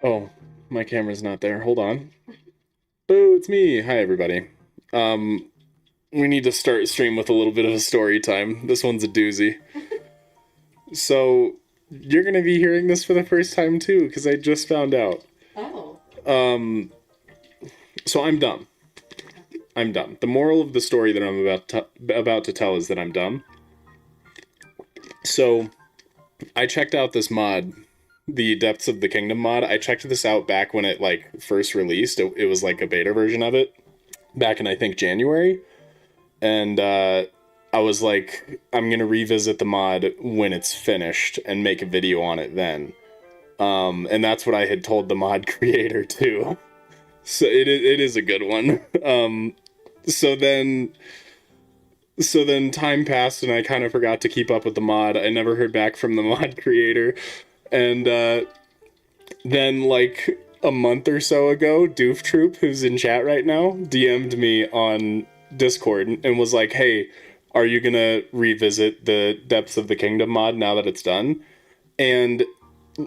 Oh, my camera's not there. Hold on. Boo, it's me. Hi, everybody. Um, we need to start stream with a little bit of a story time. This one's a doozy. So, you're gonna be hearing this for the first time too, because I just found out. Oh. Um, so I'm dumb. I'm dumb. The moral of the story that I'm about to tell is that I'm dumb. So, I checked out this mod, the Depths of the Kingdom mod. I checked this out back when it like first released. It was like a beta version of it back in I think January, and I was like, I'm gonna revisit the mod when it's finished and make a video on it then. And that's what I had told the mod creator too. So it is a good one. So then time passed and I kind of forgot to keep up with the mod. I never heard back from the mod creator, and then like a month or so ago, Doof Troop, who's in chat right now, DM'd me on Discord and was like, hey, are you gonna revisit the Depths of the Kingdom mod now that it's done? And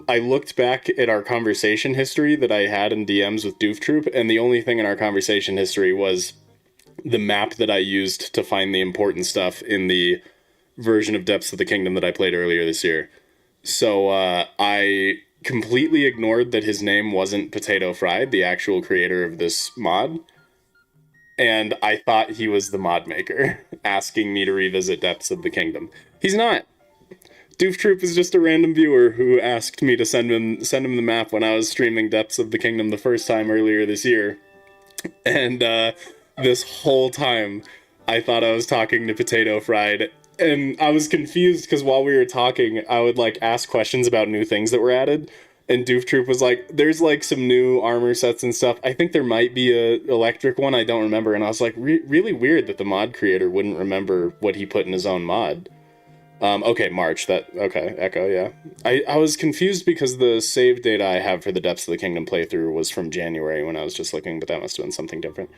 I looked back at our conversation history that I had in DMs with Doof Troop, and the only thing in our conversation history was the map that I used to find the important stuff in the version of Depths of the Kingdom that I played earlier this year. So I completely ignored that his name wasn't Potato Fried, the actual creator of this mod, and I thought he was the mod maker asking me to revisit Depths of the Kingdom. He's not. Doof Troop is just a random viewer who asked me to send him the map when I was streaming Depths of the Kingdom the first time earlier this year. And this whole time, I thought I was talking to Potato Fried, and I was confused because while we were talking, I would like ask questions about new things that were added, and Doof Troop was like, there's like some new armor sets and stuff. I think there might be a electric one, I don't remember. And I was like, really weird that the mod creator wouldn't remember what he put in his own mod. Okay, March, okay, Echo, yeah. I was confused because the save data I have for the Depths of the Kingdom playthrough was from January when I was just looking, but that must have been something different.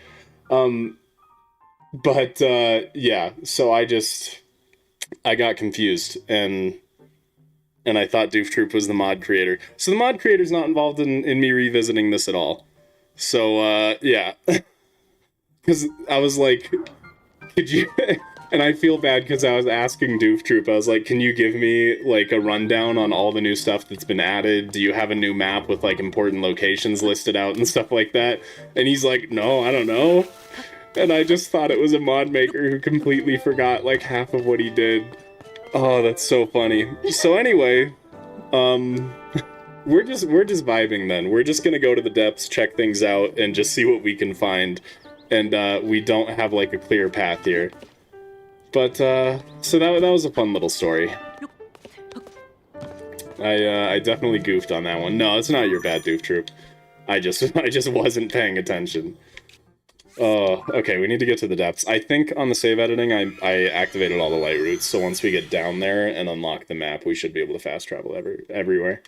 Yeah, so I got confused, and I thought Doof Troop was the mod creator. So the mod creator's not involved in me revisiting this at all. So, yeah. Because I was like, could you... And I feel bad because I was asking Doof Troop, I was like, can you give me, like, a rundown on all the new stuff that's been added? Do you have a new map with, like, important locations listed out and stuff like that? And he's like, no, I don't know. And I just thought it was a mod maker who completely forgot, like, half of what he did. Oh, that's so funny. So anyway, we're just vibing then. We're just gonna go to the depths, check things out, and just see what we can find. And, we don't have, like, a clear path here. But, so that was a fun little story. I definitely goofed on that one. No, it's not your bad, Doof Troop. I just wasn't paying attention. Oh, okay, we need to get to the depths. I think on the save editing, I activated all the light routes, so once we get down there and unlock the map, we should be able to fast travel everywhere.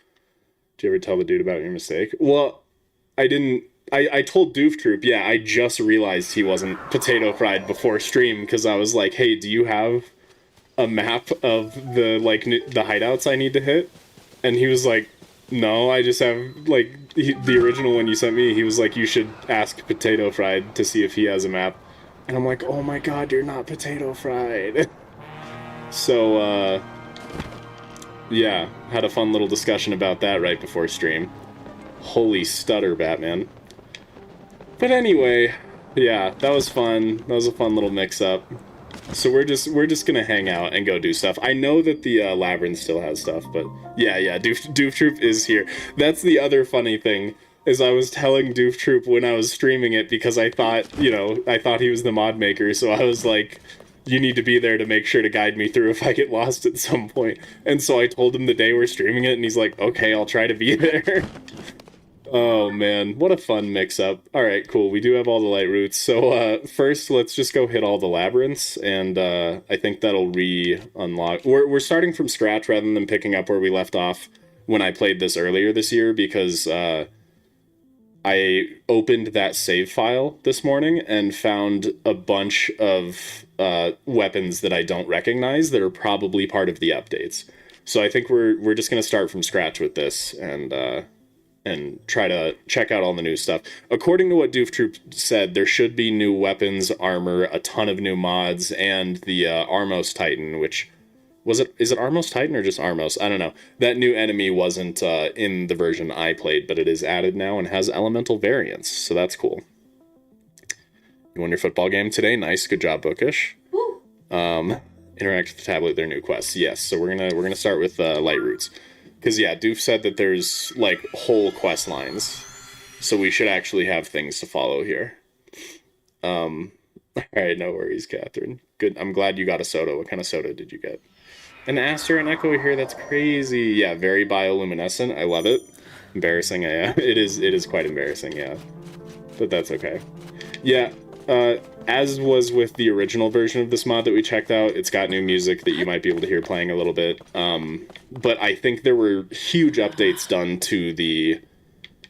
Did you ever tell the dude about your mistake? Well, I didn't... I told Doof Troop, yeah, I just realized he wasn't Potato Fried before stream, because I was like, hey, do you have a map of the, like, the hideouts I need to hit? And he was like, no, I just have, like, the original one you sent me, he was like, you should ask Potato Fried to see if he has a map. And I'm like, oh my god, you're not Potato Fried. So, yeah, had a fun little discussion about that right before stream. Holy stutter, Batman. But anyway, yeah, that was fun. That was a fun little mix-up. So we're just gonna hang out and go do stuff. I know that the Labyrinth still has stuff, but yeah, Doof Troop is here. That's the other funny thing, is I was telling Doof Troop when I was streaming it because I thought, you know, I thought he was the mod maker, so I was like, you need to be there to make sure to guide me through if I get lost at some point. And so I told him the day we're streaming it, and he's like, okay, I'll try to be there. Oh man, what a fun mix-up. Alright, cool, we do have all the light routes. So, first, let's just go hit all the labyrinths, and, I think that'll re-unlock... We're starting from scratch rather than picking up where we left off when I played this earlier this year, because, I opened that save file this morning and found a bunch of, weapons that I don't recognize that are probably part of the updates. So I think we're just gonna start from scratch with this, and and try to check out all the new stuff. According to what Doof Troop said, there should be new weapons, armor, a ton of new mods, and the Armos Titan, which... is it Armos Titan or just Armos? I don't know. That new enemy wasn't in the version I played, but it is added now and has elemental variants, so that's cool. You won your football game today? Nice, good job, Bookish. Interact with the tablet, their new quests. Yes, so we're gonna start with Light Roots. Because, yeah, Doof said that there's, like, whole quest lines. So we should actually have things to follow here. Alright, no worries, Catherine. Good, I'm glad you got a soda. What kind of soda did you get? An Aster and Echo here, that's crazy. Yeah, very bioluminescent. I love it. Embarrassing, yeah. It is quite embarrassing, yeah. But that's okay. Yeah, as was with the original version of this mod that we checked out, it's got new music that you might be able to hear playing a little bit. But I think there were huge updates done to the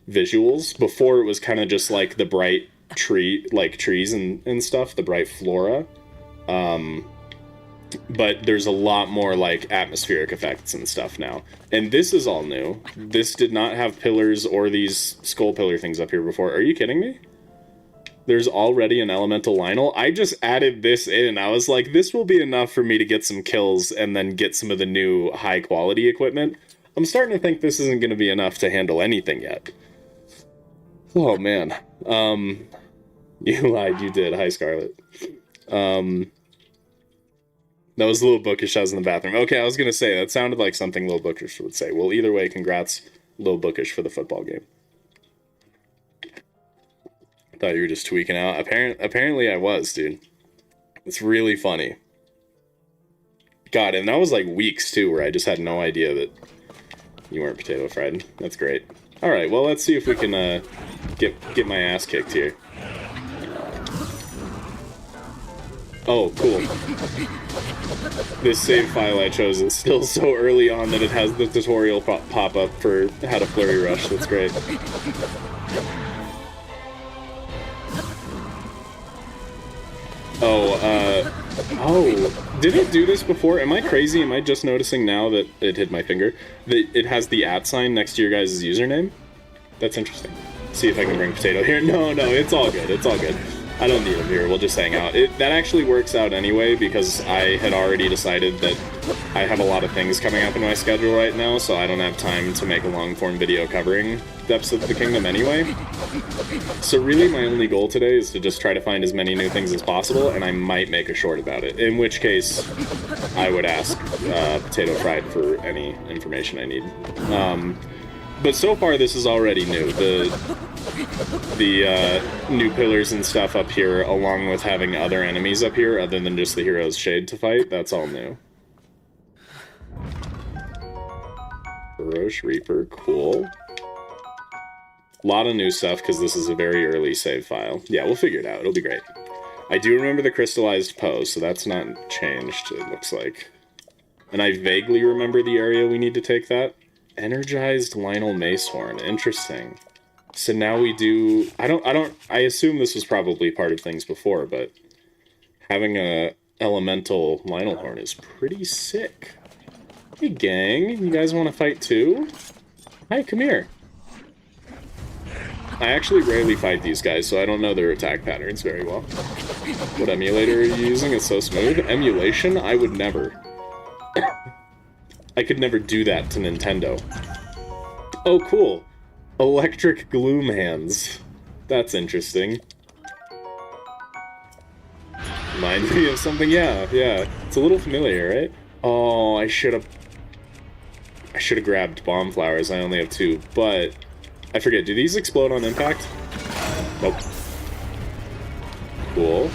visuals. Before, it was kind of just like the bright trees and stuff, the bright flora. But there's a lot more, like, atmospheric effects and stuff now. And this is all new. This did not have pillars or these skull pillar things up here before. Are you kidding me? There's already an elemental Lynel. I just added this in. I was like, this will be enough for me to get some kills and then get some of the new high-quality equipment. I'm starting to think this isn't going to be enough to handle anything yet. Oh, man. You lied. You did. Hi, Scarlet. That was Little Bookish. I was in the bathroom. Okay, I was going to say, that sounded like something Little Bookish would say. Well, either way, congrats, Little Bookish, for the football game. Thought you were just tweaking out. Apparently I was, dude. It's really funny. God, and that was like weeks, too, where I just had no idea that you weren't potato fried. That's great. Alright, well, let's see if we can get my ass kicked here. Oh, cool. This save file I chose is still so early on that it has the tutorial pop up for how to flurry rush. That's great. Oh, did it do this before? Am I crazy? Am I just noticing now that it hit my finger? That it has the @ sign next to your guys' username? That's interesting. See if I can bring Potato here. No, it's all good. It's all good. I don't need him here. We'll just hang out. That actually works out anyway, because I had already decided that I have a lot of things coming up in my schedule right now, so I don't have time to make a long-form video covering Depths of the Kingdom anyway. So really my only goal today is to just try to find as many new things as possible, and I might make a short about it, in which case I would ask Potato Fried for any information I need. But so far this is already new. The new pillars and stuff up here, along with having other enemies up here other than just the Hero's Shade to fight, that's all new. Roche Reaper, cool. A lot of new stuff, because this is a very early save file. Yeah, we'll figure it out. It'll be great. I do remember the crystallized pose, so that's not changed, it looks like. And I vaguely remember the area we need to take that. Energized Lynel Macehorn. Interesting. So now we do... I assume this was probably part of things before, but having a elemental Lynel Horn is pretty sick. Hey, gang. You guys want to fight too? Hi, come here. I actually rarely fight these guys, so I don't know their attack patterns very well. What emulator are you using? It's so smooth. Emulation? I would never. I could never do that to Nintendo. Oh, cool. Electric Gloom Hands. That's interesting. Reminds me of something, yeah. It's a little familiar, right? Oh, I should have grabbed bomb flowers. I only have 2, but I forget. Do these explode on impact? Nope. Cool.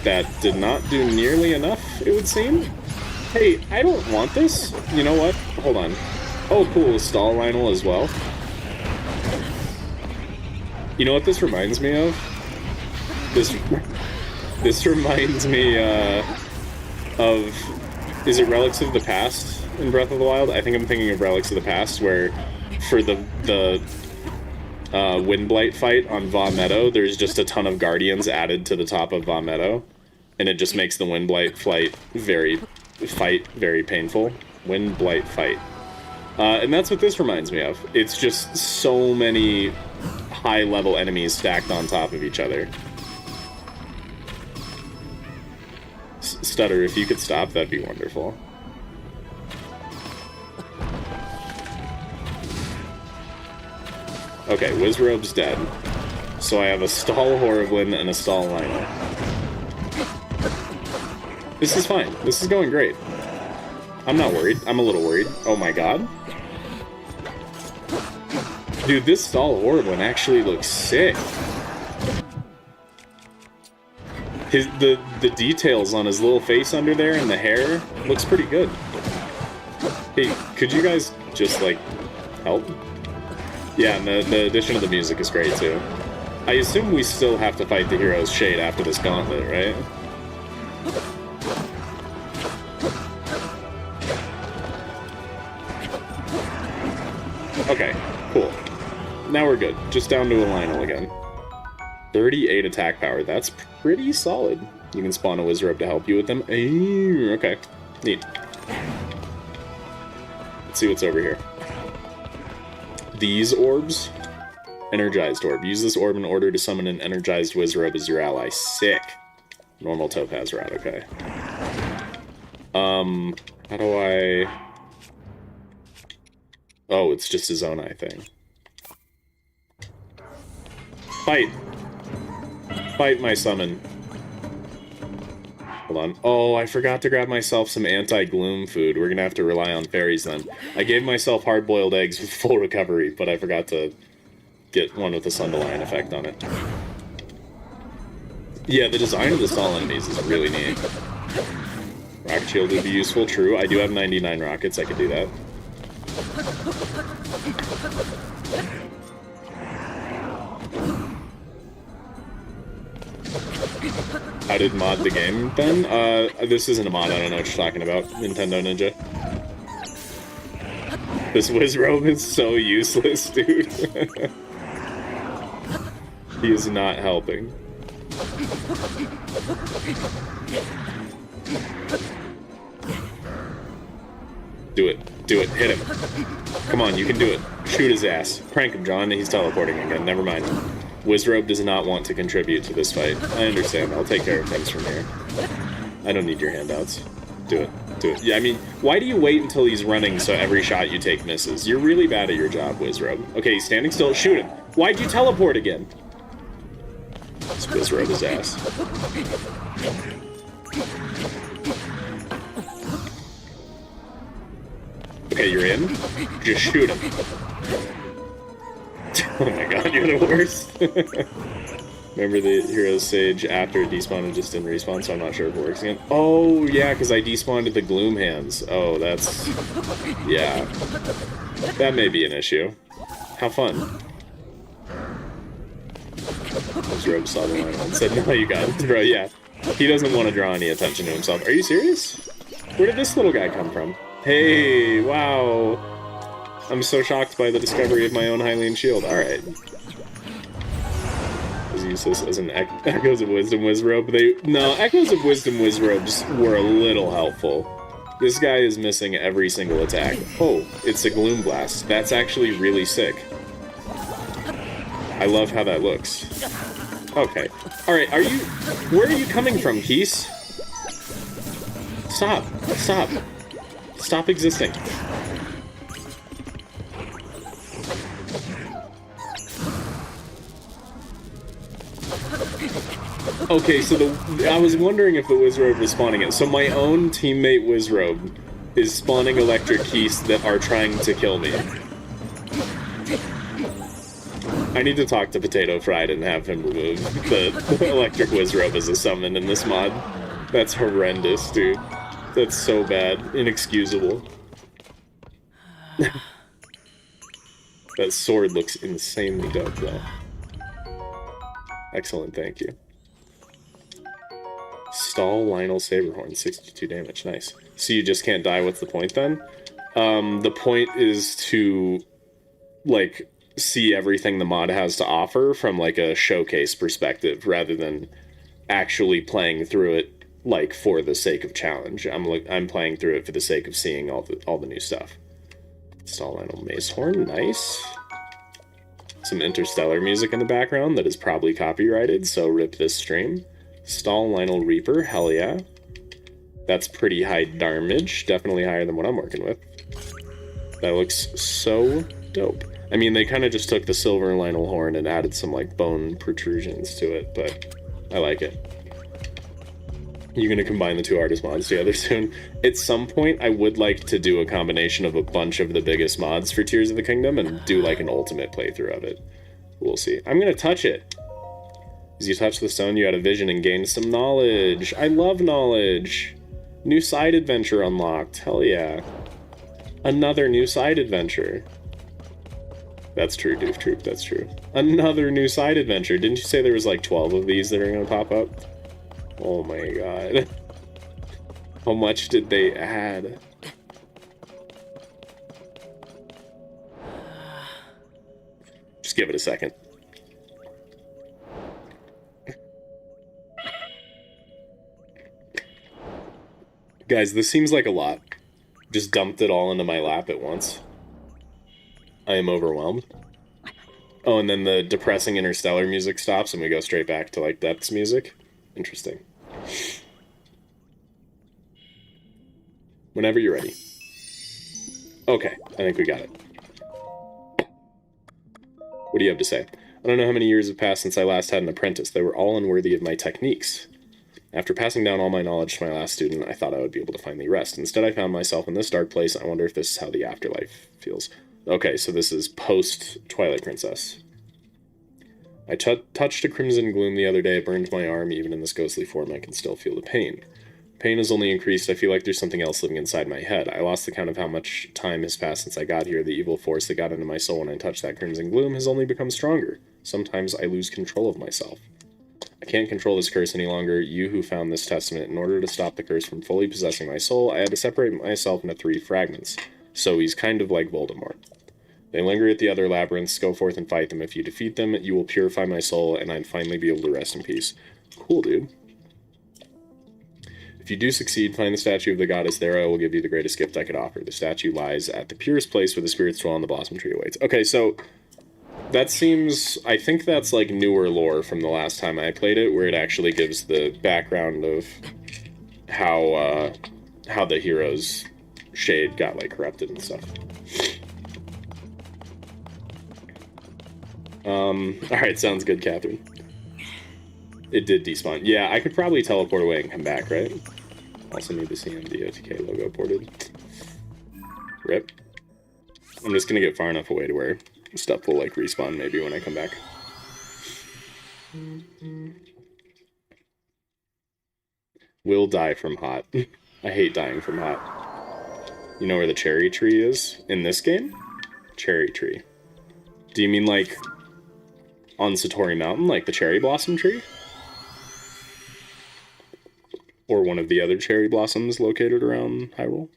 That did not do nearly enough, it would seem. Hey, I don't want this. You know what? Hold on. Oh, cool. Stall Lynel as well. You know what this reminds me of? This reminds me of... Is it Relics of the Past in Breath of the Wild? I think I'm thinking of Relics of the Past, where for the Windblight fight on Va Meadow, there's just a ton of Guardians added to the top of Va Meadow, and it just makes the Windblight fight very painful. Windblight fight. And that's what this reminds me of. It's just so many high-level enemies stacked on top of each other. Stutter, if you could stop, that'd be wonderful. Okay, Wizrobe's dead. So I have a Stal-Horriblin and a Stal-Lynel. This is fine. This is going great. I'm not worried. I'm a little worried. Oh my god. Dude, this Stal-Horriblin actually looks sick. The details on his little face under there and the hair looks pretty good. Hey, could you guys just, like, help? Yeah, and the addition of the music is great, too. I assume we still have to fight the hero's shade after this gauntlet, right? Okay, cool. Now we're good. Just down to a Lynel again. 38 attack power. That's pretty solid. You can spawn a Wizrobe to help you with them. Okay, neat. Let's see what's over here. These orbs. Energized orb. Use this orb in order to summon an energized Wizrobe as your ally. Sick. Normal Topaz route, okay. How do I... Oh, it's just a Zonai thing. Fight! Fight my summon. Hold on. Oh, I forgot to grab myself some anti-gloom food. We're gonna have to rely on fairies then. I gave myself hard-boiled eggs with full recovery, but I forgot to get one with a Sunderline effect on it. Yeah, the design of the stall enemies is really neat. Rocket shield would be useful, true. I do have 99 rockets, I could do that. How did mod the game then? This isn't a mod, I don't know what you're talking about, Nintendo Ninja. This Wizrobe is so useless, dude. He is not helping. Do it. Do it. Hit him. Come on, you can do it. Shoot his ass. Prank him, John. He's teleporting again. Never mind. Wizrobe does not want to contribute to this fight. I understand. I'll take care of things from here. I don't need your handouts. Do it. Do it. Yeah, I mean, why do you wait until he's running so every shot you take misses? You're really bad at your job, Wizrobe. Okay, he's standing still. Shoot him. Why'd you teleport again? Let's Wizrobe his ass. Okay, you're in. Just shoot him. Oh my god, you're the worst. Remember the Hero's Sage after it despawned and just didn't respawn, so I'm not sure if it works again. Oh, yeah, because I despawned the Gloom Hands. Oh, that's... yeah. That may be an issue. How fun. Wizrobe saw the line and said, no, you got it, bro, yeah. He doesn't want to draw any attention to himself. Are you serious? Where did this little guy come from? Hey, wow. I'm so shocked by the discovery of my own Hylian shield. Alright. As useless as an Echoes of Wisdom Wizrobe. No, Echoes of Wisdom Wizrobes were a little helpful. This guy is missing every single attack. Oh, it's a Gloom Blast. That's actually really sick. I love how that looks. Okay. Alright, where are you coming from, Keese? Stop. Stop. Stop existing. Okay, so I was wondering if the Wizrobe was spawning it. So my own teammate Wizrobe is spawning electric keys that are trying to kill me. I need to talk to Potato Fried and have him remove the electric Wizrobe as a summon in this mod. That's horrendous, dude. That's so bad. Inexcusable. That sword looks insanely dope, though. Excellent, thank you. Stall Lynel Saberhorn, 62 damage, nice. So you just can't die, what's the point then? The point is to, like, see everything the mod has to offer from, like, a showcase perspective, rather than actually playing through it, like, for the sake of challenge. I'm playing through it for the sake of seeing all the new stuff. Lynel Mace Horn, nice. Some interstellar music in the background that is probably copyrighted, so rip this stream. Lynel Reaper, hell yeah. That's pretty high damage, definitely higher than what I'm working with. That looks so dope. I mean, they kind of just took the silver Lynel horn and added some, like, bone protrusions to it, but I like it. You're gonna combine the two artist mods together soon. At some point, I would like to do a combination of a bunch of the biggest mods for Tears of the Kingdom and do, like, an ultimate playthrough of it. We'll see. I'm gonna touch it. As you touch the stone, you had a vision and gained some knowledge. I love knowledge. New side adventure unlocked. Hell yeah. Another new side adventure. That's true, Doof Troop, that's true. Another new side adventure. Didn't you say there was like 12 of these that are gonna pop up? Oh my god. How much did they add? Just give it a second. Guys, this seems like a lot. Just dumped it all into my lap at once. I am overwhelmed. Oh, and then the depressing interstellar music stops and we go straight back to, like, depths music. Interesting. Whenever you're ready. Okay, I think we got it. What do you have to say? I don't know how many years have passed since I last had an apprentice. They were all unworthy of my techniques. After passing down all my knowledge to my last student, I thought I would be able to finally rest. Instead, I found myself in this dark place. I wonder if this is how the afterlife feels. Okay, so this is post-Twilight Princess. I touched a crimson gloom the other day. It burned my arm. Even in this ghostly form, I can still feel the pain. Pain has only increased. I feel like there's something else living inside my head. I lost the count of how much time has passed since I got here. The evil force that got into my soul when I touched that crimson gloom has only become stronger. Sometimes I lose control of myself. I can't control this curse any longer. You who found this testament, in order to stop the curse from fully possessing my soul, I had to separate myself into 3 fragments. So he's kind of like Voldemort. They linger at the other labyrinths. Go forth and fight them. If you defeat them, you will purify my soul, and I'd finally be able to rest in peace. Cool, dude. If you do succeed, find the statue of the goddess there. I will give you the greatest gift I could offer. The statue lies at the purest place where the spirits dwell and the blossom tree awaits. Okay, so that seems... I think that's, like, newer lore from the last time I played it, where it actually gives the background of how the hero's shade got, like, corrupted and stuff. Alright, sounds good, Catherine. It did despawn. Yeah, I could probably teleport away and come back, right? Also need to see the totk logo ported. Rip. I'm just gonna get far enough away to where stuff will, like, respawn maybe when I come back. Will die from hot. I hate dying from hot. You know where the cherry tree is in this game? Cherry tree. Do you mean, like, on Satori Mountain, like the cherry blossom tree? Or one of the other cherry blossoms located around Hyrule?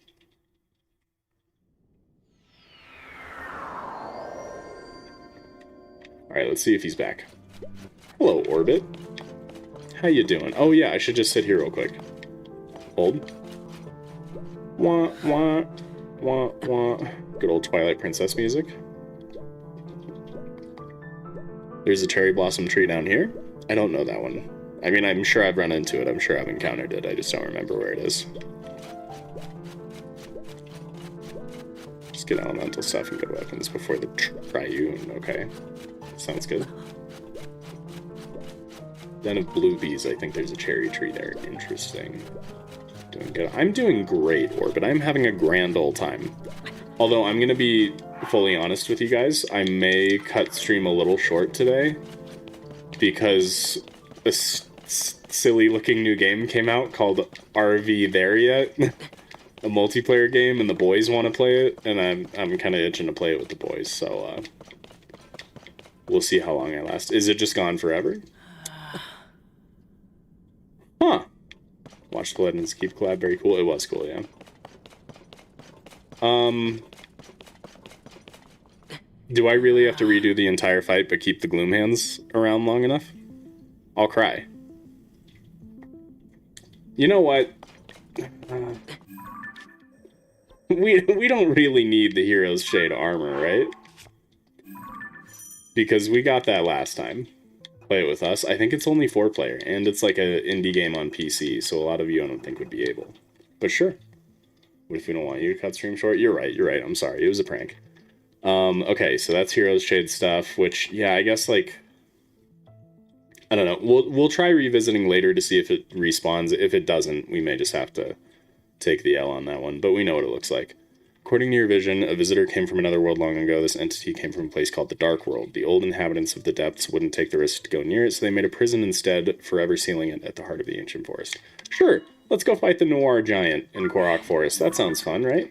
Alright, let's see if he's back. Hello, Orbit. How you doing? Oh yeah, I should just sit here real quick. Hold. Wah, wah, wah, wah. Good old Twilight Princess music. There's a cherry blossom tree down here. I don't know that one. I mean, I'm sure I've run into it. I'm sure I've encountered it. I just don't remember where it is. Just get elemental stuff and good weapons before the Triune. Okay. Sounds good. Den of Blue Bees. I think there's a cherry tree there. Interesting. Doing good. I'm doing great, Orbit. I'm having a grand old time. Although, I'm going to be fully honest with you guys. I may cut stream a little short today. Because a silly-looking new game came out called RV There Yet? A multiplayer game, and the boys want to play it. And I'm kind of itching to play it with the boys, so, we'll see how long I last. Is it just gone forever? Huh. Watch the Legends Keep collab, very cool. It was cool, yeah. Do I really have to redo the entire fight but keep the Gloom Hands around long enough? I'll cry. You know what? we don't really need the Hero's Shade armor, right? Because we got that last time. Play it with us. I think it's only 4-player, and it's like an indie game on PC, so a lot of you I don't think would be able. But sure. What if we don't want you to cut stream short? You're right. I'm sorry. It was a prank. Okay, so that's Hero's Shade stuff, which, yeah, I guess, like, I don't know. We'll try revisiting later to see if it respawns. If it doesn't, we may just have to take the L on that one, but we know what it looks like. According to your vision, a visitor came from another world long ago. This entity came from a place called the Dark World. The old inhabitants of the depths wouldn't take the risk to go near it, so they made a prison instead, forever sealing it at the heart of the ancient forest. Sure, let's go fight the Noir Giant in Korok Forest. That sounds fun, right?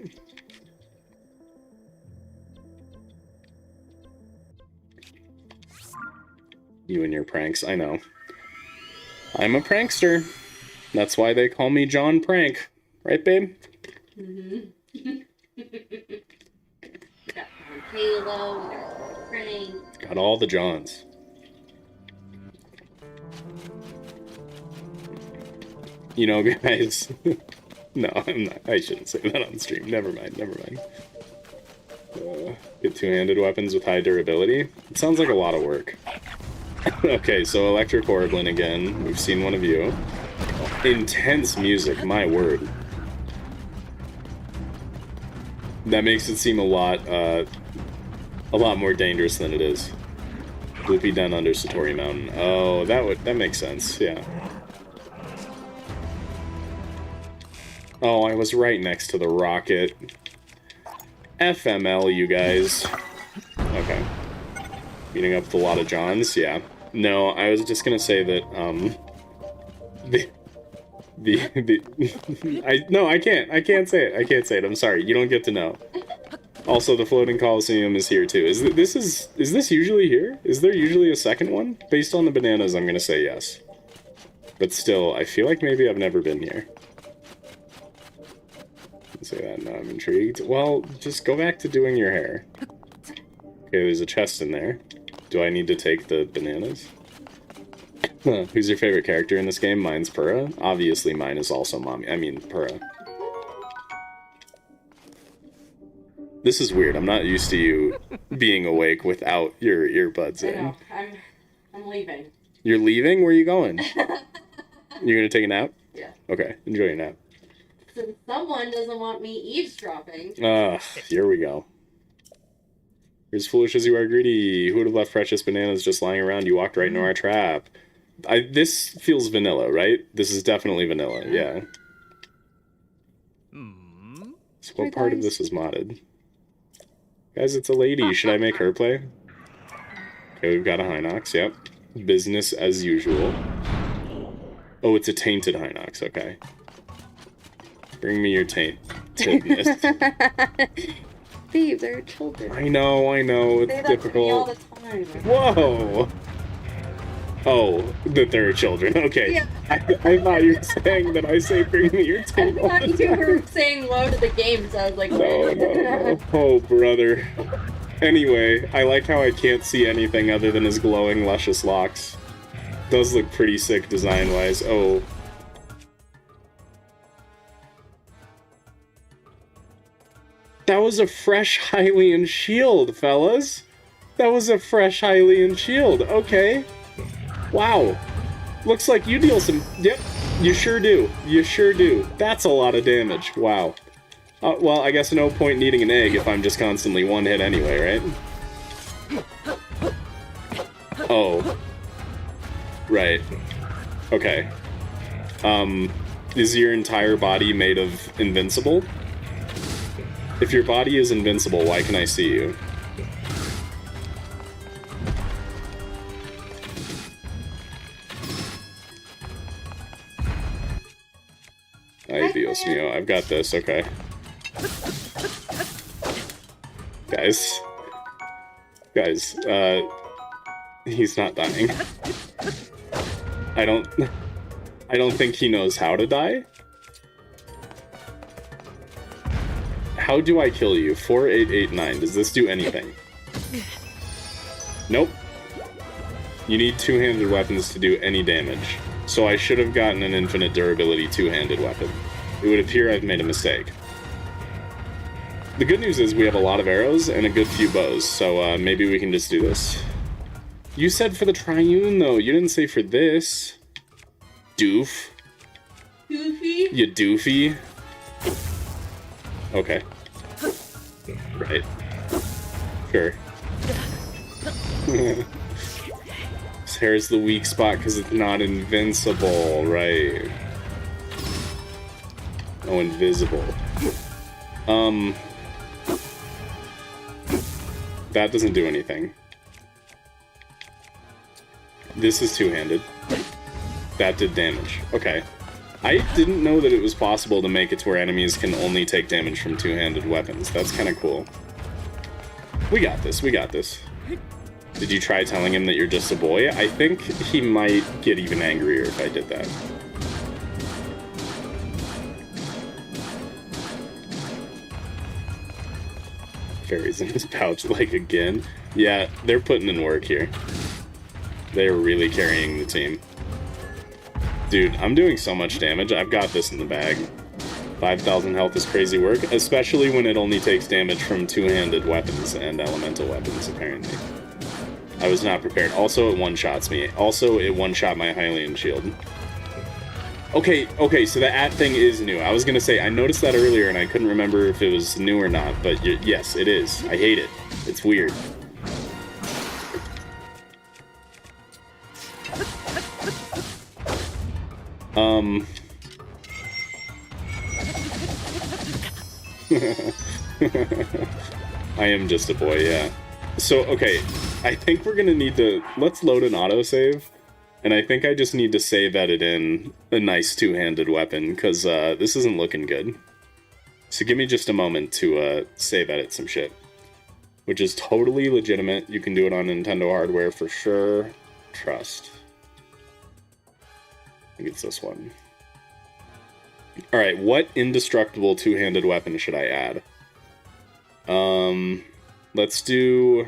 You and your pranks, I know. I'm a prankster. That's why they call me John Prank. Right, babe? Mm-hmm. We got Halo, we got Prank. Got all the Johns. You know, guys... No, I'm not. I shouldn't say that on stream. Never mind. Get two-handed weapons with high durability. It sounds like a lot of work. Okay, so Electric Orblin again. We've seen one of you. Intense music, my word. That makes it seem a lot more dangerous than it is. Loopy Den under Satori Mountain. Oh, that makes sense, yeah. Oh, I was right next to the rocket. FML, you guys. Okay. Beating up with a lot of Johns, yeah. No, I was just gonna say that, I can't say it. I'm sorry. You don't get to know. Also, the floating Coliseum is here too. Is this usually here? Is there usually a second one? Based on the bananas, I'm gonna say yes. But still, I feel like maybe I've never been here. Say that, now I'm intrigued. Well, just go back to doing your hair. Okay, there's a chest in there. Do I need to take the bananas? Who's your favorite character in this game? Mine's Purah. Obviously, mine is also Purah. This is weird. I'm not used to you being awake without your earbuds in. I know. I'm leaving. You're leaving? Where are you going? You're gonna take a nap? Yeah. Okay, enjoy your nap. Since someone doesn't want me eavesdropping. Here we go. You're as foolish as you are greedy. Who would have left precious bananas just lying around? You walked right into our trap. This feels vanilla, right? This is definitely vanilla, yeah. So what part of this is modded? Guys, it's a lady. Should I make her play? Okay, we've got a Hinox, yep. Business as usual. Oh, it's a Tainted Hinox, okay. Bring me your taintedness. Steve, they're children. I know, it's difficult. All the time. Whoa! Oh, that there are children. Okay. Yeah. I thought you were saying that I say bring me your taint. I thought you were saying low to the game, so I was like, no. Oh, brother. Anyway, I like how I can't see anything other than his glowing, luscious locks. Does look pretty sick design-wise. Oh. That was a fresh Hylian shield, fellas. That was a fresh Hylian shield. Okay. Wow. Looks like you deal some... Yep, you sure do. You sure do. That's a lot of damage. Wow. Well, I guess no point needing an egg if I'm just constantly one hit anyway, right? Oh. Right. Okay. Is your entire body made of invincible? If your body is invincible, why can I see you? Ay, Dios mío, I've got this, okay. Guys, he's not dying. I don't think he knows how to die. How do I kill you? 4889. Does this do anything? Nope. You need two-handed weapons to do any damage. So I should have gotten an infinite durability two-handed weapon. It would appear I've made a mistake. The good news is we have a lot of arrows and a good few bows, so maybe we can just do this. You said for the triune, though. You didn't say for this. Doof. Goofy? You doofy. Okay. Right. Sure. His hair is the weak spot because it's not invincible, right? Oh, invisible. That doesn't do anything. This is two-handed. That did damage. Okay. I didn't know that it was possible to make it to where enemies can only take damage from two-handed weapons. That's kind of cool. We got this, we got this. Did you try telling him that you're just a boy? I think he might get even angrier if I did that. Fairies in his pouch, like, again? Yeah, they're putting in work here. They're really carrying the team. Dude, I'm doing so much damage. I've got this in the bag. 5,000 health is crazy work, especially when it only takes damage from two-handed weapons and elemental weapons, apparently. I was not prepared. Also, it one-shots me. Also, it one-shot my Hylian shield. Okay, so the at thing is new. I was gonna say, I noticed that earlier and I couldn't remember if it was new or not, but yes, it is. I hate it. It's weird. I am just a boy, yeah. So, okay, I think we're gonna need to... Let's load an autosave. And I think I just need to save edit in a nice two-handed weapon, because this isn't looking good. So give me just a moment to save edit some shit. Which is totally legitimate. You can do it on Nintendo hardware for sure. Trust. I think it's this one. Alright, what indestructible two-handed weapon should I add? Let's do...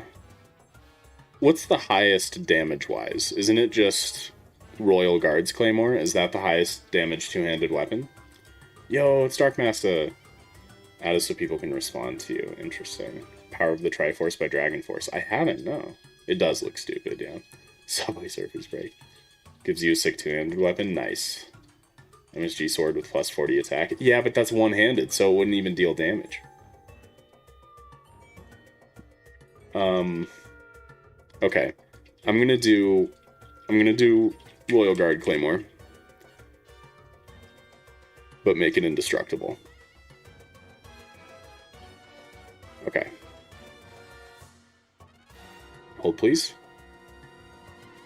What's the highest damage-wise? Isn't it just Royal Guard's Claymore? Is that the highest damage two-handed weapon? Yo, it's Dark Masta. Add it so people can respond to you. Interesting. Power of the Triforce by Dragon Force. I haven't, no. It does look stupid, yeah. Subway Surfer's Break. Gives you a sick two-handed weapon. Nice. MSG Sword with plus 40 attack. Yeah, but that's one-handed, so it wouldn't even deal damage. Okay. I'm gonna do Royal Guard Claymore. But make it indestructible. Okay. Hold, please.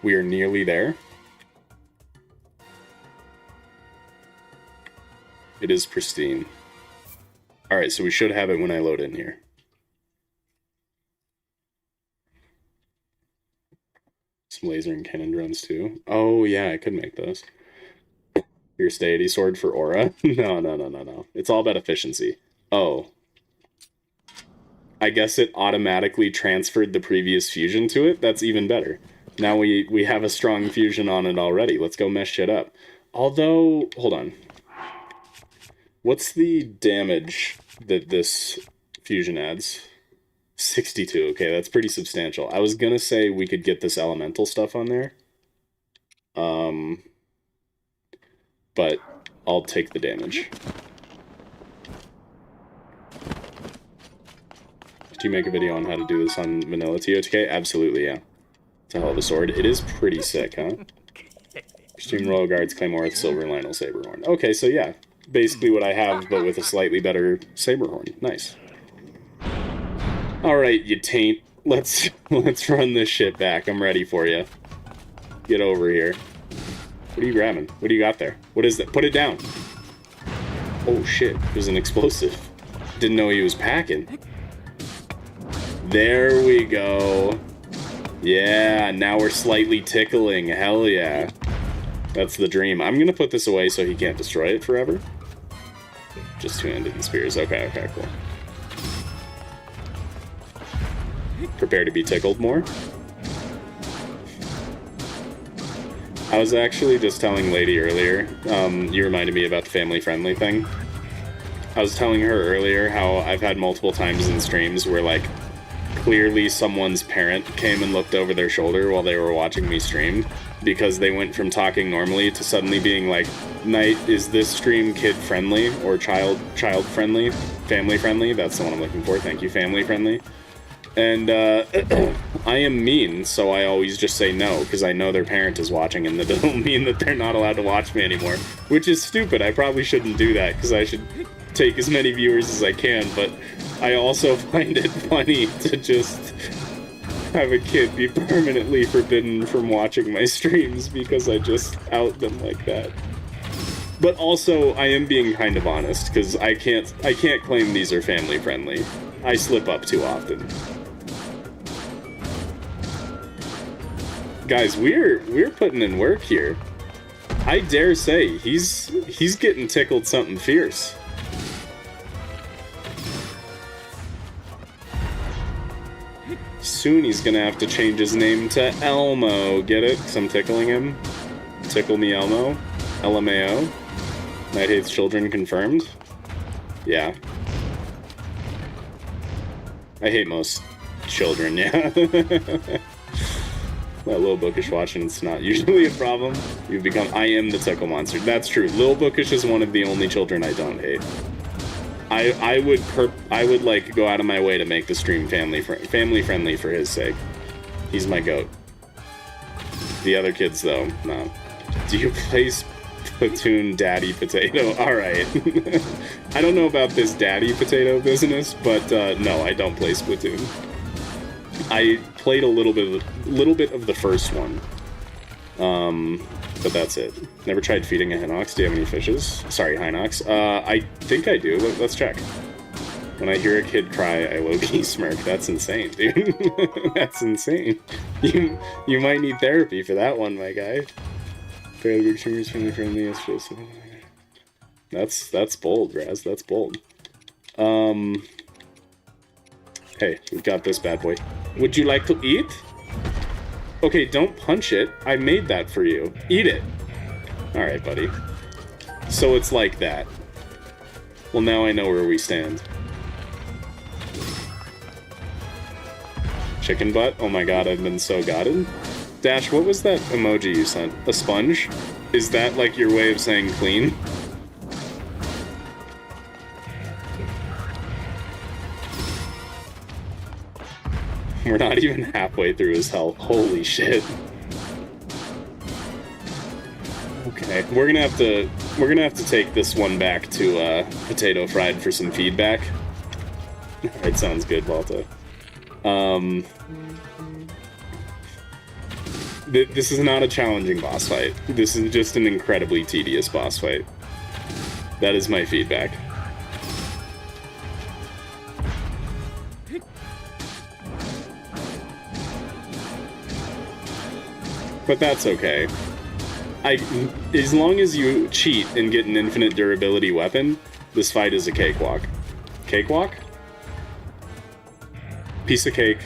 We are nearly there. It is pristine. Alright, so we should have it when I load in here. Some laser and cannon drones too. Oh yeah, I could make those. Fierce Deity Sword for Aura? No. It's all about efficiency. Oh. I guess it automatically transferred the previous fusion to it? That's even better. Now we have a strong fusion on it already. Let's go mess shit up. Although, hold on. What's the damage that this fusion adds? 62. Okay, that's pretty substantial. I was gonna say we could get this elemental stuff on there. But I'll take the damage. Did you make a video on how to do this on vanilla totk? Absolutely, yeah. It's a hell of a sword. It is pretty sick, huh? Extreme Royal Guards Claymore with Silver Lynel Saberhorn. Okay, so yeah. Basically what I have, but with a slightly better Saberhorn. Nice. Alright, you taint. Let's run this shit back. I'm ready for you. Get over here. What are you grabbing? What do you got there? What is that? Put it down. Oh shit, there's an explosive. Didn't know he was packing. There we go. Yeah, now we're slightly tickling. Hell yeah. That's the dream. I'm gonna put this away so he can't destroy it forever. Just two-handed and spears. Okay, cool. Prepare to be tickled more. I was actually just telling Lady earlier, you reminded me about the family-friendly thing. I was telling her earlier how I've had multiple times in streams where, like, clearly someone's parent came and looked over their shoulder while they were watching me stream, because they went from talking normally to suddenly being like, Knight, is this stream kid-friendly or child-friendly? Family-friendly? That's the one I'm looking for. Thank you, family-friendly. And, I am mean, so I always just say no, because I know their parent is watching, and that doesn't mean that they're not allowed to watch me anymore. Which is stupid. I probably shouldn't do that, because I should take as many viewers as I can, but I also find it funny to just have a kid be permanently forbidden from watching my streams because I just out them like that. But also, I am being kind of honest, because I can't claim these are family-friendly. I slip up too often. Guys, we're putting in work here. I dare say he's getting tickled something fierce. Soon he's gonna have to change his name to Elmo. Get it? Because I'm tickling him. Tickle me Elmo. LMAO. Knight hates children confirmed. Yeah. I hate most children, yeah. That Lil Bookish watching, it's not usually a problem. You've become, I am the tickle monster. That's true. Lil Bookish is one of the only children I don't hate. I would like go out of my way to make the stream family friendly for his sake. He's my goat. The other kids though, no. Do you play Splatoon Daddy Potato? Alright. I don't know about this Daddy Potato business, but no, I don't play Splatoon. I played a little bit of the first one. But that's it. Never tried feeding a Hinox. Do you have any fishes? Sorry, Hinox. I think I do. Let's check. When I hear a kid cry, I low-key smirk. That's insane, dude. That's insane. You might need therapy for that one, my guy. Fairly big streamers, family-friendly. That's bold, Raz. That's bold. Hey, we've got this bad boy. Would you like to eat? Okay, don't punch it. I made that for you. Eat it. Alright, buddy. So it's like that. Well, now I know where we stand. Chicken butt? Oh my god, I've been so gotten. Dash, what was that emoji you sent? A sponge? Is that like your way of saying clean? We're not even halfway through his health. Holy shit. Okay, we're gonna have to take this one back to Potato Fried for some feedback. Alright, sounds good, Balta. This is not a challenging boss fight. This is just an incredibly tedious boss fight. That is my feedback. But that's okay. As long as you cheat and get an infinite durability weapon, this fight is a cakewalk. Cakewalk? Piece of cake.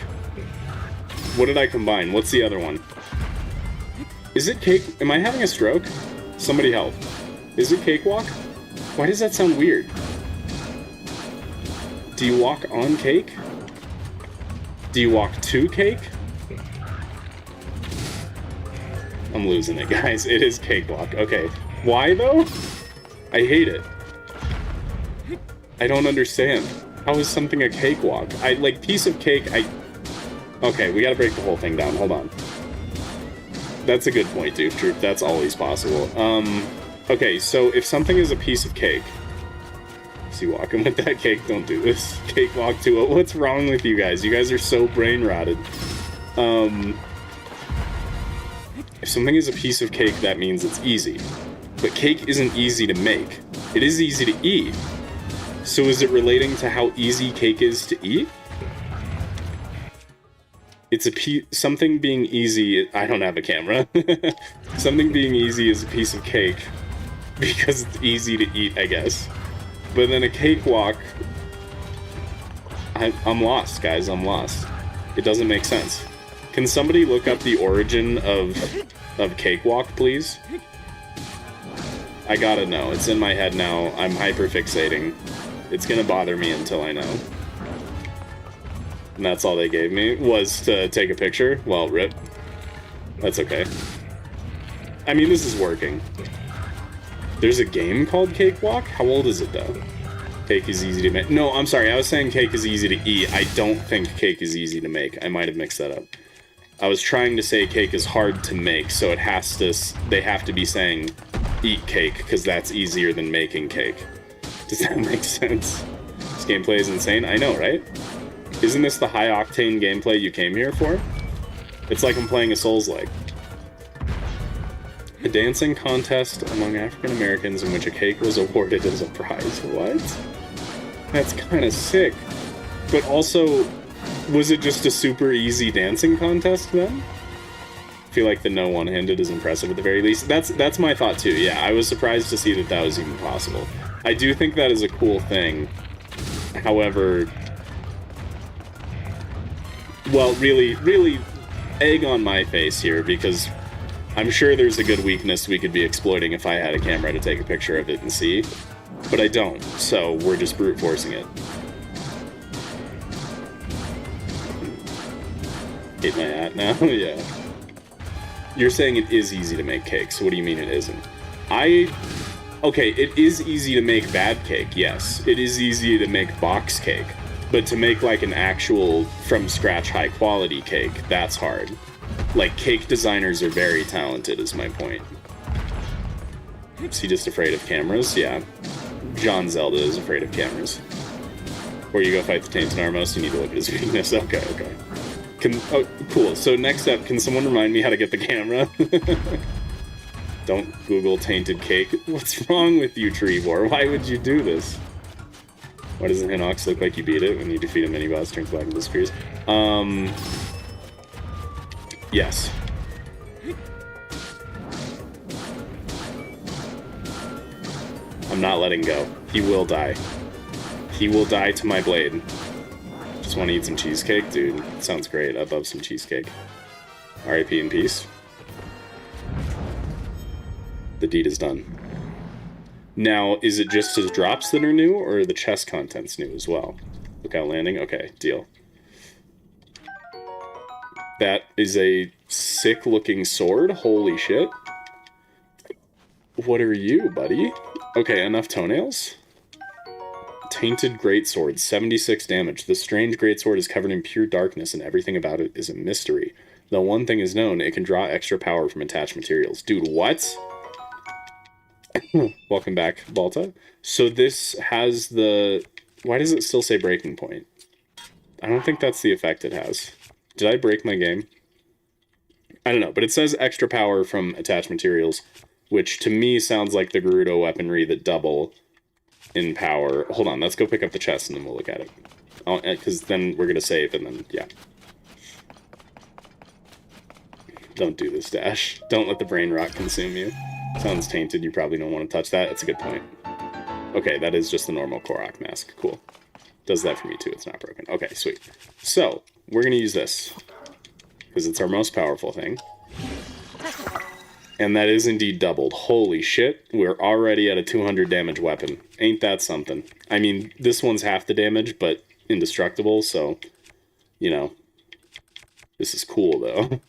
What did I combine? What's the other one? Is it cake? Am I having a stroke? Somebody help. Is it cakewalk? Why does that sound weird? Do you walk on cake? Do you walk to cake? I'm losing it, guys. It is cakewalk. Okay. Why, though? I hate it. I don't understand. How is something a cakewalk? Like, piece of cake, Okay, we gotta break the whole thing down. Hold on. That's a good point, Doof Troop. That's always possible. Okay, so if something is a piece of cake... See, walking with that cake, don't do this. Cakewalk to it. What's wrong with you guys? You guys are so brain-rotted. If something is a piece of cake, that means it's easy. But cake isn't easy to make. It is easy to eat. So is it relating to how easy cake is to eat? It's something being easy... I don't have a camera. Something being easy is a piece of cake. Because it's easy to eat, I guess. But then a cakewalk... I'm lost, guys. I'm lost. It doesn't make sense. Can somebody look up the origin of cakewalk, please? I gotta know. It's in my head now. I'm hyperfixating. It's gonna bother me until I know. And that's all they gave me, was to take a picture. Well, rip. That's okay. I mean, this is working. There's a game called Cakewalk? How old is it, though? Cake is easy to make. No, I'm sorry, I was saying cake is easy to eat. I don't think cake is easy to make. I might have mixed that up. I was trying to say cake is hard to make, so it has to... They have to be saying eat cake, because that's easier than making cake. Does that make sense? This gameplay is insane. I know, right? Isn't this the high-octane gameplay you came here for? It's like I'm playing a Souls-like. A dancing contest among African Americans in which a cake was awarded as a prize. What? That's kind of sick. But also, was it just a super easy dancing contest then? I feel like the no one-handed is impressive at the very least. That's my thought too. Yeah, I was surprised to see that that was even possible. I do think that is a cool thing. However, well, really egg on my face here, because I'm sure there's a good weakness we could be exploiting if I had a camera to take a picture of it and see, but I don't, so we're just brute forcing it. Hate my hat now? Yeah. You're saying it is easy to make cake, so what do you mean it isn't? Okay, it is easy to make bad cake, yes. It is easy to make box cake. But to make, like, an actual, from-scratch, high-quality cake, that's hard. Like, cake designers are very talented, is my point. Is he just afraid of cameras? Yeah. John Zelda is afraid of cameras. Before you go fight the Tainted Armos, you need to look at his weakness. Okay. Oh, cool. So next up, can someone remind me how to get the camera? Don't Google tainted cake. What's wrong with you, Trevor? Why would you do this? Why doesn't Hinox look like you beat it when you defeat a mini-boss, turns black and disappears? Yes. I'm not letting go. He will die. He will die to my blade. Just want to eat some cheesecake? Dude, sounds great. I'd love some cheesecake. R.I.P. in peace. The deed is done. Now, is it just his drops that are new, or are the chest contents new as well? Lookout landing? Okay, deal. That is a sick-looking sword? Holy shit. What are you, buddy? Okay, enough toenails? Tainted Greatsword, 76 damage. The strange greatsword is covered in pure darkness, and everything about it is a mystery. Though one thing is known, it can draw extra power from attached materials. Dude, what? Welcome back, Balta. So this has the... Why does it still say breaking point? I don't think that's the effect it has. Did I break my game? I don't know, but it says extra power from attached materials, which to me sounds like the Gerudo weaponry that double in power. Hold on, let's go pick up the chest and then we'll look at it. Because then we're going to save and then, yeah. Don't do this, Dash. Don't let the brain rot consume you. Sounds tainted, you probably don't want to touch that. That's a good point. Okay, that is just the normal Korok mask. Cool. Does that for me too, it's not broken. Okay, sweet. So, we're going to use this. Because it's our most powerful thing. And that is indeed doubled. Holy shit, we're already at a 200 damage weapon. Ain't that something? I mean, this one's half the damage, but indestructible, so, you know. This is cool, though.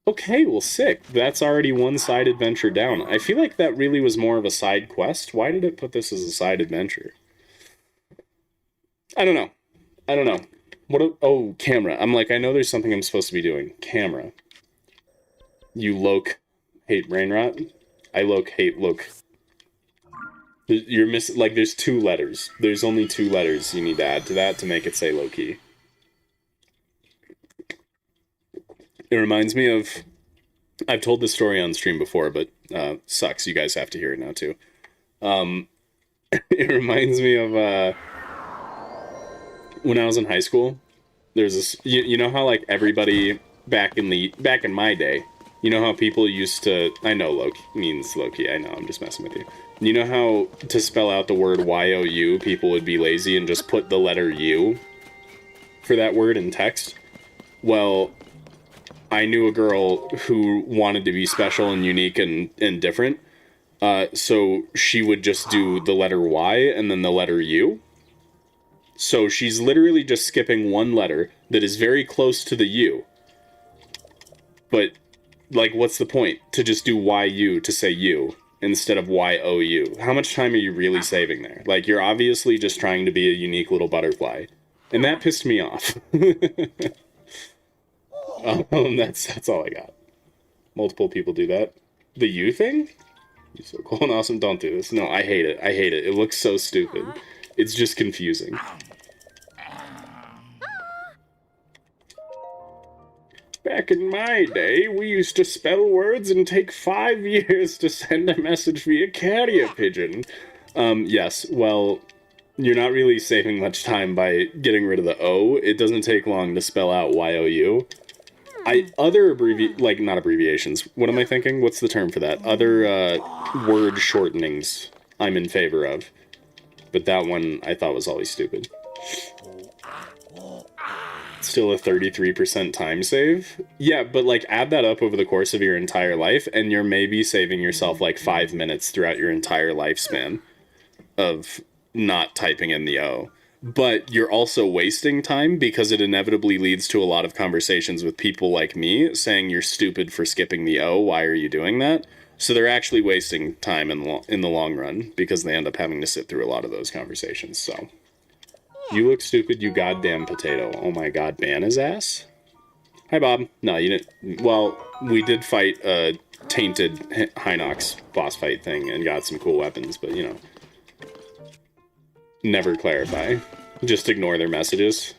Okay, well, sick. That's already one side adventure down. I feel like that really was more of a side quest. Why did it put this as a side adventure? I don't know. Oh, camera. I'm like, I know there's something I'm supposed to be doing. Camera. You loc hate brain rot? I loc hate loc. You're missing, like, there's 2 letters. There's only 2 letters you need to add to that to make it say low-key. It reminds me of... I've told this story on stream before, but sucks. You guys have to hear it now, too. It reminds me of when I was in high school. There's this... You know how, like, everybody back in my day, you know how people used to... I know Loki means Loki. I know, I'm just messing with you. You know how to spell out the word Y-O-U, people would be lazy and just put the letter U for that word in text? Well... I knew a girl who wanted to be special and unique and different. So she would just do the letter Y and then the letter U. So she's literally just skipping one letter that is very close to the U. But, like, what's the point? To just do YU to say U instead of YOU. How much time are you really saving there? Like, you're obviously just trying to be a unique little butterfly. And that pissed me off. That's all I got. Multiple people do that. The U thing? You're so cool and awesome. Don't do this. No, I hate it. I hate it. It looks so stupid. It's just confusing. Back in my day, we used to spell words and take 5 years to send a message via carrier pigeon. Yes, well, you're not really saving much time by getting rid of the O. It doesn't take long to spell out Y-O-U. Not abbreviations. What am I thinking? What's the term for that? Other, word shortenings I'm in favor of. But that one I thought was always stupid. Still a 33% time save? Yeah, but, like, add that up over the course of your entire life, and you're maybe saving yourself, like, 5 minutes throughout your entire lifespan of not typing in the O. But you're also wasting time because it inevitably leads to a lot of conversations with people like me saying you're stupid for skipping the O, why are you doing that? So they're actually wasting time in the long run because they end up having to sit through a lot of those conversations, so... You look stupid, you goddamn potato. Oh my god, ban his ass? Hi, Bob. No, you didn't... Well, we did fight a Tainted Hinox boss fight thing and got some cool weapons, but, you know... Never clarify. Just ignore their messages.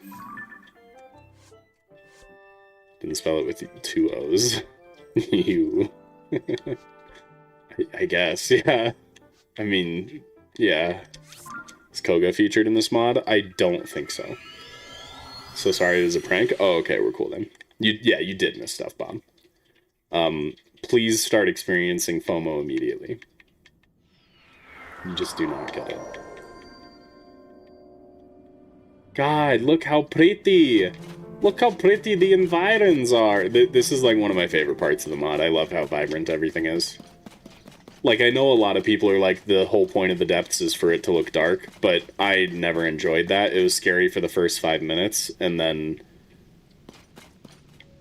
Didn't spell it with 2 O's. You... I guess, yeah. I mean, yeah. Is Koga featured in this mod? I don't think so. So sorry, it was a prank? Oh, okay, we're cool then. You did miss stuff, Bob. Please start experiencing FOMO immediately. You just do not get it. God, look how pretty! Look how pretty the environs are! This is like one of my favorite parts of the mod. I love how vibrant everything is. Like, I know a lot of people are like, the whole point of the depths is for it to look dark, but I never enjoyed that. It was scary for the first 5 minutes, and then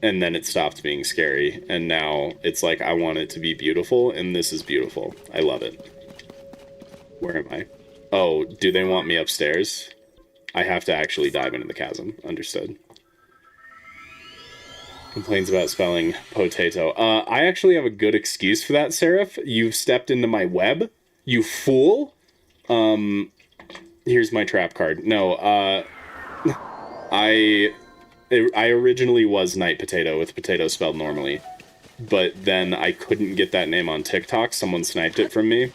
it stopped being scary, and now it's like, I want it to be beautiful, and this is beautiful. I love it. Where am I? Oh, do they want me upstairs? I have to actually dive into the chasm. Understood. Complains about spelling potato. I actually have a good excuse for that, Seraph. You've stepped into my web. You fool. Here's my trap card. No, I originally was Night Potato with potato spelled normally. But then I couldn't get that name on TikTok. Someone sniped it from me.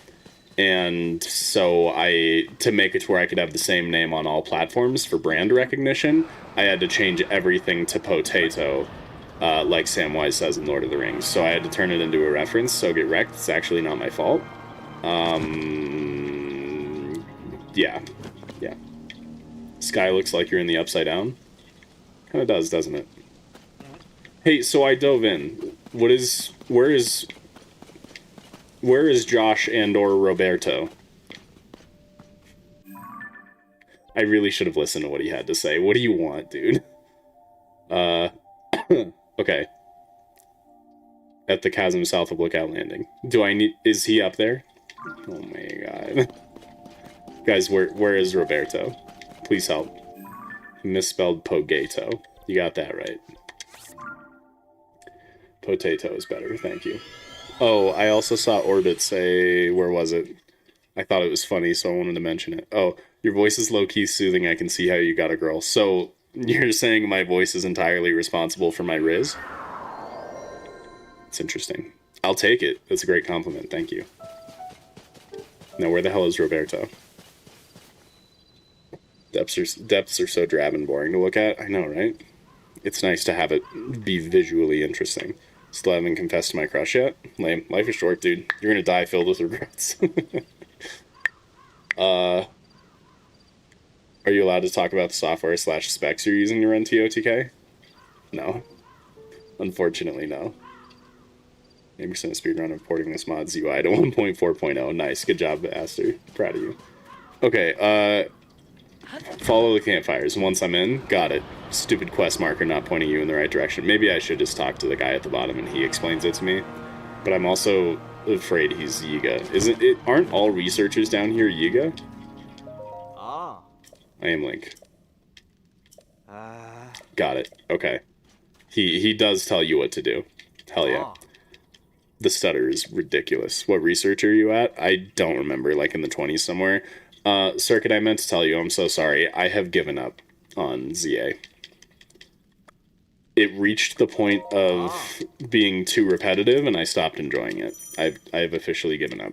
And so to make it to where I could have the same name on all platforms for brand recognition, I had to change everything to potato. Like Samwise says in Lord of the Rings. So I had to turn it into a reference, so get wrecked. It's actually not my fault. Yeah. Sky looks like you're in the Upside Down. Kinda does, doesn't it? Hey, so I dove in. Where is Josh and or Roberto? I really should have listened to what he had to say. What do you want, dude? Okay. At the chasm south of Lookout Landing. Is he up there? Oh my god. Guys, where is Roberto? Please help. He misspelled Pogato. You got that right. Potato is better, thank you. Oh, I also saw Orbit say, where was it? I thought it was funny, so I wanted to mention it. Oh, your voice is low-key soothing, I can see how you got a girl. So, you're saying my voice is entirely responsible for my riz? It's interesting. I'll take it. That's a great compliment. Thank you. Now, where the hell is Roberto? Depths are so drab and boring to look at. I know, right? It's nice to have it be visually interesting. Still haven't confessed to my crush yet? Lame. Life is short, dude. You're gonna die filled with regrets. Are you allowed to talk about the software / specs you're using to run totk? No. Unfortunately, no. 80% speedrun of porting this mod's UI to 1.4.0. Nice. Good job, Aster. Proud of you. Okay, follow the campfires. Once I'm in, got it. Stupid quest marker not pointing you in the right direction. Maybe I should just talk to the guy at the bottom and he explains it to me. But I'm also afraid he's Yiga. Isn't it? Aren't all researchers down here Yiga? Ah. I am Link. Got it. Okay. He does tell you what to do. Hell yeah. The stutter is ridiculous. What researcher are you at? I don't remember, like in the 20s somewhere. Circuit, I meant to tell you, I'm so sorry. I have given up on ZA. It reached the point of being too repetitive, and I stopped enjoying it. I've officially given up.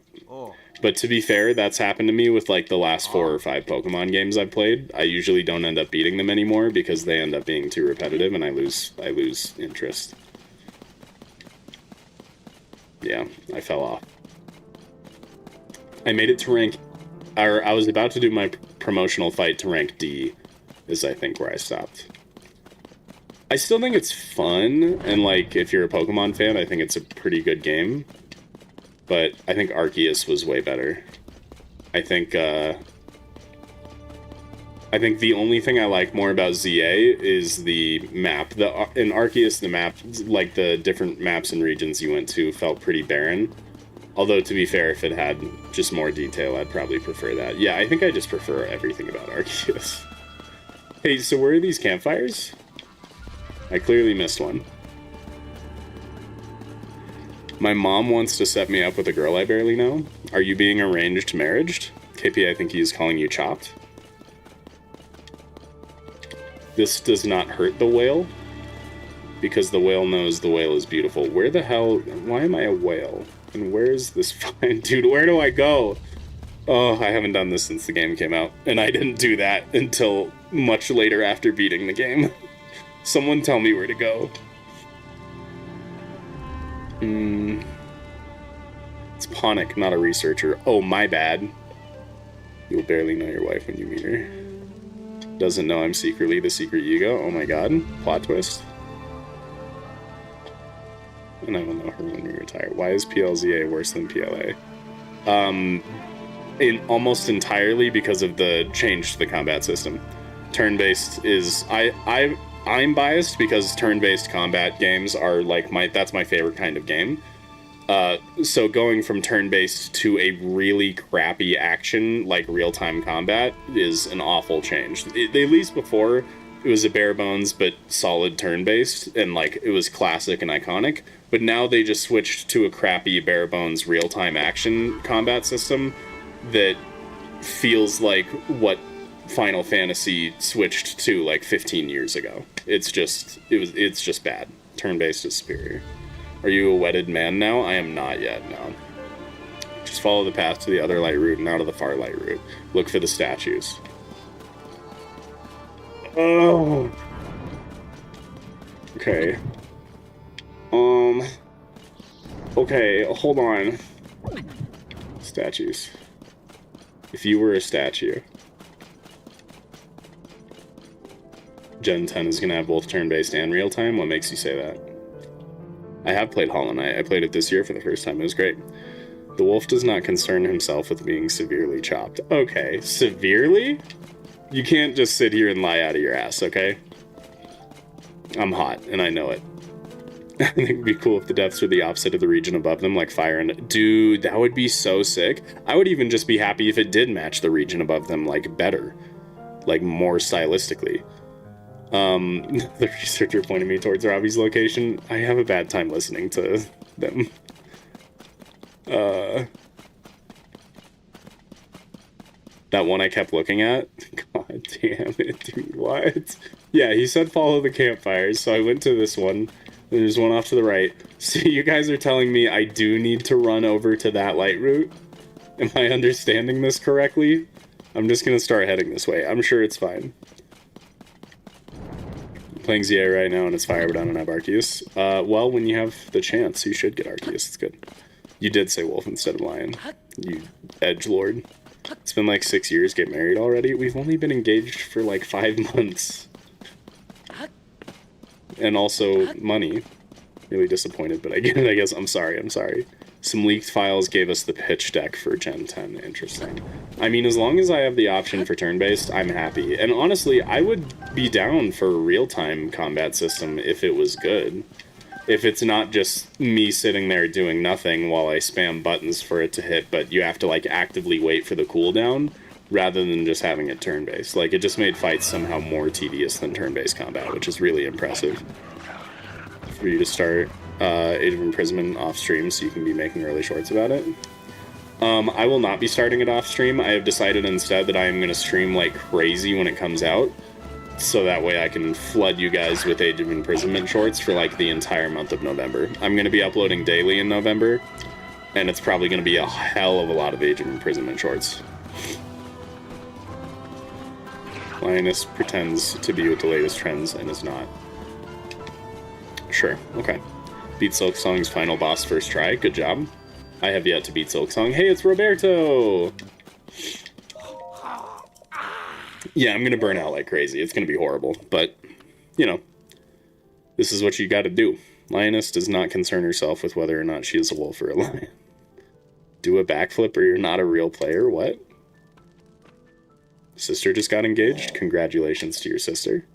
But to be fair, that's happened to me with like the last 4 or 5 Pokemon games I've played. I usually don't end up beating them anymore because they end up being too repetitive, and I lose interest. Yeah, I fell off. I made it to rank... Or I was about to do my promotional fight to rank D, is I think where I stopped. I still think it's fun, and like, if you're a Pokemon fan, I think it's a pretty good game. But I think Arceus was way better. I think the only thing I like more about ZA is the map. In Arceus, the map, like the different maps and regions you went to, felt pretty barren. Although, to be fair, if it had just more detail, I'd probably prefer that. Yeah, I think I just prefer everything about Arceus. Hey, so where are these campfires? I clearly missed one. My mom wants to set me up with a girl I barely know. Are you being arranged marriaged? KP, I think he's calling you chopped. This does not hurt the whale, because the whale knows the whale is beautiful. Where the hell... Why am I a whale? And where is this fine... Dude, where do I go? Oh, I haven't done this since the game came out. And I didn't do that until much later after beating the game. Someone tell me where to go. It's Ponic, not a researcher. Oh, my bad. You'll barely know your wife when you meet her. Doesn't know I'm secretly the secret Yiga. Oh my god. Plot twist. And I will know her when we retire. Why is PLZA worse than PLA? Almost entirely because of the change to the combat system. Turn-based is... I'm biased because turn-based combat games are like that's my favorite kind of game. So going from turn-based to a really crappy action, like real-time combat, is an awful change. At least before, it was a bare bones but solid turn-based, and like it was classic and iconic. But now they just switched to a crappy bare bones real-time action combat system that feels like what Final Fantasy switched to like 15 years ago. It's just bad. Turn-based is superior. Are you a wedded man now? I am not yet, no. Just follow the path to the other light route and out of the far light route. Look for the statues. Oh. Okay. Okay, hold on. Statues. If you were a statue... Gen 10 is going to have both turn-based and real-time? What makes you say that? I have played Hollow Knight. I played it this year for the first time. It was great. The wolf does not concern himself with being severely chopped. Okay, severely? You can't just sit here and lie out of your ass, okay? I'm hot, and I know it. I think it'd be cool if the depths were the opposite of the region above them, like fire and... Dude, that would be so sick. I would even just be happy if it did match the region above them, like, better. Like, more stylistically. The researcher pointed me towards Robbie's location. I have a bad time listening to them. That one I kept looking at? God damn it, dude, what? Yeah, he said follow the campfires, so I went to this one. There's one off to the right. So you guys are telling me I do need to run over to that light route? Am I understanding this correctly? I'm just gonna start heading this way. I'm sure it's fine. I'm playing ZA right now and it's fire, but I don't have Arceus. Well, when you have the chance, you should get Arceus. It's good. You did say wolf instead of lion. You edgelord. It's been like 6 years, get married already? We've only been engaged for like 5 months. And also money. Really disappointed, but I get it, I guess. I'm sorry. Some leaked files gave us the pitch deck for Gen 10. Interesting. I mean, as long as I have the option for turn-based, I'm happy. And honestly, I would be down for a real-time combat system if it was good. If it's not just me sitting there doing nothing while I spam buttons for it to hit, but you have to, like, actively wait for the cooldown, rather than just having it turn-based. Like, it just made fights somehow more tedious than turn-based combat, which is really impressive. For you to start Age of Imprisonment off-stream so you can be making early shorts about it. I will not be starting it off-stream. I have decided instead that I am going to stream like crazy when it comes out, so that way I can flood you guys with Age of Imprisonment shorts for like the entire month of November. I'm going to be uploading daily in November, and it's probably going to be a hell of a lot of Age of Imprisonment shorts. Lioness pretends to be with the latest trends and is not. Sure, okay. Beat Silksong's final boss first try, good job. I have yet to beat Silksong. Hey, it's Roberto! Yeah, I'm gonna burn out like crazy. It's gonna be horrible, but, you know, this is what you gotta do. Lioness does not concern herself with whether or not she is a wolf or a lion. Do a backflip or you're not a real player? What? Sister just got engaged? Congratulations to your sister.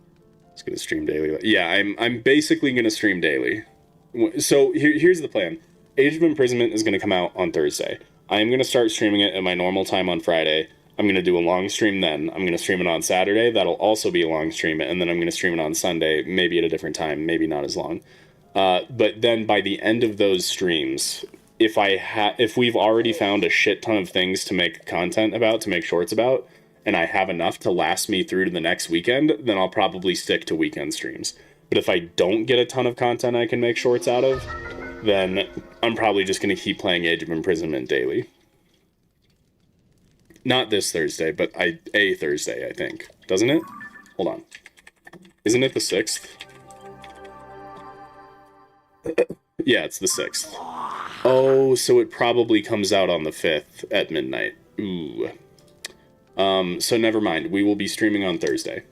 It's gonna stream daily. Yeah, I'm basically gonna stream daily. So here's the plan. Age of Imprisonment is gonna come out on Thursday. I am gonna start streaming it at my normal time on Friday. I'm gonna do a long stream then. I'm gonna stream it on Saturday. That'll also be a long stream, and then I'm gonna stream it on Sunday, maybe at a different time, maybe not as long. But then by the end of those streams, if we've already found a shit ton of things to make content about, to make shorts about, and I have enough to last me through to the next weekend, then I'll probably stick to weekend streams. But if I don't get a ton of content I can make shorts out of, then I'm probably just going to keep playing Age of Imprisonment daily. Not this Thursday, but a Thursday, I think. Doesn't it? Hold on. Isn't it the 6th? Yeah, it's the 6th. Oh, so it probably comes out on the 5th at midnight. Ooh. So never mind. We will be streaming on Thursday.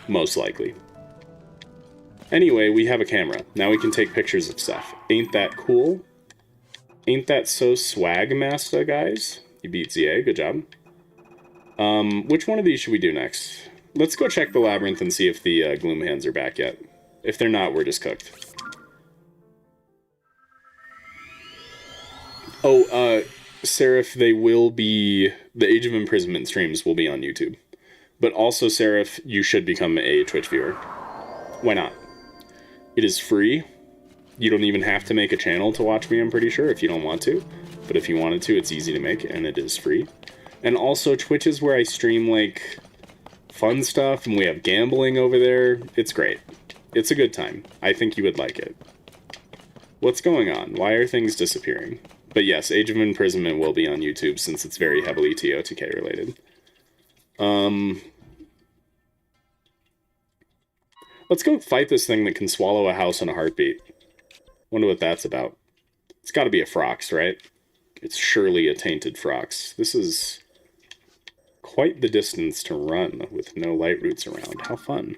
Most likely. Anyway, we have a camera. Now we can take pictures of stuff. Ain't that cool? Ain't that so swag, master, guys? You beat ZA. Good job. Which one of these should we do next? Let's go check the Labyrinth and see if the Gloom Hands are back yet. If they're not, we're just cooked. Oh, Seraph, they will be... The Age of Imprisonment streams will be on YouTube. But also, Seraph, you should become a Twitch viewer. Why not? It is free. You don't even have to make a channel to watch me, I'm pretty sure, if you don't want to. But if you wanted to, it's easy to make, and it is free. And also, Twitch is where I stream, like, fun stuff, and we have gambling over there. It's great. It's a good time. I think you would like it. What's going on? Why are things disappearing? But yes, Age of Imprisonment will be on YouTube, since it's very heavily totk related. Let's go fight this thing that can swallow a house in a heartbeat. Wonder what that's about. It's gotta be a Frox, right? It's surely a Tainted Hinox. This is quite the distance to run with no light roots around. How fun.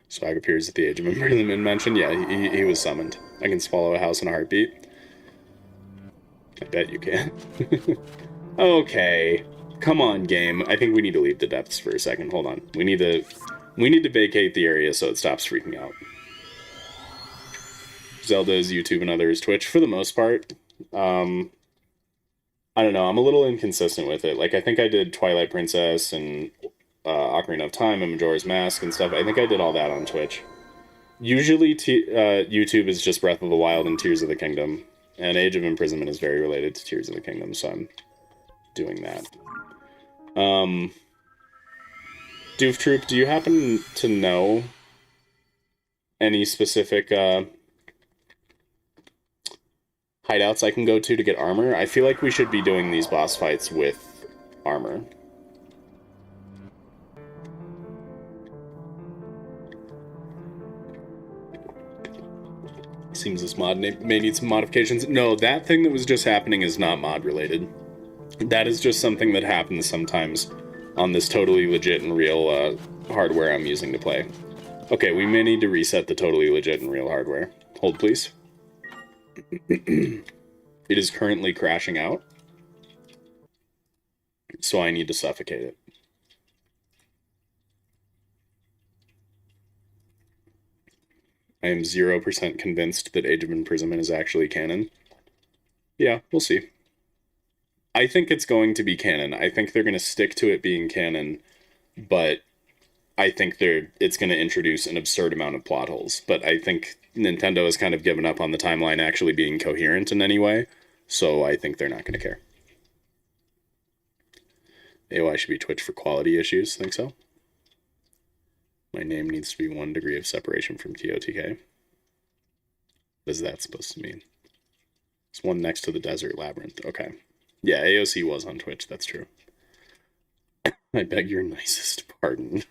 Swag appears at the Age of Imprisonment mentioned. Yeah, he was summoned. I can swallow a house in a heartbeat. I bet you can. Okay. Come on, game. I think we need to leave the depths for a second. Hold on. We need to vacate the area so it stops freaking out. Zelda is YouTube and others Twitch for the most part. I don't know. I'm a little inconsistent with it. Like, I think I did Twilight Princess and Ocarina of Time and Majora's Mask and stuff. I think I did all that on Twitch. Usually, YouTube is just Breath of the Wild and Tears of the Kingdom. And Age of Imprisonment is very related to Tears of the Kingdom, so I'm doing that. Doof Troop, do you happen to know any specific hideouts I can go to get armor? I feel like we should be doing these boss fights with armor. Seems this mod may need some modifications. No, that thing that was just happening is not mod related. That is just something that happens sometimes on this totally legit and real hardware I'm using to play. Okay, we may need to reset the totally legit and real hardware. Hold, please. It is currently crashing out, so I need to suffocate it. I am 0% convinced that Age of Imprisonment is actually canon. Yeah, we'll see. I think it's going to be canon. I think they're going to stick to it being canon, but I think it's going to introduce an absurd amount of plot holes. But I think Nintendo has kind of given up on the timeline actually being coherent in any way, so I think they're not going to care. AOI should be Twitch for quality issues. Think so? My name needs to be 1 degree of separation from totk. What is that supposed to mean? It's one next to the desert labyrinth. Okay. Yeah, AOC was on Twitch. That's true. I beg your nicest pardon.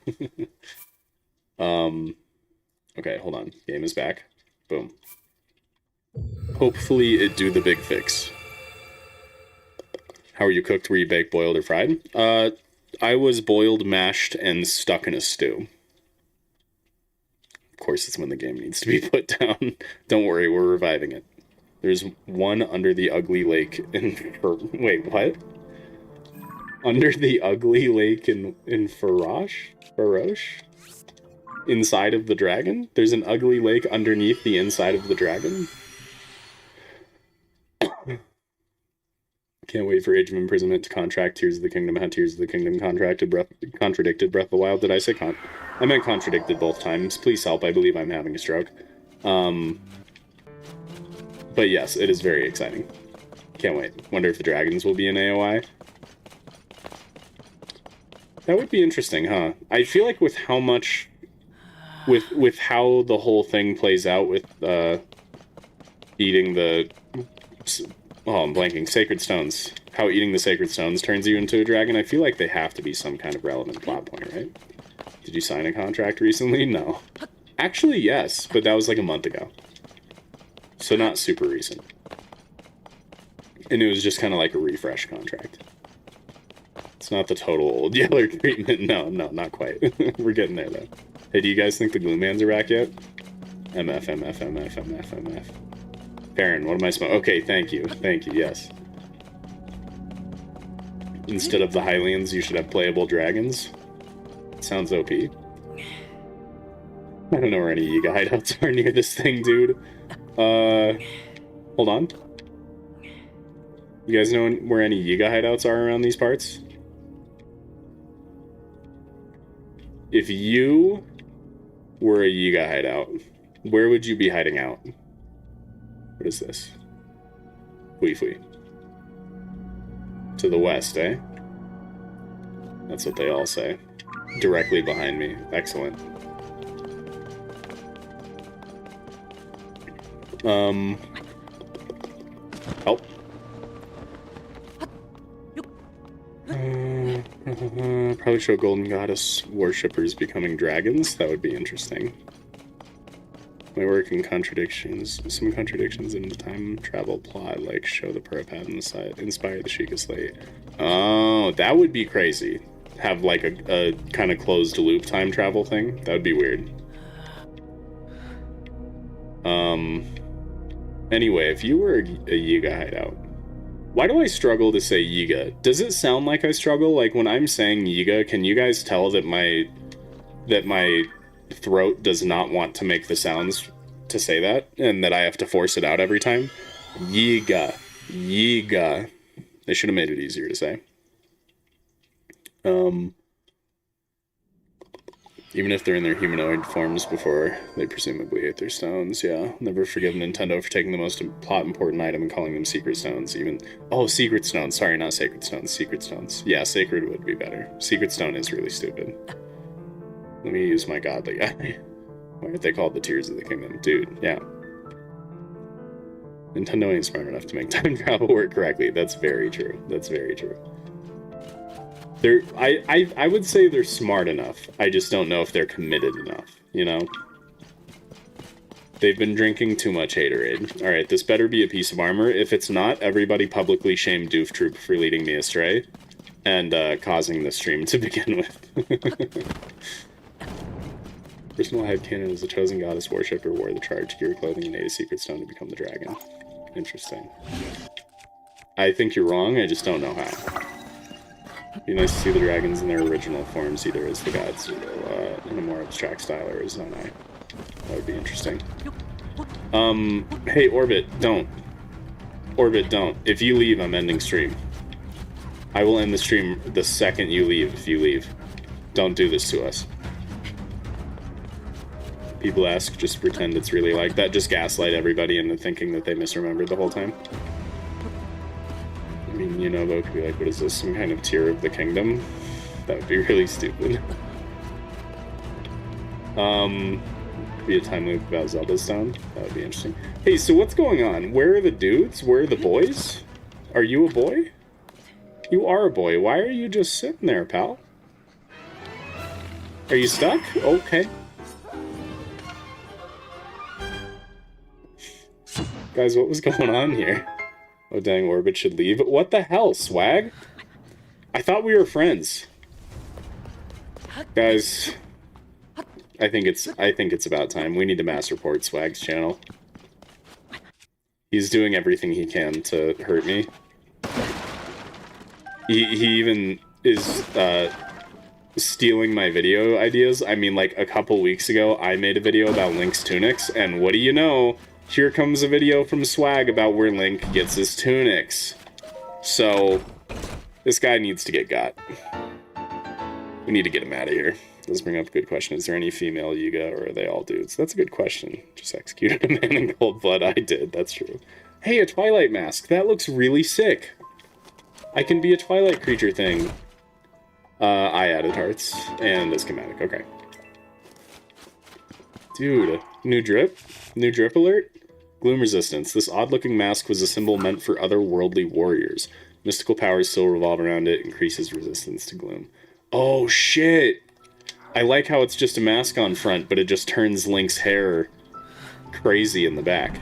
Okay, hold on. Game is back. Boom. Hopefully it do the big fix. How are you cooked? Were you baked, boiled, or fried? I was boiled, mashed, and stuck in a stew. Of course, it's when the game needs to be put down. Don't worry, we're reviving it. There's one under the ugly lake in... Wait, what? Under the ugly lake in Farosh? Inside of the dragon? There's an ugly lake underneath the inside of the dragon? Can't wait for Age of Imprisonment to contract Tears of the Kingdom. How Tears of the Kingdom contradicted Breath of the Wild. Did I say I meant contradicted both times. Please help, I believe I'm having a stroke. But yes, it is very exciting. Can't wait. Wonder if the dragons will be in AOI. That would be interesting, huh? I feel like with how much... With how the whole thing plays out with eating the... Oh, I'm blanking. Sacred Stones. How eating the Sacred Stones turns you into a dragon, I feel like they have to be some kind of relevant plot point, right? Did you sign a contract recently? No. Actually, yes, but that was like a month ago. So not super recent. And it was just kind of like a refresh contract. It's not the total old Yeller treatment. No, not quite. We're getting there, though. Hey, do you guys think the glue mans are back yet? MF. Baron, what am I smoking? Okay, thank you, yes. Instead of the Hylians, you should have playable dragons. Sounds OP. I don't know where any Yiga hideouts are near this thing, dude. Hold on. You guys know where any Yiga hideouts are around these parts? If you were a Yiga hideout, where would you be hiding out? What is this? Fui. To the west, eh? That's what they all say. Directly behind me. Excellent. Help. Probably show Golden Goddess worshippers becoming dragons. That would be interesting. My work in contradictions. Some contradictions in the time travel plot, like show the Purah Pad on the side, inspire the Sheikah Slate. Oh, that would be crazy. Have like a kind of closed loop time travel thing. That would be weird. Anyway, if you were a Yiga hideout, why do I struggle to say Yiga? Does it sound like I struggle? Like when I'm saying Yiga, can you guys tell that my throat does not want to make the sounds to say that, and that I have to force it out every time? Yiga. They should have made it easier to say. Even if they're in their humanoid forms before they presumably ate their stones, yeah. Never forgive Nintendo for taking the most plot important item and calling them secret stones, even... Oh, secret stones. Sorry, not sacred stones. Secret stones. Yeah, sacred would be better. Secret stone is really stupid. Let me use my godly eye. Why aren't they called the Tears of the Kingdom? Dude, yeah. Nintendo ain't smart enough to make time travel work correctly. That's very true. That's very true. I would say they're smart enough. I just don't know if they're committed enough, you know? They've been drinking too much haterade. Alright, this better be a piece of armor. If it's not, everybody publicly shame Doof Troop for leading me astray and causing the stream to begin with. Personal headcanon is the chosen goddess worshipper wore the charge gear clothing and ate a secret stone to become the dragon. Interesting. I think you're wrong, I just don't know how. Be nice to see the dragons in their original forms, either as the gods in a more abstract style or as Zonai. That would be interesting. Hey, Orbit, don't. Orbit, don't. If you leave, I'm ending stream. I will end the stream the second you leave, if you leave. Don't do this to us. People ask, just pretend it's really like that. Just gaslight everybody into thinking that they misremembered the whole time. I mean, you know, Bo could be like, what is this, some kind of tier of the kingdom? That would be really stupid. Be a time loop about Zelda Stone. That would be interesting. Hey, so what's going on? Where are the dudes? Where are the boys? Are you a boy? You are a boy. Why are you just sitting there, pal? Are you stuck? Okay. Guys, what was going on here? Oh, dang, Orbit should leave. What the hell, Swag? I thought we were friends. Guys, I think it's about time. We need to mass report Swag's channel. He's doing everything he can to hurt me. He even is stealing my video ideas. I mean, like, a couple weeks ago, I made a video about Link's tunics, and what do you know? Here comes a video from Swag about where Link gets his tunics. So, this guy needs to get got. We need to get him out of here. Does bring up a good question. Is there any female Yuga, or are they all dudes? That's a good question. Just executed a man in cold blood. I did. That's true. Hey, a Twilight mask. That looks really sick. I can be a Twilight creature thing. I added hearts and a schematic. Okay. Dude, new drip? New drip alert? Gloom resistance. This odd-looking mask was a symbol meant for otherworldly warriors. Mystical powers still revolve around it, increases resistance to gloom. Oh, shit! I like how it's just a mask on front, but it just turns Link's hair crazy in the back.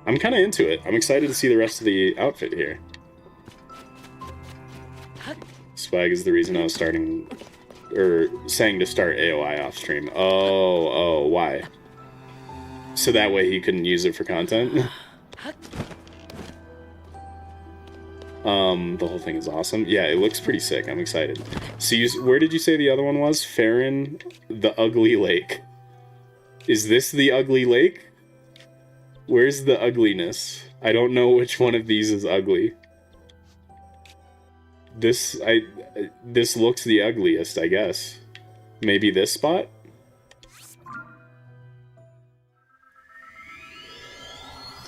I'm kind of into it. I'm excited to see the rest of the outfit here. Swag is the reason I was saying to start AOI off stream. Oh, why? So that way he couldn't use it for content? The whole thing is awesome. Yeah, it looks pretty sick. I'm excited. So where did you say the other one was? Farron, the Ugly Lake. Is this the Ugly Lake? Where's the ugliness? I don't know which one of these is ugly. This looks the ugliest, I guess. Maybe this spot?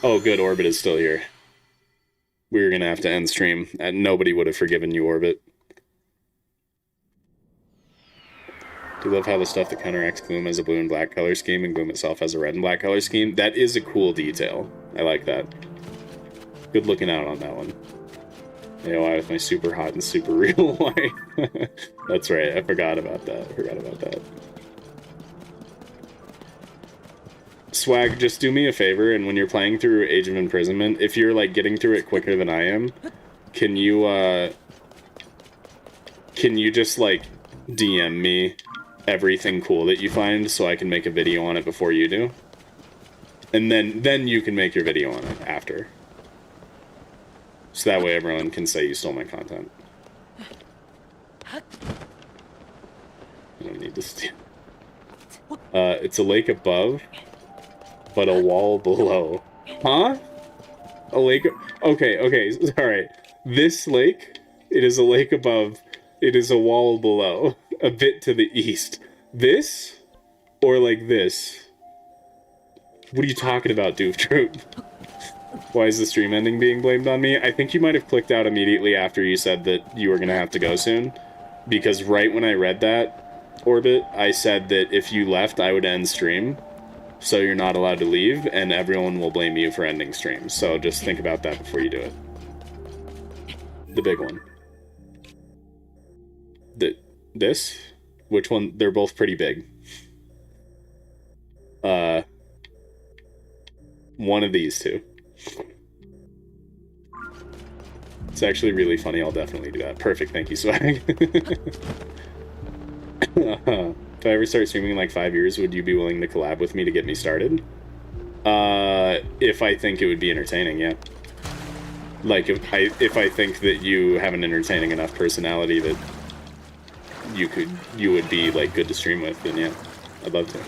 Oh, good, Orbit is still here. We were gonna have to end stream, and nobody would have forgiven you, Orbit. Do you love how the stuff that counteracts Gloom has a blue and black color scheme, and Gloom itself has a red and black color scheme? That is a cool detail. I like that. Good looking out on that one. AOI with my super hot and super real wife. That's right, I forgot about that. Swag, just do me a favor, and when you're playing through Age of Imprisonment, if you're, like, getting through it quicker than I am, can you just, like, DM me everything cool that you find so I can make a video on it before you do? And then you can make your video on it after. So that way everyone can say you stole my content. I don't need to steal. It's a lake above, but a wall below. Huh? A lake... Okay, alright. This lake, it is a lake above, it is a wall below. A bit to the east. This? Or like this? What are you talking about, Doof Troop? Why is the stream ending being blamed on me? I think you might have clicked out immediately after you said that you were going to have to go soon. Because right when I read that, Orbit, I said that if you left, I would end stream. So you're not allowed to leave, and everyone will blame you for ending stream. So just think about that before you do it. The big one. This? Which one? They're both pretty big. One of these two. It's actually really funny. I'll definitely do that. Perfect. Thank you, Swag. If I ever start streaming in like 5 years, would you be willing to collab with me to get me started? If I think it would be entertaining, yeah. Like, if I think that you have an entertaining enough personality that you would be, like, good to stream with, then yeah, I'd love to.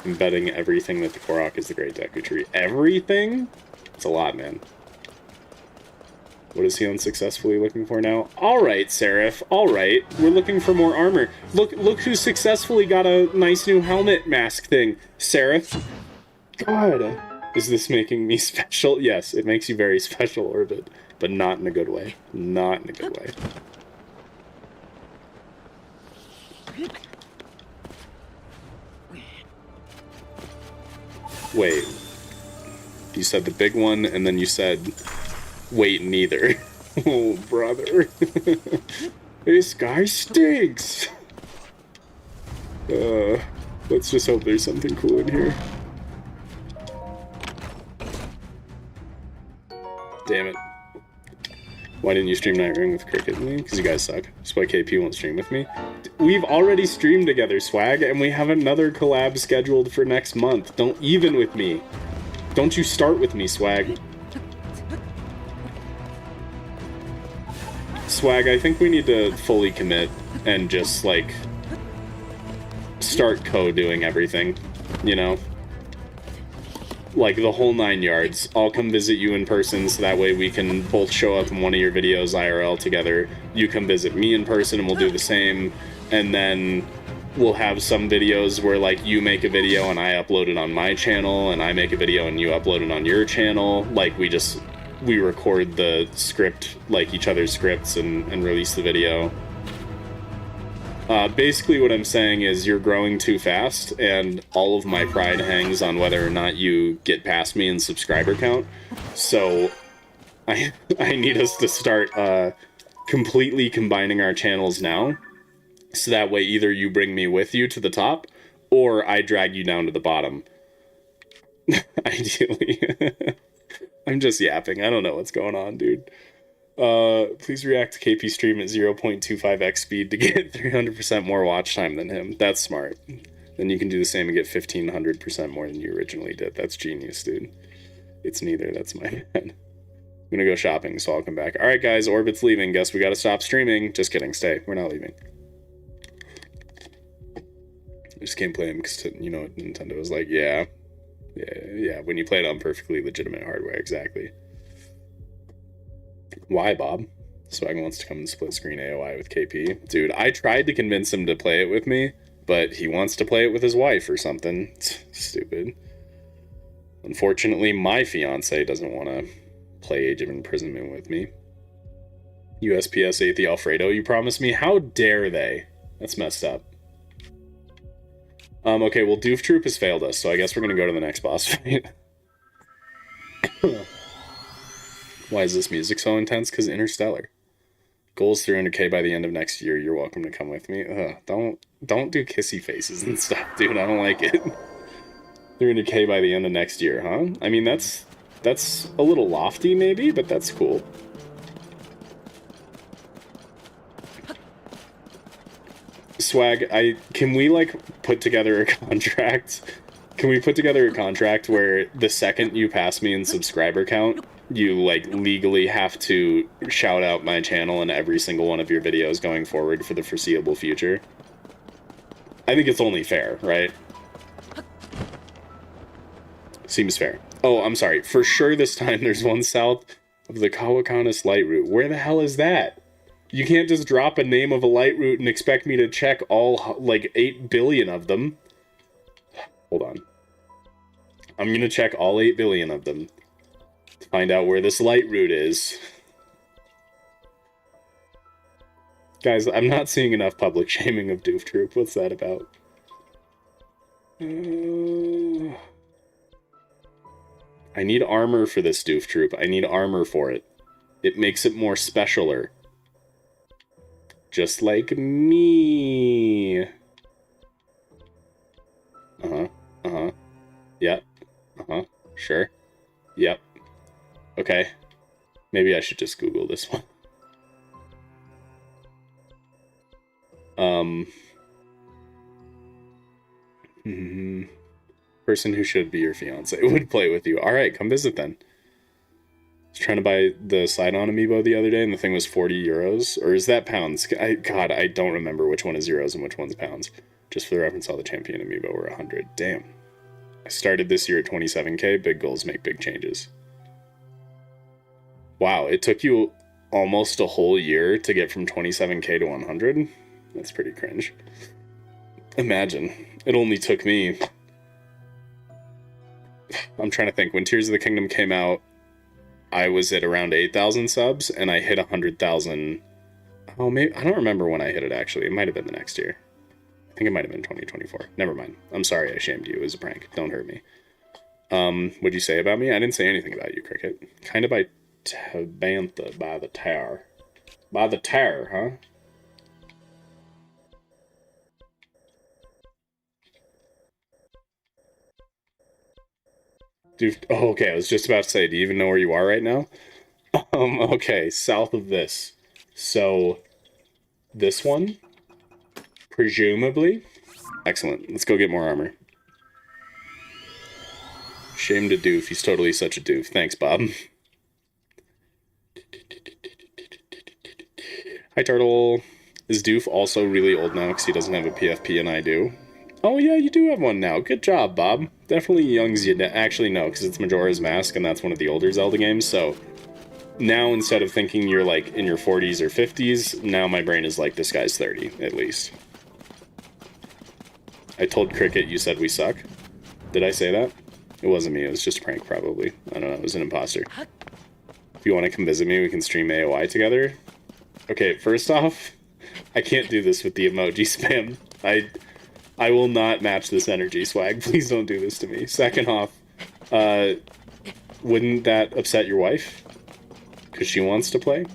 I'm betting everything that the Korok is the Great Deku Tree. Everything? It's a lot, man. What is he unsuccessfully looking for now? Alright, Seraph. Alright. We're looking for more armor. Look who successfully got a nice new helmet mask thing. Seraph. God. Is this making me special? Yes, it makes you very special, Orbit. But not in a good way. Not in a good way. Wait. You said the big one, and then you said... Wait, neither. Oh, brother. This guy stinks! Let's just hope there's something cool in here. Damn it. Why didn't you stream Night Ring with Cricket and me? Because you guys suck. That's why KP won't stream with me. We've already streamed together, Swag, and we have another collab scheduled for next month. Don't even with me. Don't you start with me, Swag. Swag, I think we need to fully commit and just, like, start co-doing everything, you know? Like, the whole 9 yards. I'll come visit you in person so that way we can both show up in one of your videos IRL together. You come visit me in person and we'll do the same. And then we'll have some videos where, like, you make a video and I upload it on my channel, and I make a video and you upload it on your channel. Like, we record the script, like each other's scripts, and release the video. Basically what I'm saying is you're growing too fast, and all of my pride hangs on whether or not you get past me in subscriber count. So I need us to start completely combining our channels now, so that way either you bring me with you to the top, or I drag you down to the bottom. Ideally. I'm just yapping. I don't know what's going on, dude. Please react to KP stream at 0.25x speed to get 300% more watch time than him. That's smart. Then you can do the same and get 1500% more than you originally did. That's genius, dude. It's neither. That's my bad. I'm gonna go shopping, so I'll come back. Alright, guys, Orbit's leaving. Guess we gotta stop streaming. Just kidding. Stay. We're not leaving. I just can't play him because, you know, Nintendo was like, yeah, when you play it on perfectly legitimate hardware, exactly. Why, Bob? Swag wants to come and split screen AOI with KP. Dude, I tried to convince him to play it with me, but he wants to play it with his wife or something. Stupid. Unfortunately, my fiance doesn't want to play Age of Imprisonment with me. USPS ate the Alfredo you promised me? How dare they? That's messed up. Okay, well, Doof Troop has failed us, so I guess we're gonna go to the next boss fight. Why is this music so intense? Because Interstellar. Goals 300k by the end of next year. You're welcome to come with me. Ugh, don't do kissy faces and stuff, dude. I don't like it. 300k by the end of next year, huh? I mean, that's a little lofty, maybe, but that's cool. Swag, can we, like, put together a contract? Can we put together a contract where the second you pass me in subscriber count, you, like, legally have to shout out my channel in every single one of your videos going forward for the foreseeable future? I think it's only fair, right? Seems fair. Oh, I'm sorry. For sure this time there's one south of the Kawakanis light route. Where the hell is that? You can't just drop a name of a light route and expect me to check all, like, 8 billion of them. Hold on. I'm gonna check all 8 billion of them to find out where this light route is. Guys, I'm not seeing enough public shaming of Doof Troop. What's that about? I need armor for this Doof Troop. I need armor for it. It makes it more specialer. Just like me. Sure. Yep. Okay. Maybe I should just Google this one. Person who should be your fiance would play with you. Alright, come visit then. I was trying to buy the slide-on amiibo the other day, and the thing was 40 euros. Or is that pounds? God, I don't remember which one is euros and which one's pounds. Just for the reference, all the champion amiibo were 100. Damn. I started this year at 27k. Big goals make big changes. Wow, it took you almost a whole year to get from 27k to 100? That's pretty cringe. Imagine. It only took me... I'm trying to think. When Tears of the Kingdom came out, I was at around 8,000 subs, and I hit 100,000... Oh, maybe... I don't remember when I hit it, actually. It might have been the next year. I think it might have been 2024. Never mind. I'm sorry I shamed you. It was a prank. Don't hurt me. What'd you say about me? I didn't say anything about you, Cricket. Kind of by Tabantha, by the tower. By the tower, huh? Dude, oh, okay, I was just about to say, do you even know where you are right now? Okay, south of this. So, this one? Presumably? Excellent. Let's go get more armor. Shame to doof. He's totally such a doof. Thanks, Bob. Hi, Turtle. Is Doof also really old now because he doesn't have a PFP and I do? Oh, yeah, you do have one now. Good job, Bob. Definitely youngs you. Actually, no, because it's Majora's Mask, and that's one of the older Zelda games, so... Now, instead of thinking you're, like, in your 40s or 50s, now my brain is like, this guy's 30, at least. I told Cricket you said we suck. Did I say that? It wasn't me, it was just a prank, probably. I don't know, it was an imposter. If you want to come visit me, we can stream AOI together. Okay, first off, I can't do this with the emoji spam. I will not match this energy, Swag. Please don't do this to me. Second off, wouldn't that upset your wife? Because she wants to play?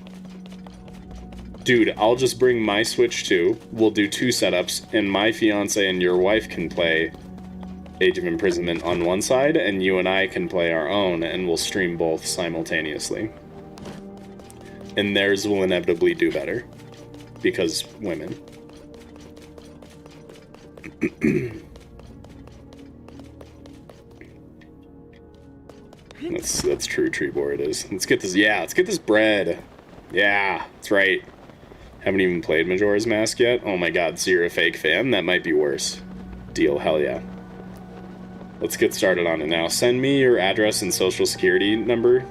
Dude, I'll just bring my Switch too. We'll do 2 setups, and my fiance and your wife can play Age of Imprisonment on one side, and you and I can play our own, and we'll stream both simultaneously. And theirs will inevitably do better. Because women. That's true, Treebor, it is. Let's get this, yeah, let's get this bread. Yeah, that's right. Haven't even played Majora's Mask yet? Oh my god, so you're a fake fan? That might be worse. Deal, hell yeah. Let's get started on it now. Send me your address and social security number,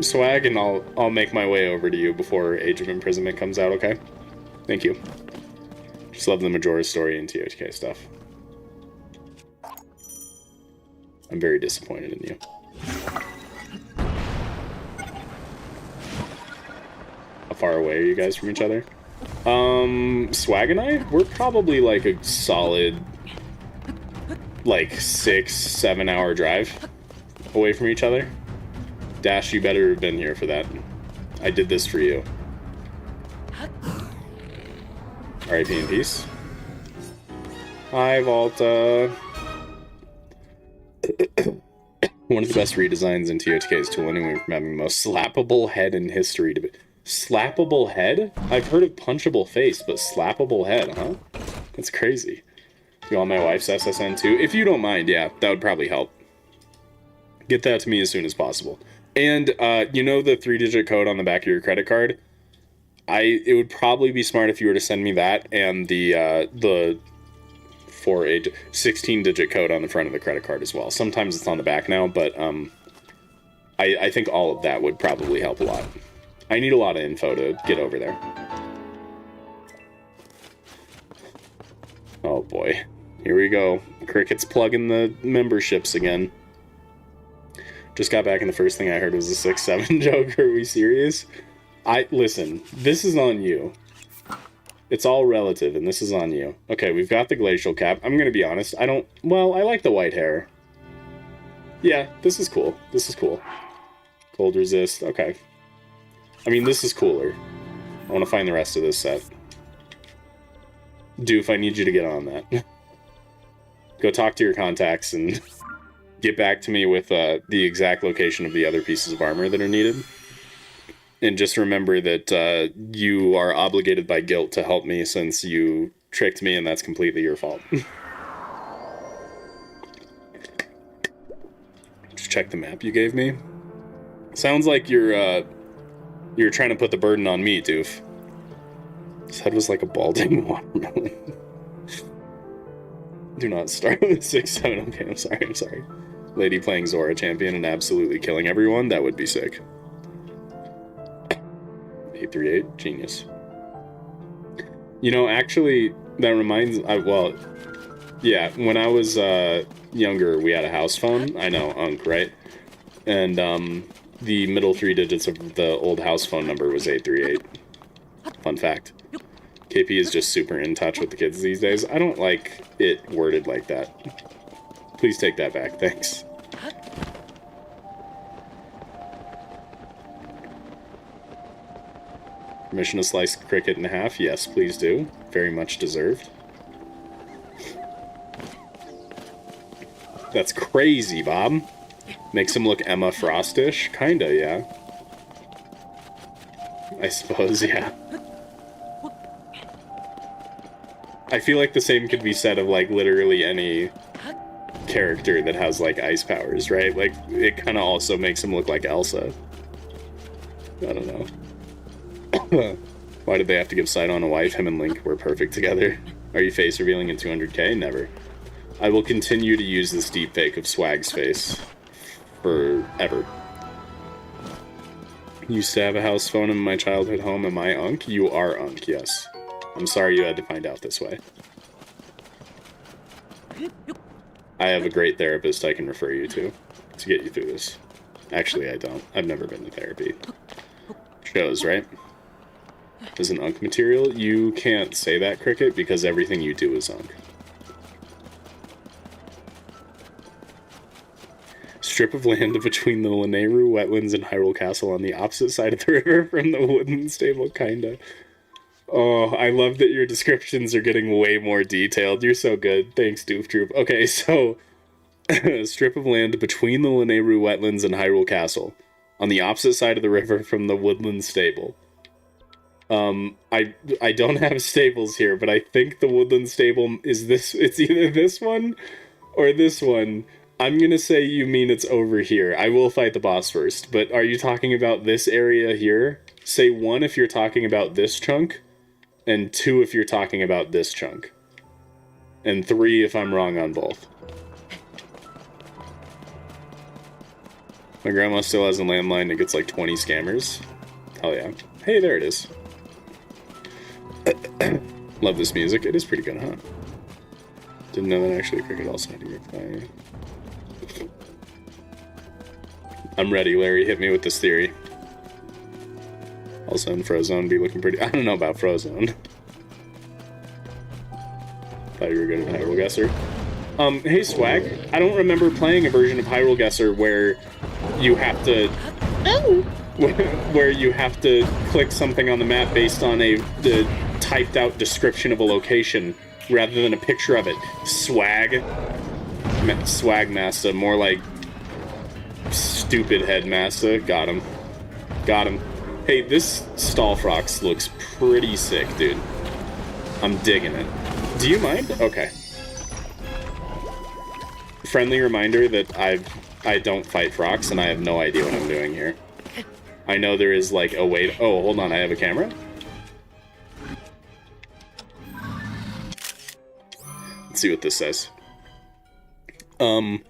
Swag, and I'll make my way over to you before Age of Imprisonment comes out, okay? Thank you. Just love the Majora's story and TOTK stuff. I'm very disappointed in you. How far away are you guys from each other? Swag and I? We're probably like a solid, like 6-7 hour drive away from each other. Dash, you better have been here for that. I did this for you. R.I.P. in peace. Hi, Volta. One of the best redesigns in TOTK's tool anyway from having the most slappable head in history. Slappable head? I've heard of punchable face, but slappable head, huh? That's crazy. You want my wife's SSN too? If you don't mind, yeah, that would probably help. Get that to me as soon as possible. And, you know the 3-digit code on the back of your credit card? It would probably be smart if you were to send me that and the 16-digit code on the front of the credit card as well. Sometimes it's on the back now, but I think all of that would probably help a lot. I need a lot of info to get over there. Oh boy. Here we go. Cricket's plugging the memberships again. Just got back and the first thing I heard was a 6-7 joke. Are we serious? Listen, this is on you. It's all relative, and this is on you. Okay, we've got the glacial cap. I'm gonna be honest, I like the white hair. Yeah, this is cool. This is cool. Cold resist, okay. I mean, this is cooler. I want to find the rest of this set. Doof, I need you to get on that. Go talk to your contacts and get back to me with the exact location of the other pieces of armor that are needed. And just remember that you are obligated by guilt to help me since you tricked me and that's completely your fault. Just check the map you gave me. Sounds like you're trying to put the burden on me, doof. His head was like a balding watermelon. Do not start with 6-7. Okay, I'm sorry. Lady playing Zora champion and absolutely killing everyone, that would be sick. 838, genius. You know, actually, that reminds... well, yeah, when I was younger, we had a house phone. I know, Unk, right? And the middle 3 digits of the old house phone number was 838. Fun fact. KP is just super in touch with the kids these days. I don't like it worded like that. Please take that back, thanks. Permission to slice cricket in half? Yes, please do. Very much deserved. That's crazy, Bob. Makes him look Emma Frostish? Kinda, yeah. I suppose, yeah. I feel like the same could be said of, like, literally any character that has, like, ice powers, right? Like, it kind of also makes him look like Elsa. I don't know. Why did they have to give Sidon a wife? Him and Link were perfect together. Are you face revealing in 200k? Never. I will continue to use this deepfake of Swag's face. Forever. Used to have a house phone in my childhood home. Am I Unk? You are Unk, yes. I'm sorry you had to find out this way. I have a great therapist I can refer you to get you through this. Actually, I don't. I've never been to therapy. Shows, right? Is an Unk material? You can't say that, Cricket, because everything you do is Unk. Strip of land between the Lynel wetlands and Hyrule Castle on the opposite side of the river from the woodland stable, kinda. Oh, I love that your descriptions are getting way more detailed. You're so good. Thanks, Doof Troop. Okay, so... strip of land between the Lynel wetlands and Hyrule Castle on the opposite side of the river from the woodland stable. I don't have stables here, but I think the woodland stable is this... It's either this one or this one. I'm gonna say you mean it's over here. I will fight the boss first, but are you talking about this area here? Say 1 if you're talking about this chunk, and 2 if you're talking about this chunk. And 3 if I'm wrong on both. My grandma still has a landline that gets like 20 scammers. Hell yeah. Hey, there it is. Love this music. It is pretty good, huh? Didn't know that actually Cricket also had to reply. I'm ready, Larry. Hit me with this theory. Also in Frozone be looking pretty... I don't know about Frozone. Thought you were good at Hyrule Guesser. Hey Swag, I don't remember playing a version of Hyrule Guesser where you have to... where you have to click something on the map based on the typed out description of a location rather than a picture of it. Swag Master, more like stupid headmaster. Got him. Got him. Hey, this Stal-Frox looks pretty sick, dude. I'm digging it. Do you mind? Okay. Friendly reminder that I don't fight Frox and I have no idea what I'm doing here. I know there is like a way to... Oh, hold on, I have a camera? Let's see what this says. In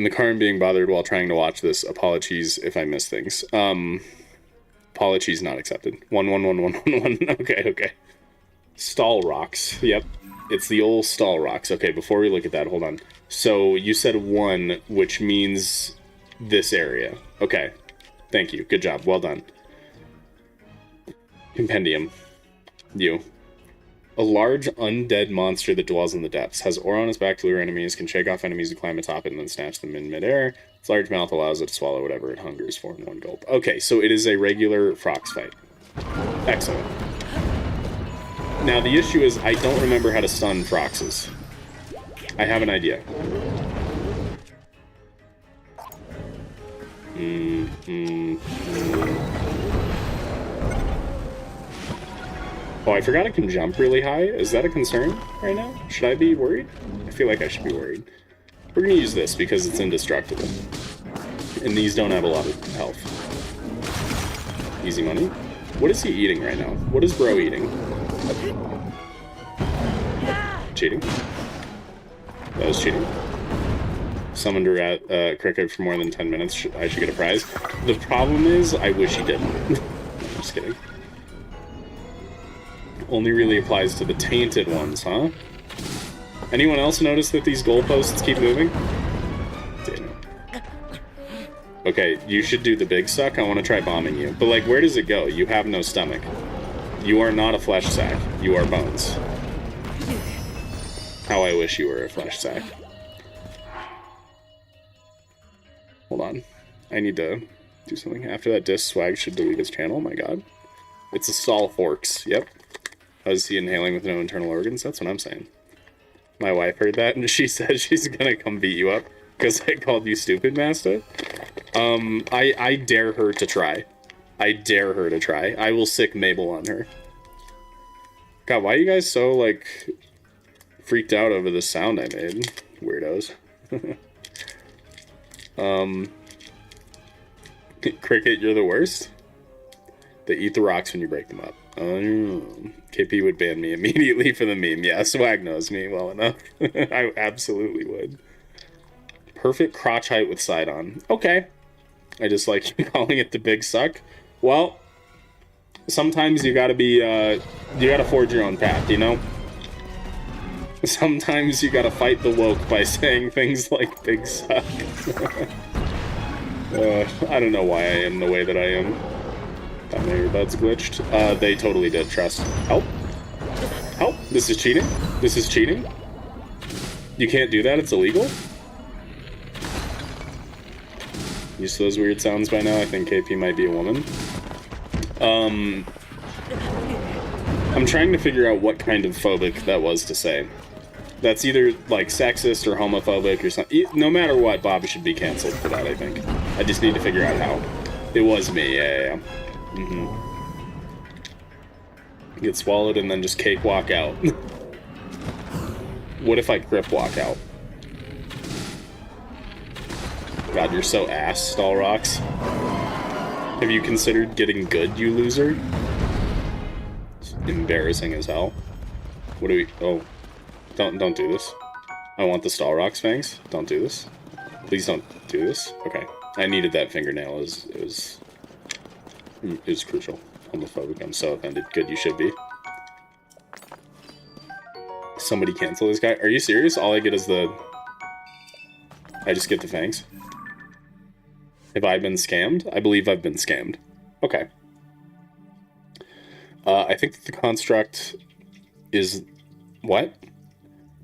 the car and being bothered while trying to watch this. Apologies if I miss things. Apologies not accepted. 11111. Okay. Stal-Frox. Yep. It's the old Stal-Frox. Okay, before we look at that, hold on. So you said 1, which means this area. Okay. Thank you. Good job. Well done. Compendium. You. A large undead monster that dwells in the depths. Has aura on its back to lure enemies, can shake off enemies to climb atop it and then snatch them in midair. Its large mouth allows it to swallow whatever it hungers for in one gulp. Okay, so it is a regular Frox fight. Excellent. Now the issue is I don't remember how to stun Froxes. I have an idea. Oh, I forgot it can jump really high. Is that a concern right now? Should I be worried? I feel like I should be worried. We're gonna use this because it's indestructible. And these don't have a lot of health. Easy money. What is he eating right now? What is bro eating? Cheating. That was cheating. Summoned her at cricket for more than 10 minutes. I should get a prize. The problem is, I wish he didn't. I'm just kidding. Only really applies to the tainted ones, huh? Anyone else notice that these goalposts keep moving? Damn it. Okay, you should do the big suck. I want to try bombing you. But, like, where does it go? You have no stomach. You are not a flesh sack. You are bones. How I wish you were a flesh sack. Hold on. I need to do something. After that disc, Swag should delete his channel. Oh my god. It's a Stal-Frox. Yep. How is he inhaling with no internal organs? That's what I'm saying. My wife heard that, and she said she's gonna come beat you up because I called you stupid, Master. I dare her to try. I dare her to try. I will sick Mabel on her. God, why are you guys so, like, freaked out over the sound I made? Weirdos. Cricket, you're the worst. They eat the rocks when you break them up. KP would ban me immediately for the meme. Yeah, Swag knows me well enough. I absolutely would. Perfect crotch height with side on. Okay. I just like calling it the big suck. Well, sometimes you gotta be, you gotta forge your own path, you know? Sometimes you gotta fight the woke by saying things like big suck. I don't know why I am the way that I am. Thought my earbuds glitched. They totally did, trust. Help. Help. This is cheating. This is cheating. You can't do that, it's illegal? Used to those weird sounds by now. I think KP might be a woman. I'm trying to figure out what kind of phobic that was to say. That's either, like, sexist or homophobic or something. No matter what, Bob should be canceled for that, I think. I just need to figure out how. It was me, yeah. Get swallowed and then just cakewalk out. What if I grip walk out? God, you're so ass, Stal-Frox. Have you considered getting good, you loser? It's embarrassing as hell. What do we... Oh. Don't do this. I want the Stal-Frox fangs. Don't do this. Please don't do this. Okay. I needed that fingernail. It was crucial. Homophobic. I'm so offended. Good, you should be. Somebody cancel this guy. Are you serious? All I get is the... I just get the fangs. Have I been scammed? I believe I've been scammed. Okay. I think that the construct is... What?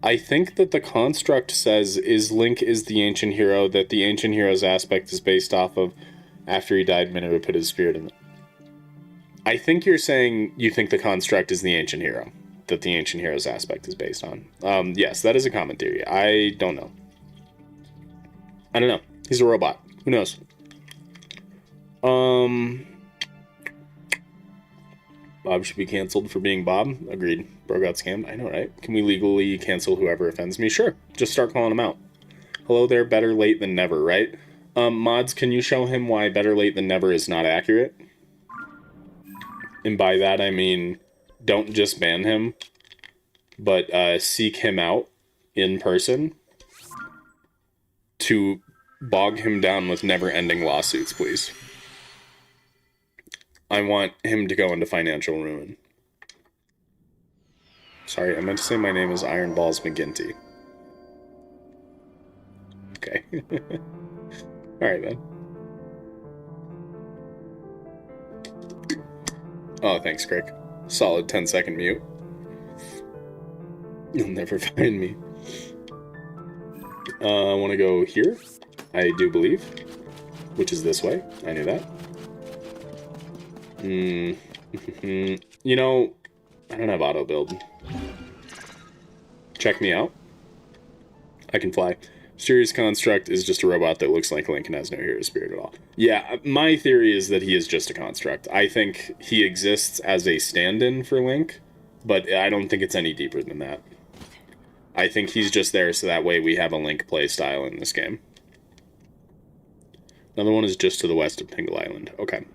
I think that the construct says, Link is the ancient hero, that the ancient hero's aspect is based off of after he died, Mineru put his spirit in it. I think you're saying you think the construct is the ancient hero, that the ancient hero's aspect is based on. Yes, that is a common theory. I don't know. I don't know. He's a robot. Who knows? Bob should be canceled for being Bob. Agreed. Bro got scammed. I know, right? Can we legally cancel whoever offends me? Sure. Just start calling him out. Hello there, better late than never, right? Mods, can you show him why better late than never is not accurate? And by that, I mean, don't just ban him, but seek him out in person to bog him down with never-ending lawsuits, please. I want him to go into financial ruin. Sorry, I meant to say my name is Iron Balls McGinty. Okay. Alright, then. Oh, thanks, Crick. Solid 10-second mute. You'll never find me. I want to go here. I do believe. Which is this way. I knew that. You know, I don't have auto build. Check me out. I can fly. Serious Construct is just a robot that looks like Link and has no hero spirit at all. Yeah, my theory is that he is just a construct. I think he exists as a stand-in for Link, but I don't think it's any deeper than that. I think he's just there so that way we have a Link playstyle in this game. Another one is just to the west of Tingle Island. Okay.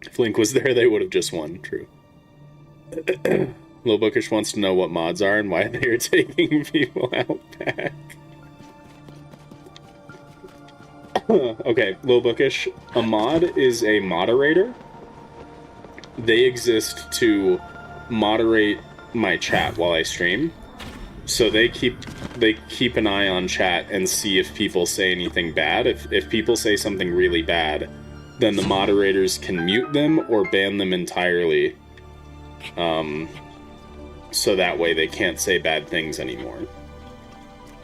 If Link was there, they would have just won. True. Lil Bookish wants to know what mods are and why they are taking people out back. Okay, Lil Bookish. A mod is a moderator. They exist to moderate my chat while I stream. So they keep an eye on chat and see if people say anything bad. If people say something really bad, then the moderators can mute them or ban them entirely. So that way they can't say bad things anymore.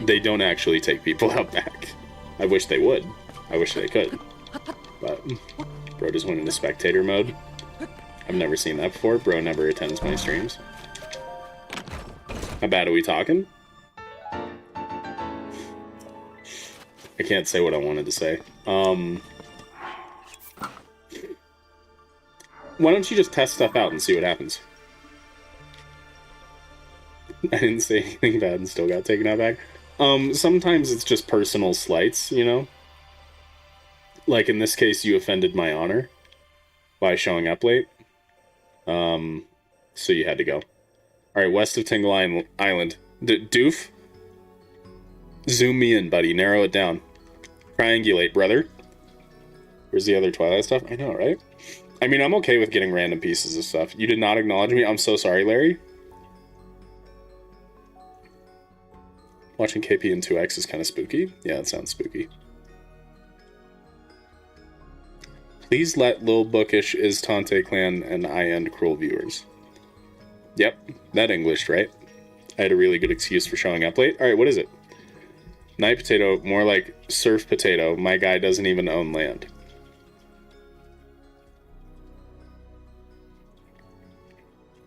They don't actually take people out back. I wish they would. I wish they could. But bro just went into spectator mode. I've never seen that before. Bro never attends my streams. How bad are we talking? I can't say what I wanted to say. Why don't you just test stuff out and see what happens? I didn't say anything bad and still got taken out back. Sometimes it's just personal slights, you know? Like in this case, you offended my honor by showing up late. So you had to go. Alright, west of Tingle Island. Doof? Zoom me in, buddy. Narrow it down. Triangulate, brother. Where's the other Twilight stuff? I know, right? I mean, I'm okay with getting random pieces of stuff. You did not acknowledge me. I'm so sorry, Larry. Watching KP in 2X is kind of spooky. Yeah, it sounds spooky. Please let Lil Bookish is Tante Clan and I end cruel viewers. Yep, that English, right? I had a really good excuse for showing up late. Alright, what is it? Night potato, more like surf potato. My guy doesn't even own land.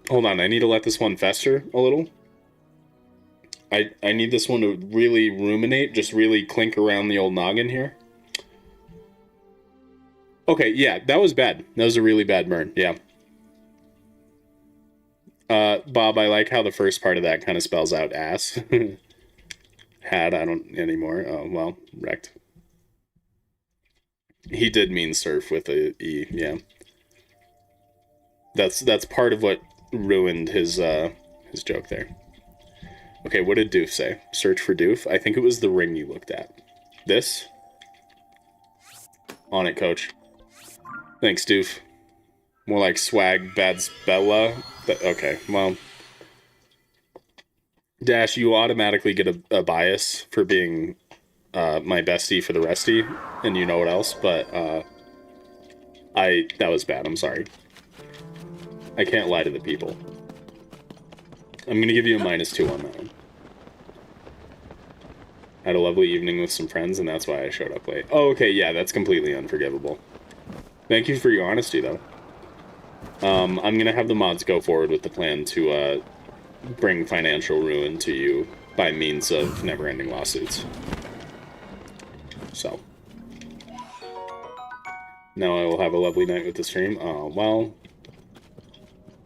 Hold on, I need to let this one fester a little. I need this one to really ruminate, just really clink around the old noggin here. Okay, yeah, that was bad. That was a really bad burn, yeah. Bob, I like how the first part of that kind of spells out ass. Had, I don't anymore. Oh, well, wrecked. He did mean surf with a E, yeah. That's part of what ruined his joke there. Okay, what did Doof say? Search for Doof? I think it was the ring you looked at. This? On it, coach. Thanks, Doof. More like swag Bads Bella. Okay, well. Dash, you automatically get a bias for being my bestie for the restie, and you know what else, but that was bad, I'm sorry. I can't lie to the people. I'm gonna give you a -2 on that one. Had a lovely evening with some friends, and that's why I showed up late. Oh, okay, yeah, that's completely unforgivable. Thank you for your honesty, though. I'm gonna have the mods go forward with the plan to bring financial ruin to you by means of never-ending lawsuits. So. Now I will have a lovely night with the stream. Oh, well.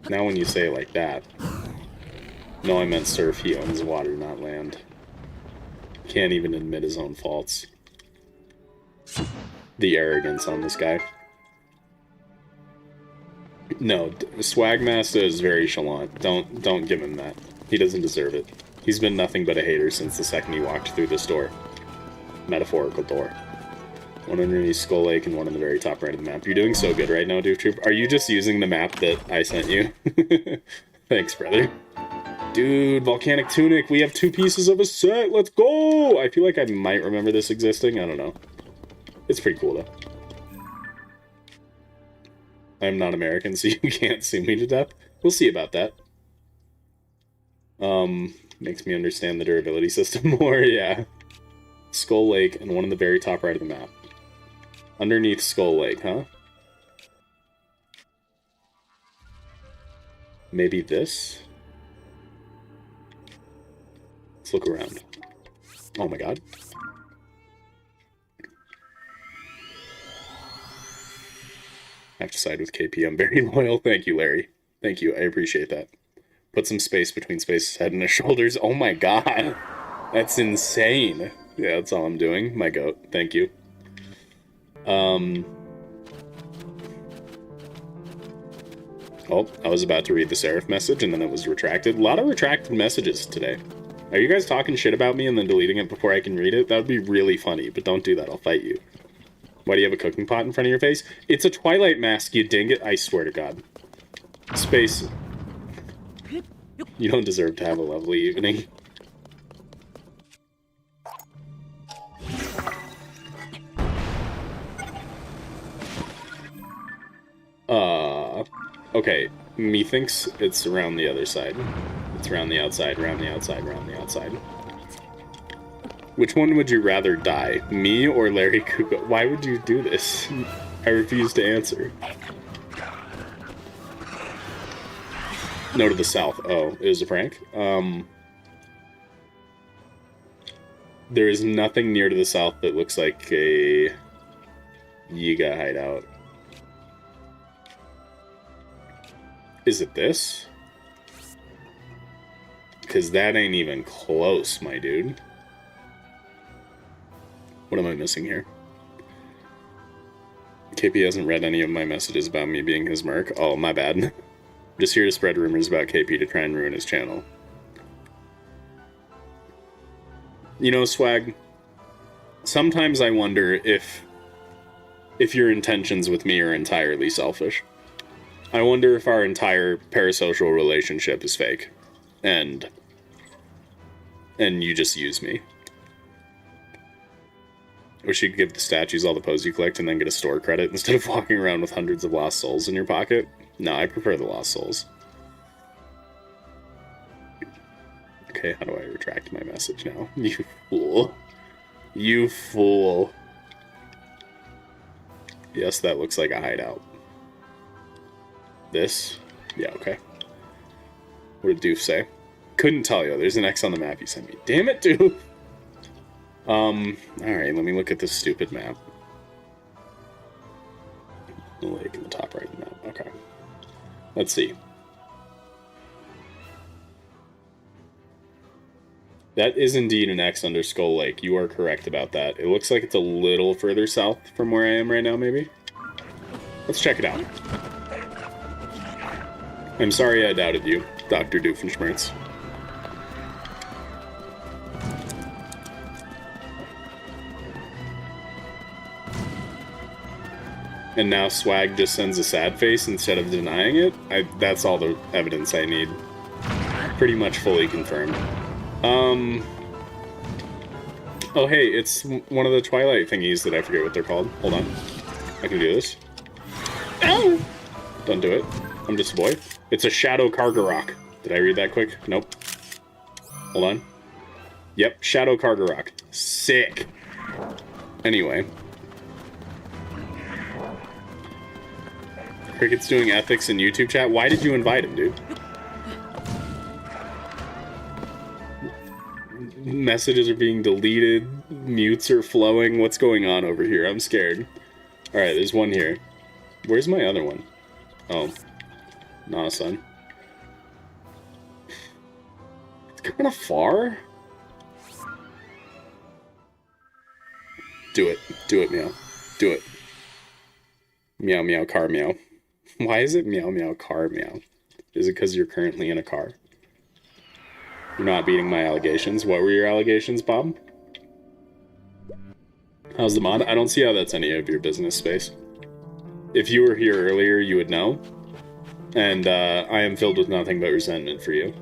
Now when you say it like that. No, I meant surf. He owns water, not land. Can't even admit his own faults. The arrogance on this guy. No, Swagmaster is very chalant. Don't give him that. He doesn't deserve it. He's been nothing but a hater since the second he walked through this door. Metaphorical door. One underneath Skull Lake and one on the very top right of the map. You're doing so good right now, Doof Troop. Are you just using the map that I sent you? Thanks, brother. Dude, Volcanic Tunic. We have 2 pieces of a set. Let's go! I feel like I might remember this existing. I don't know. It's pretty cool, though. I'm not American, so you can't sue me to death. We'll see about that. Makes me understand the durability system more, yeah. Skull Lake and one on the very top right of the map. Underneath Skull Lake, huh? Maybe this? Let's look around. Oh my god. I have to side with KP. I'm very loyal. Thank you, Larry. Thank you. I appreciate that. Put some space between Space's head and his shoulders. Oh my god. That's insane. Yeah, that's all I'm doing. My goat. Thank you. Oh, I was about to read the Seraph message and then it was retracted. A lot of retracted messages today. Are you guys talking shit about me and then deleting it before I can read it? That would be really funny, but don't do that. I'll fight you. Why do you have a cooking pot in front of your face? It's a Twilight mask, you ding it. I swear to God. Space. You don't deserve to have a lovely evening. Okay. Methinks it's around the other side. It's around the outside, around the outside, around the outside. Which one would you rather die? Me or Larry Kuko? Why would you do this? I refuse to answer. No, to the south. Oh, it was a prank? There is nothing near to the south that looks like a Yiga hideout. Is it this? Because that ain't even close, my dude. What am I missing here? KP hasn't read any of my messages about me being his merc. Oh, my bad. Just here to spread rumors about KP to try and ruin his channel. You know, Swag, sometimes I wonder if your intentions with me are entirely selfish. I wonder if our entire parasocial relationship is fake. And you just use me. Wish you could give the statues all the pose you collect and then get a store credit instead of walking around with hundreds of lost souls in your pocket. No, I prefer the lost souls. Okay, how do I retract my message now? You fool. You fool. Yes, that looks like a hideout. This? Yeah, okay. What did Doof say? Couldn't tell you. There's an X on the map you sent me. Damn it, Doof! Alright, let me look at this stupid map. The lake in the top right of the map. Okay. Let's see. That is indeed an X under Skull Lake. You are correct about that. It looks like it's a little further south from where I am right now, maybe? Let's check it out. I'm sorry I doubted you, Dr. Doofenshmirtz. And now Swag just sends a sad face instead of denying it? That's all the evidence I need. Pretty much fully confirmed. Oh hey, it's one of the Twilight thingies that I forget what they're called. Hold on. I can do this. Ow! Don't do it. I'm just a boy. It's a Shadow Kargarok. Did I read that quick? Nope. Hold on. Yep, Shadow Kargarok. Sick. Anyway. Cricket's doing ethics in YouTube chat. Why did you invite him, dude? Messages are being deleted. Mutes are flowing. What's going on over here? I'm scared. Alright, there's one here. Where's my other one? Oh. Nah, son. It's kind of far. Do it. Do it, meow. Do it. Meow, meow, car, meow. Why is it meow, meow, car, meow? Is it because you're currently in a car? You're not beating my allegations. What were your allegations, Bob? How's the mod? I don't see how that's any of your business, Space. If you were here earlier, you would know. And I am filled with nothing but resentment for you.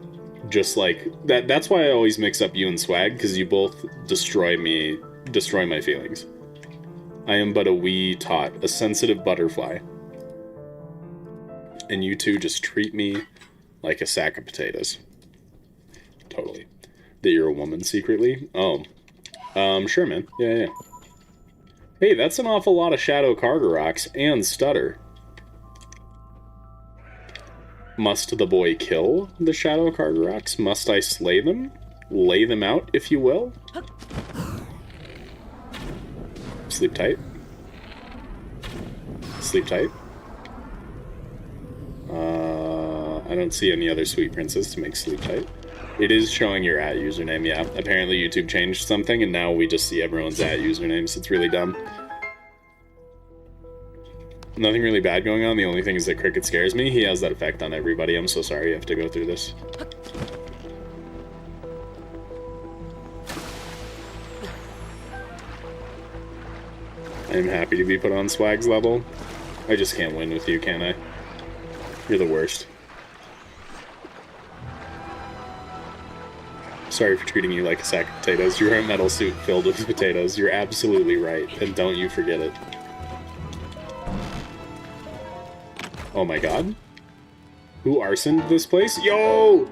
Just like that. That's why I always mix up you and Swag, because you both destroy my feelings. I am but a wee tot, a sensitive butterfly. And you two just treat me like a sack of potatoes. Totally. That you're a woman secretly? Oh. Sure, man. Yeah. Hey, that's an awful lot of Shadow Kargaroks and Stutter. Must the boy kill the Shadow Kargaroks? Must I slay them? Lay them out, if you will? Sleep tight. Sleep tight. I don't see any other sweet princes to make sleep tight. It is showing your @ username, yeah. Apparently YouTube changed something, and now we just see everyone's @ usernames. It's really dumb. Nothing really bad going on. The only thing is that Cricket scares me. He has that effect on everybody. I'm so sorry you have to go through this. I'm happy to be put on Swag's level. I just can't win with you, can I? You're the worst. Sorry for treating you like a sack of potatoes. You're a metal suit filled with potatoes. You're absolutely right, and don't you forget it. Oh my god. Who arsoned this place? Yo!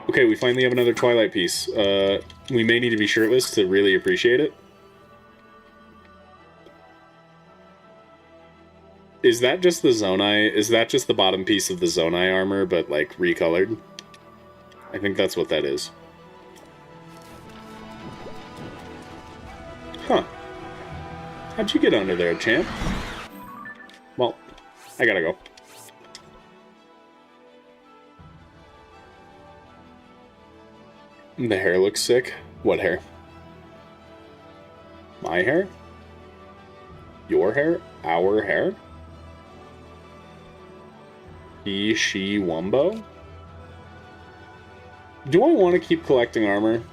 Okay, we finally have another Twilight piece. We may need to be shirtless to really appreciate it. Is that just the Zonai? Is that just the bottom piece of the Zonai armor, but, like, recolored? I think that's what that is. Huh. How'd you get under there, champ? Well, I gotta go. The hair looks sick. What hair? My hair? Your hair? Our hair? He, she, Wumbo? Do I want to keep collecting armor?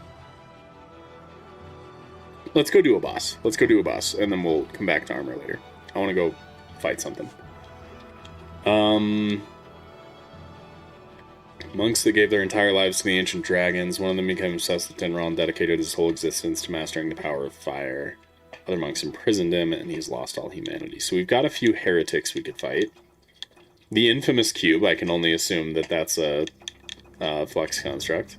Let's go do a boss. Let's go do a boss, and then we'll come back to armor later. I want to go fight something. Monks that gave their entire lives to the ancient dragons. One of them became obsessed with Tinral and dedicated his whole existence to mastering the power of fire. Other monks imprisoned him, and he's lost all humanity. So we've got a few heretics we could fight. The infamous cube, I can only assume that that's a flux construct.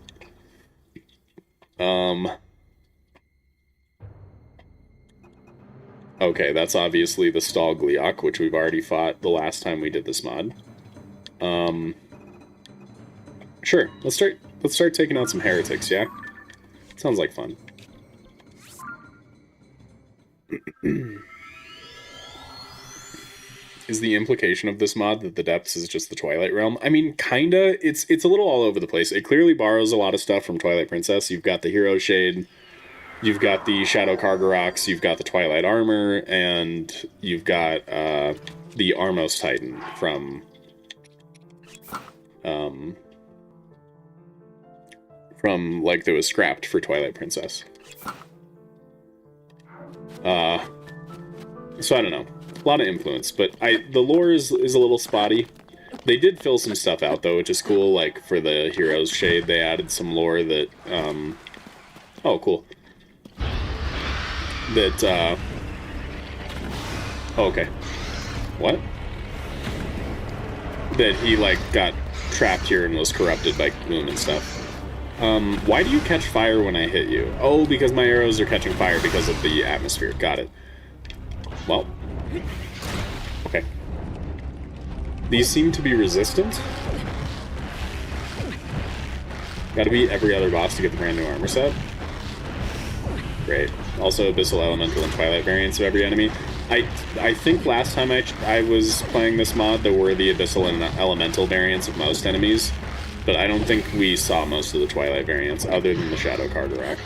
Okay, that's obviously the Stal-Frox, which we've already fought the last time we did this mod. Sure, let's start taking out some heretics, yeah? Sounds like fun. Is the implication of this mod that the depths is just the Twilight realm? I mean, kinda. It's a little all over the place. It clearly borrows a lot of stuff from Twilight Princess. You've got the Hero Shade, you've got the Shadow Cargarox, you've got the Twilight Armor, and you've got the Armos Titan from like, that was scrapped for Twilight Princess. So I don't know. A lot of influence, but the lore is a little spotty. They did fill some stuff out, though, which is cool. Like, for the Hero's Shade, they added some lore that, oh, cool. That, oh, okay. What? That he, like, got trapped here and was corrupted by Moon and stuff. Why do you catch fire when I hit you? Oh, because my arrows are catching fire because of the atmosphere. Got it. Well. Okay. These seem to be resistant. Gotta beat every other boss to get the brand new armor set. Great. Also, Abyssal Elemental and Twilight variants of every enemy. I think last time I was playing this mod, there were the Abyssal and Elemental variants of most enemies, but I don't think we saw most of the Twilight variants, other than the Shadow Cargarox.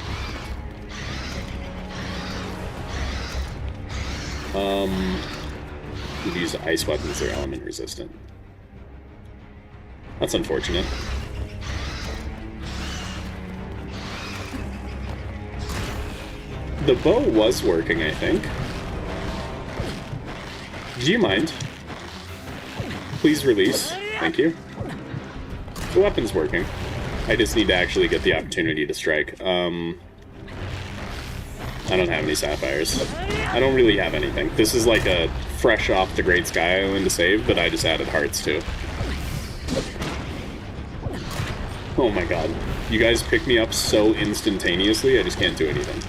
These ice weapons are element resistant. That's unfortunate. The bow was working, I think. Do you mind? Please release. Thank you. The weapon's working. I just need to actually get the opportunity to strike. I don't have any sapphires. I don't really have anything. This is like a fresh off the Great Sky Island to save, but I just added hearts too. Oh my god. You guys pick me up so instantaneously, I just can't do anything.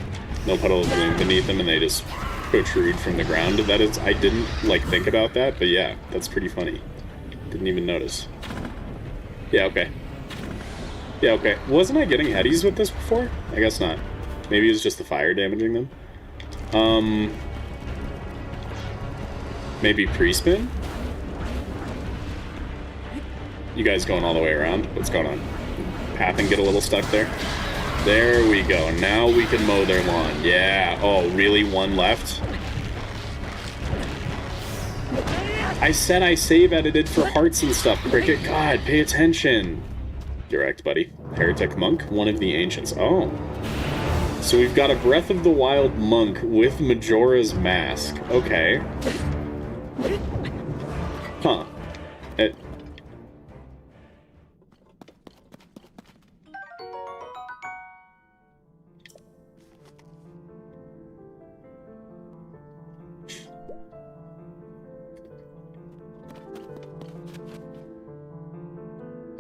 No puddle of gloom beneath them, and they just protrude from the ground. That is, I didn't, like, think about that, but yeah, that's pretty funny. Didn't even notice. Yeah, okay. Yeah, okay. Wasn't I getting headies with this before? I guess not. Maybe it was just the fire damaging them. Maybe pre-spin? You guys going all the way around? What's going on? Path and get a little stuck there. There we go. Now we can mow their lawn. Yeah. Oh, really? One left? I said I save edited for hearts and stuff, Cricket. God, pay attention. Direct, buddy. Heretic Monk, one of the ancients. Oh. So we've got a Breath of the Wild monk with Majora's Mask. Okay. Huh.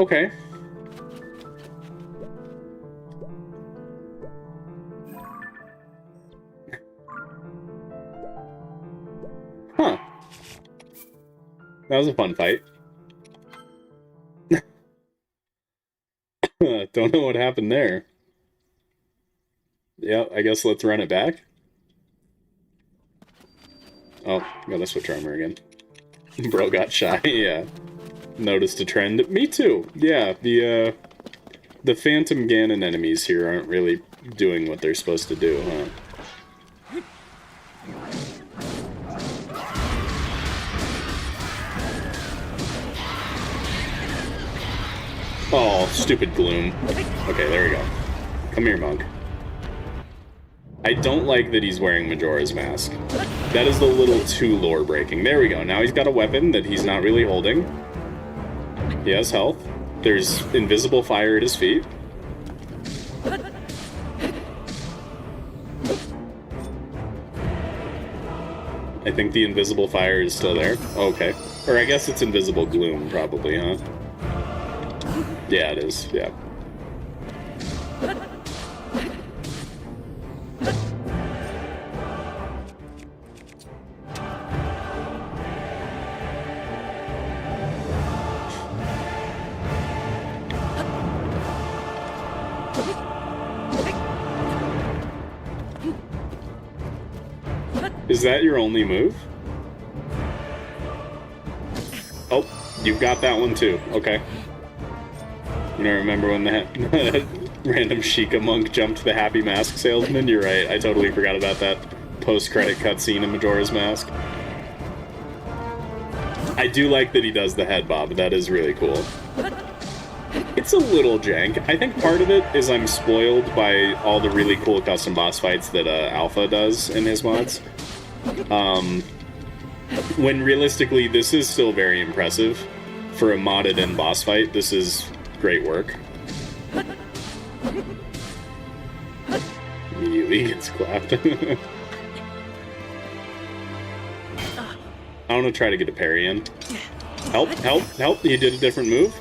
Okay. Huh. That was a fun fight. Don't know what happened there. Yeah, I guess let's run it back. Oh, gotta switch armor again. Bro got shy, yeah. Noticed a trend. Me too. Yeah, the Phantom Ganon enemies here aren't really doing what they're supposed to do, huh? Oh, stupid Gloom. Okay, there we go. Come here, Monk. I don't like that he's wearing Majora's Mask. That is a little too lore-breaking. There we go. Now he's got a weapon that he's not really holding. He has health. There's invisible fire at his feet. I think the invisible fire is still there. Okay. Or I guess it's invisible gloom, probably, huh? Yeah, it is. Yeah. Is that your only move? Oh, you've got that one too. Okay. You don't remember when that random Sheikah monk jumped the Happy Mask salesman? You're right. I totally forgot about that post-credit cutscene in Majora's Mask. I do like that he does the head bob. That is really cool. It's a little jank. I think part of it is I'm spoiled by all the really cool custom boss fights that Alpha does in his mods. When realistically, this is still very impressive. For a modded end boss fight, this is great work. Immediately gets clapped. I want to try to get a parry in. Help, help, help! He did a different move.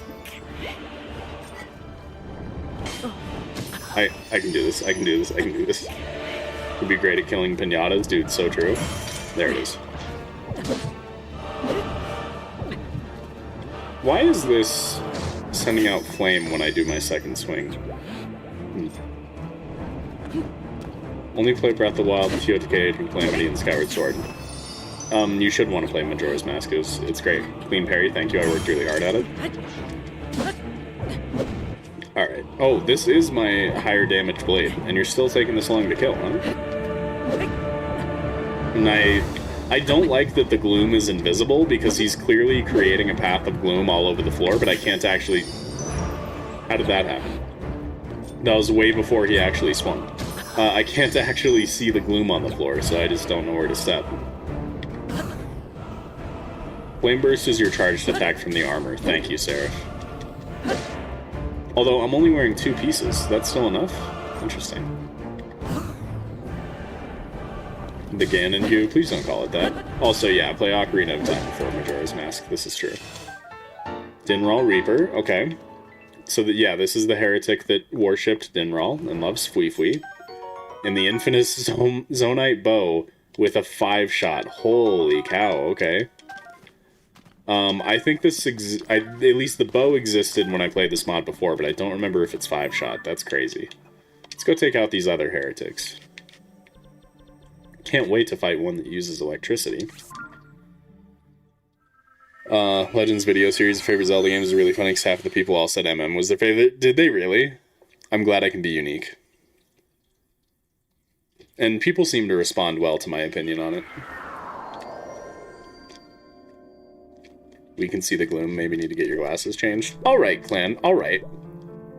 I can do this, I can do this, I can do this. Would be great at killing pinatas, dude, so true. There it is. Why is this sending out flame when I do my second swing? Only play Breath of the Wild, totk, and Calamity, and Skyward Sword. You should want to play Majora's Mask, it's great. Clean parry, thank you, I worked really hard at it. Alright. Oh, this is my higher damage blade, and you're still taking this long to kill, huh? And I don't like that the gloom is invisible, because he's clearly creating a path of gloom all over the floor, but I can't actually... How did that happen? That was way before he actually swung. I can't actually see the gloom on the floor, so I just don't know where to step. Flame Burst is your charged attack from the armor. Thank you, Seraph. Although, I'm only wearing 2 pieces. That's still enough? Interesting. The Ganon goo? Please don't call it that. Also, yeah, play Ocarina of Time before Majora's Mask. This is true. Dinral Reaper. Okay. So, yeah, this is the heretic that worshipped Dinral and loves Fui Fui. And the Infamous Zonite Bow with a 5-shot. Holy cow, okay. I think this, at least the bow existed when I played this mod before, but I don't remember if it's 5-shot. That's crazy. Let's go take out these other heretics. Can't wait to fight one that uses electricity. Legends video series of favorite Zelda games is really funny because half of the people all said MM was their favorite. Did they really? I'm glad I can be unique. And people seem to respond well to my opinion on it. We can see the gloom. Maybe need to get your glasses changed. Alright, clan. Alright.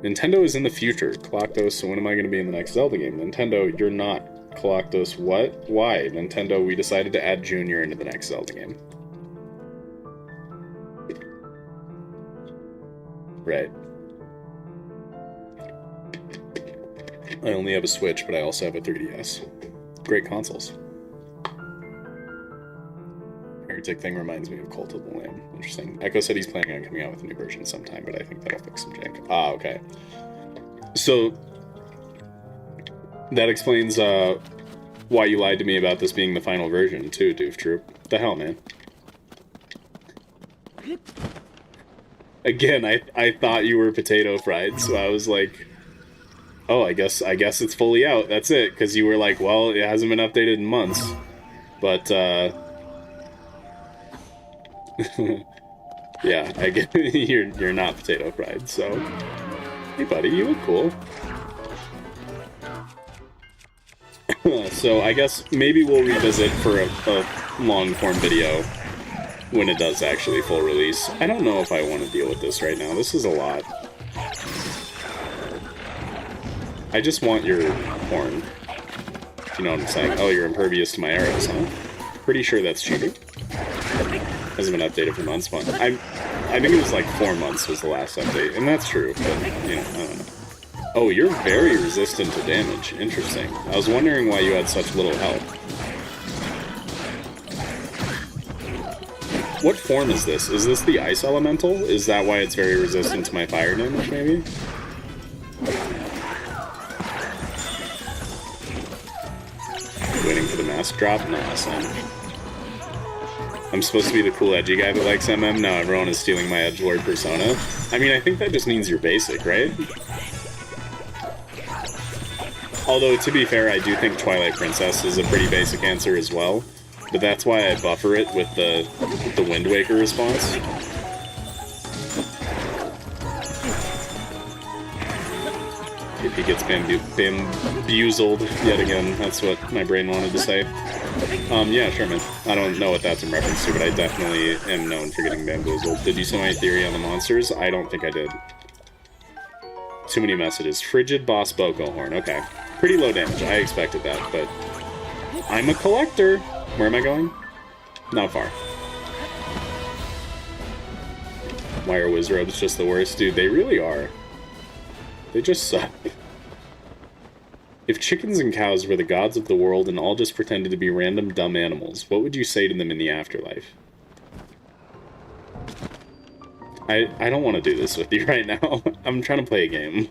Nintendo is in the future. Coloctos, so when am I going to be in the next Zelda game? Nintendo, you're not. Coloctos, what? Why? Nintendo, we decided to add Junior into the next Zelda game. Right. I only have a Switch, but I also have a 3DS. Great consoles. Heretic thing reminds me of Cult of the Lamb. Interesting. Echo said he's planning on coming out with a new version sometime, but I think that'll fix some jank. Ah, okay. So, that explains why you lied to me about this being the final version, too, Doof Troop. What the hell, man? Again, I thought you were potato fried, so I was like, oh, I guess it's fully out. That's it, because you were like, well, it hasn't been updated in months. But, yeah, I get you're not potato fried, so hey buddy, you look cool. So I guess maybe we'll revisit for a long form video when it does actually full release. I don't know if I want to deal with this right now. This is a lot. I just want your horn. You know what I'm saying? Oh, you're impervious to my arrows, huh? Pretty sure that's cheating. Hasn't been updated for months, but I think it was like 4 months was the last update, and that's true, but, you know, I don't know. Oh, you're very resistant to damage. Interesting. I was wondering why you had such little health. What form is this? Is this the Ice Elemental? Is that why it's very resistant to my fire damage, maybe? Waiting for the mask drop? Nah, son. I'm supposed to be the cool edgy guy that likes MM, now everyone is stealing my edgelord persona. I mean, I think that just means you're basic, right? Although, to be fair, I do think Twilight Princess is a pretty basic answer as well. But that's why I buffer it with the Wind Waker response. If he gets bamboozled yet again, that's what my brain wanted to say. Yeah, sure, man. I don't know what that's in reference to, but I definitely am known for getting bamboozled. Did you see my theory on the monsters? I don't think I did. Too many messages. Frigid Boss Boko Horn. Okay. Pretty low damage. I expected that, but I'm a collector. Where am I going? Not far. Why are Wizrobes just the worst? Dude, they really are. They just suck. If chickens and cows were the gods of the world and all just pretended to be random dumb animals, what would you say to them in the afterlife? I don't want to do this with you right now. I'm trying to play a game.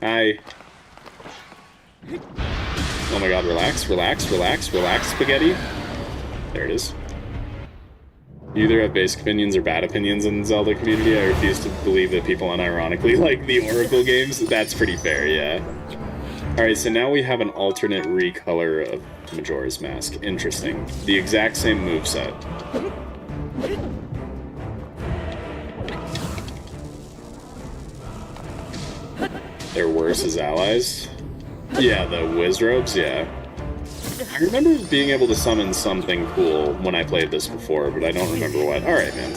Hi. Oh my god, relax, relax, relax, relax, spaghetti. There it is. You either have basic opinions or bad opinions in the Zelda community. I refuse to believe that people unironically like the Oracle games. That's pretty fair, yeah. Alright, so now we have an alternate recolor of Majora's Mask. Interesting. The exact same moveset. They're worse as allies? Yeah, the Wizrobes, yeah. I remember being able to summon something cool when I played this before, but I don't remember what. Alright, man.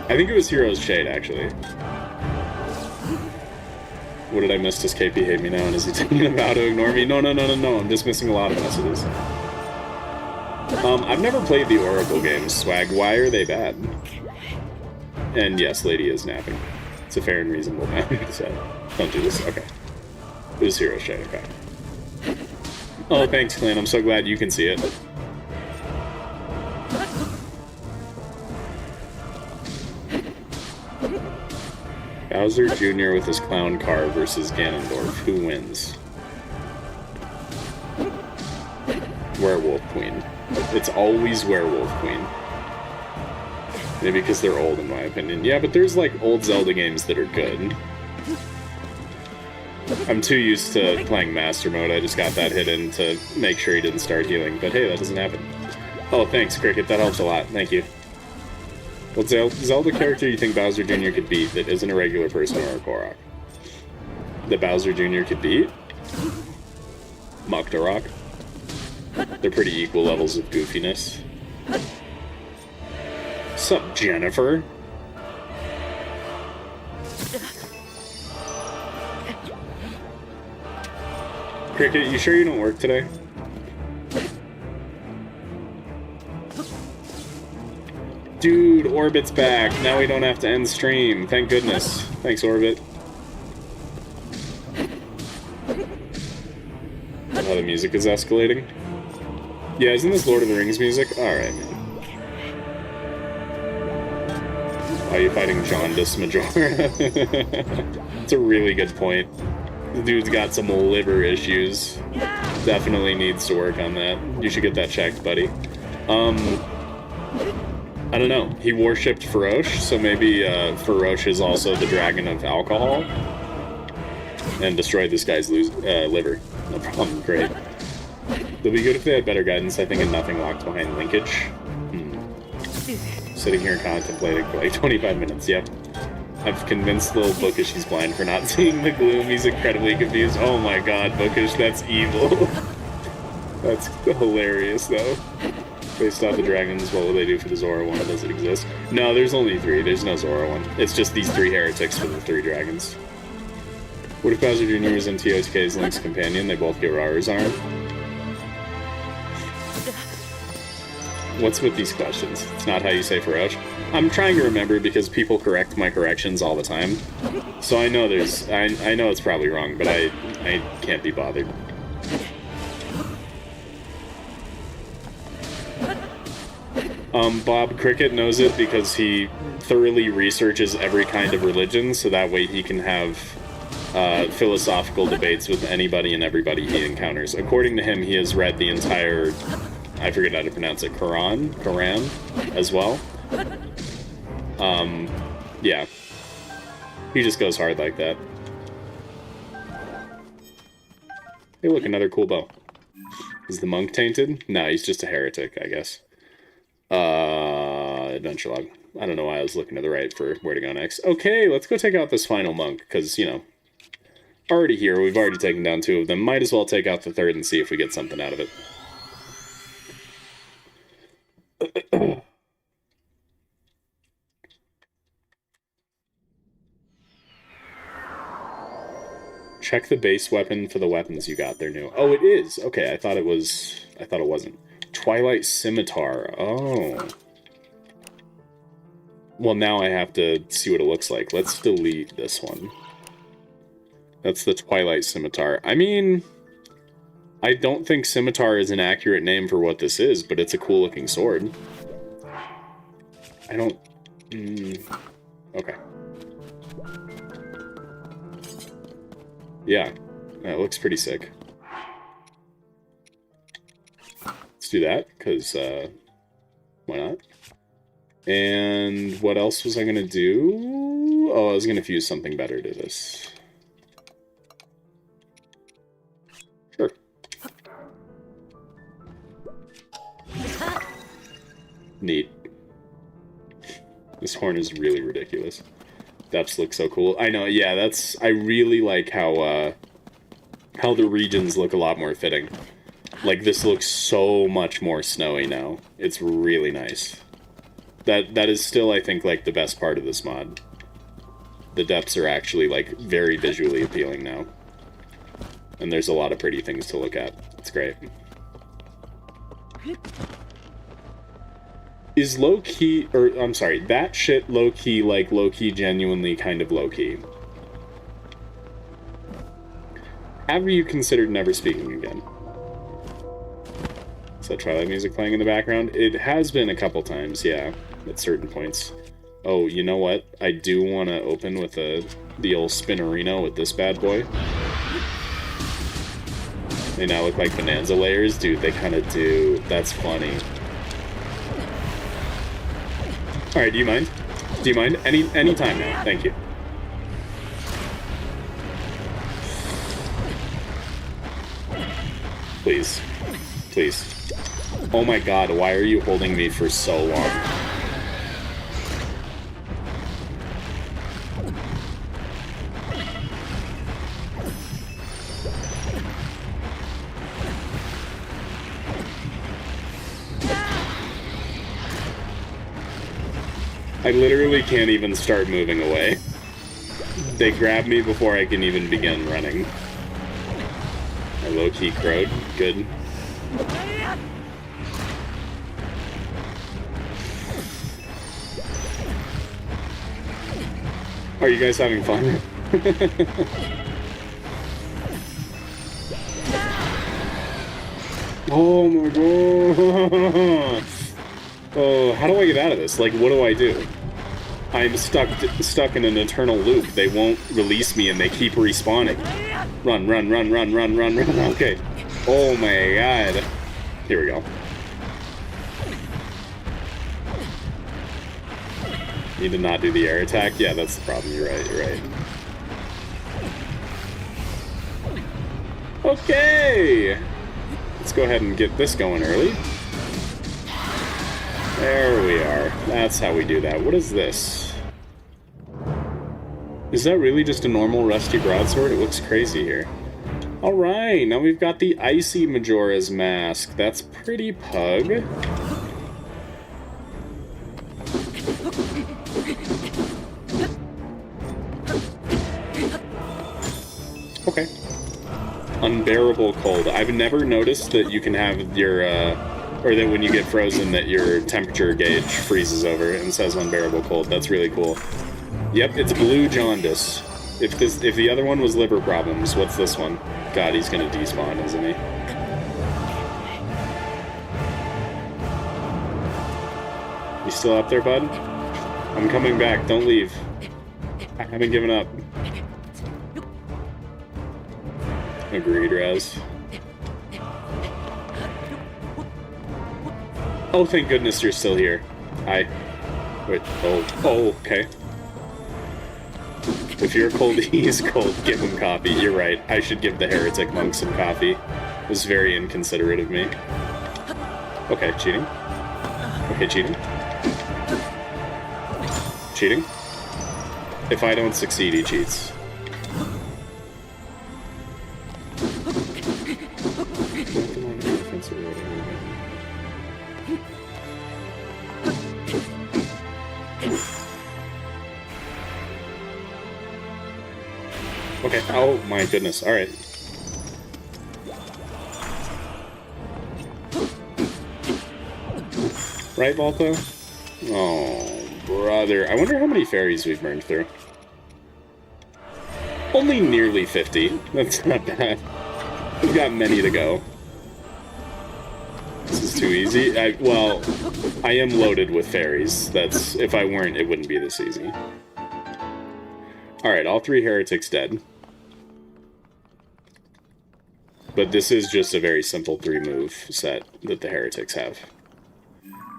I think it was Hero's Shade, actually. What did I miss? Does KP hate me now, and is he taking a vow to ignore me? No, I'm just missing a lot of messages. I've never played the Oracle games, Swag. Why are they bad? And yes, Lady is napping. It's a fair and reasonable nap, so don't do this. Okay. It was Hero's Shade, okay. Oh, thanks, Clan. I'm so glad you can see it. Bowser Jr. with his clown car versus Ganondorf. Who wins? Werewolf Queen. It's always Werewolf Queen. Maybe because they're old, in my opinion. Yeah, but there's, like, old Zelda games that are good. I'm too used to playing Master Mode. I just got that hidden to make sure he didn't start healing. But hey, that doesn't happen. Oh, thanks, Cricket. That helps a lot. Thank you. What Zelda character you think Bowser Jr. could beat that isn't a regular person or a Korok? That Bowser Jr. could beat? Muktarok. They're pretty equal levels of goofiness. Sup, Jennifer? Cricket, you sure you don't work today? Dude, Orbit's back. Now we don't have to end stream. Thank goodness. Thanks, Orbit. Oh, the music is escalating. Yeah, isn't this Lord of the Rings music? Alright, man. Why are you fighting Jaundice Majora? That's a really good point. The dude's got some liver issues. Definitely needs to work on that. You should get that checked, buddy. I don't know. He worshipped Feroche, so maybe Feroche is also the dragon of alcohol. And destroyed this guy's liver. No problem. Great. They'll be good if they had better guidance, I think, and nothing locked behind linkage. Sitting here contemplating for like 25 minutes, yep. I've convinced little Bookish he's blind for not seeing the gloom. He's incredibly confused. Oh my god, Bookish, that's evil. That's hilarious, though. Based off the dragons, what will they do for the Zora one? Does it exist? No, there's only 3. There's no Zora one. It's just these 3 heretics for the 3 dragons. What if Bowser Jr. was in TOTK's Link's companion? They both get Rara's arm. What's with these questions? It's not how you say Feroche. I'm trying to remember because people correct my corrections all the time. So I know there's... I know it's probably wrong, but I can't be bothered. Bob Cricket knows it because he thoroughly researches every kind of religion, so that way he can have philosophical debates with anybody and everybody he encounters. According to him, he has read the entire... I forget how to pronounce it. Quran as well. Yeah. He just goes hard like that. Hey, look, another cool bow. Is the monk tainted? No, he's just a heretic, I guess. Adventure log. I don't know why I was looking to the right for where to go next. Okay, let's go take out this final monk, because, you know, already here, we've already taken down 2 of them. Might as well take out the 3rd and see if we get something out of it. Check the base weapon for the weapons you got. They're new. Oh, it is. Okay, I thought it wasn't. Twilight Scimitar. Oh. Well, now I have to see what it looks like. Let's delete this one. That's the Twilight Scimitar. I mean, I don't think Scimitar is an accurate name for what this is, but it's a cool-looking sword. I don't... okay. Yeah, that looks pretty sick. Let's do that, because, why not? And what else was I going to do? Oh, I was going to fuse something better to this. Sure. Neat. This horn is really ridiculous. Depths look so cool. I know, yeah, that's... I really like how the regions look a lot more fitting. Like, this looks so much more snowy now. It's really nice. That is still, I think, like, the best part of this mod. The depths are actually, like, very visually appealing now. And there's a lot of pretty things to look at. It's great. Is low-key, or, I'm sorry, that shit low-key, like, low-key genuinely kind of low-key? Have you considered never speaking again? Is that Twilight music playing in the background? It has been a couple times, yeah, at certain points. Oh, you know what? I do want to open with the old Spinnerino with this bad boy. They now look like Bonanza layers? Dude, they kind of do. That's funny. Alright, do you mind? Do you mind? Any time now. Thank you. Please. Please. Oh my god, why are you holding me for so long? I literally can't even start moving away. They grab me before I can even begin running. I low-key crowed. Good. Are you guys having fun? Oh my god! Oh, how do I get out of this? Like, what do I do? I'm stuck in an eternal loop. They won't release me and they keep respawning. Run, run, run, run, run, run, run. Okay. Oh my god. Here we go. Need to not do the air attack? Yeah, that's the problem. You're right, you're right. Okay! Let's go ahead and get this going early. There we are. That's how we do that. What is this? Is that really just a normal rusty broadsword? It looks crazy here. Alright, now we've got the Icy Majora's Mask. That's pretty pug. Okay. Unbearable cold. I've never noticed that you can have your, or that when you get frozen that your temperature gauge freezes over and says unbearable cold. That's really cool. Yep, it's blue jaundice. If the other one was liver problems, what's this one? God, he's gonna despawn, isn't he? You still up there, bud? I'm coming back, don't leave. I haven't given up. Agreed, Raz. Oh, thank goodness you're still here. Hi. Wait, oh, okay. If you're cold, he's cold, give him coffee. You're right, I should give the Heretic Monk some coffee. It was very inconsiderate of me. Okay, cheating. Okay, cheating. Cheating. If I don't succeed, he cheats. Okay, oh my goodness, alright. Right, Volto? Oh, brother. I wonder how many fairies we've burned through. Only nearly 50. That's not bad. We've got many to go. This is too easy. Well, I am loaded with fairies. That's, if I weren't, it wouldn't be this easy. Alright, all 3 heretics dead. But this is just a very simple 3-move set that the heretics have.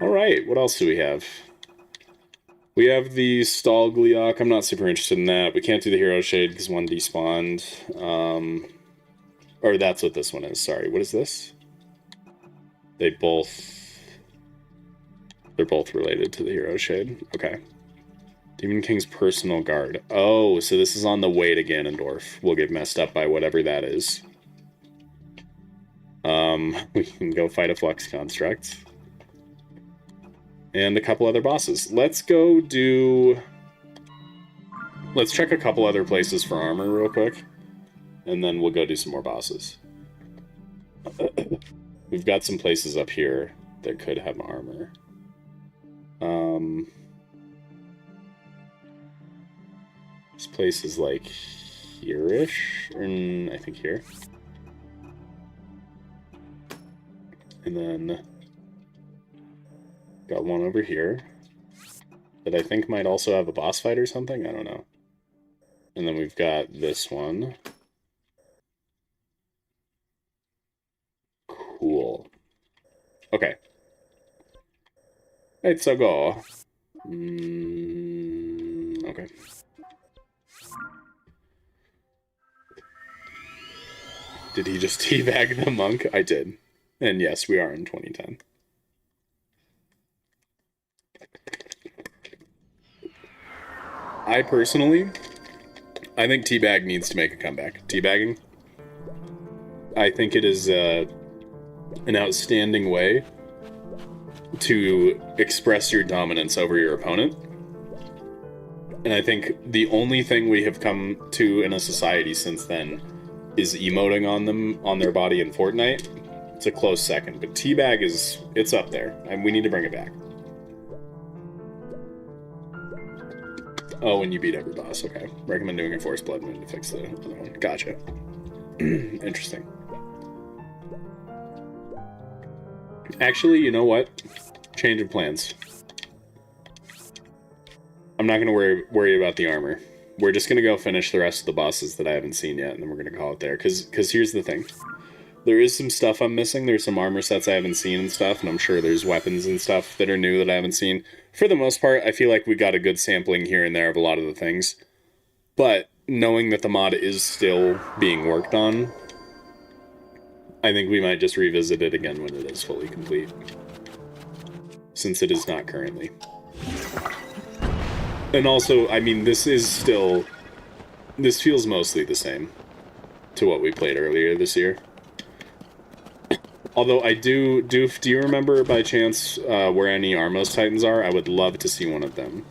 Alright, what else do we have? We have the Stal-Frox. I'm not super interested in that. We can't do the Hero Shade because one despawned. Or that's what this one is, sorry. What is this? They're both related to the Hero Shade. Okay. Demon King's Personal Guard. Oh, so this is on the way to Ganondorf. We'll get messed up by whatever that is. We can go fight a Flux Construct. And a couple other bosses. Let's go do... Let's check a couple other places for armor real quick. And then we'll go do some more bosses. We've got some places up here that could have armor. This place is like here-ish, or I think here. And then got one over here that I think might also have a boss fight or something, I don't know. And then we've got this one. Cool. Okay. Let's go. Okay. Did he just teabag the monk? I did. And yes, we are in 2010. I personally, I think teabag needs to make a comeback. Teabagging. I think it is an outstanding way to express your dominance over your opponent. And I think the only thing we have come to in a society since then is emoting on them, on their body in Fortnite. It's a close second, but teabag it's up there, and we need to bring it back. Oh, when you beat every boss, okay. Recommend doing a Force Blood Moon to fix the other one. Gotcha. Interesting. Actually, you know what? Change of plans. I'm not going to worry about the armor. We're just going to go finish the rest of the bosses that I haven't seen yet, and then we're going to call it there. Because here's the thing. There is some stuff I'm missing. There's some armor sets I haven't seen and stuff, and I'm sure there's weapons and stuff that are new that I haven't seen. For the most part, I feel like we got a good sampling here and there of a lot of the things. But knowing that the mod is still being worked on, I think we might just revisit it again when it is fully complete. Since it is not currently. And also, I mean, this feels mostly the same to what we played earlier this year. Although I do you remember by chance where any Armos Titans are? I would love to see one of them.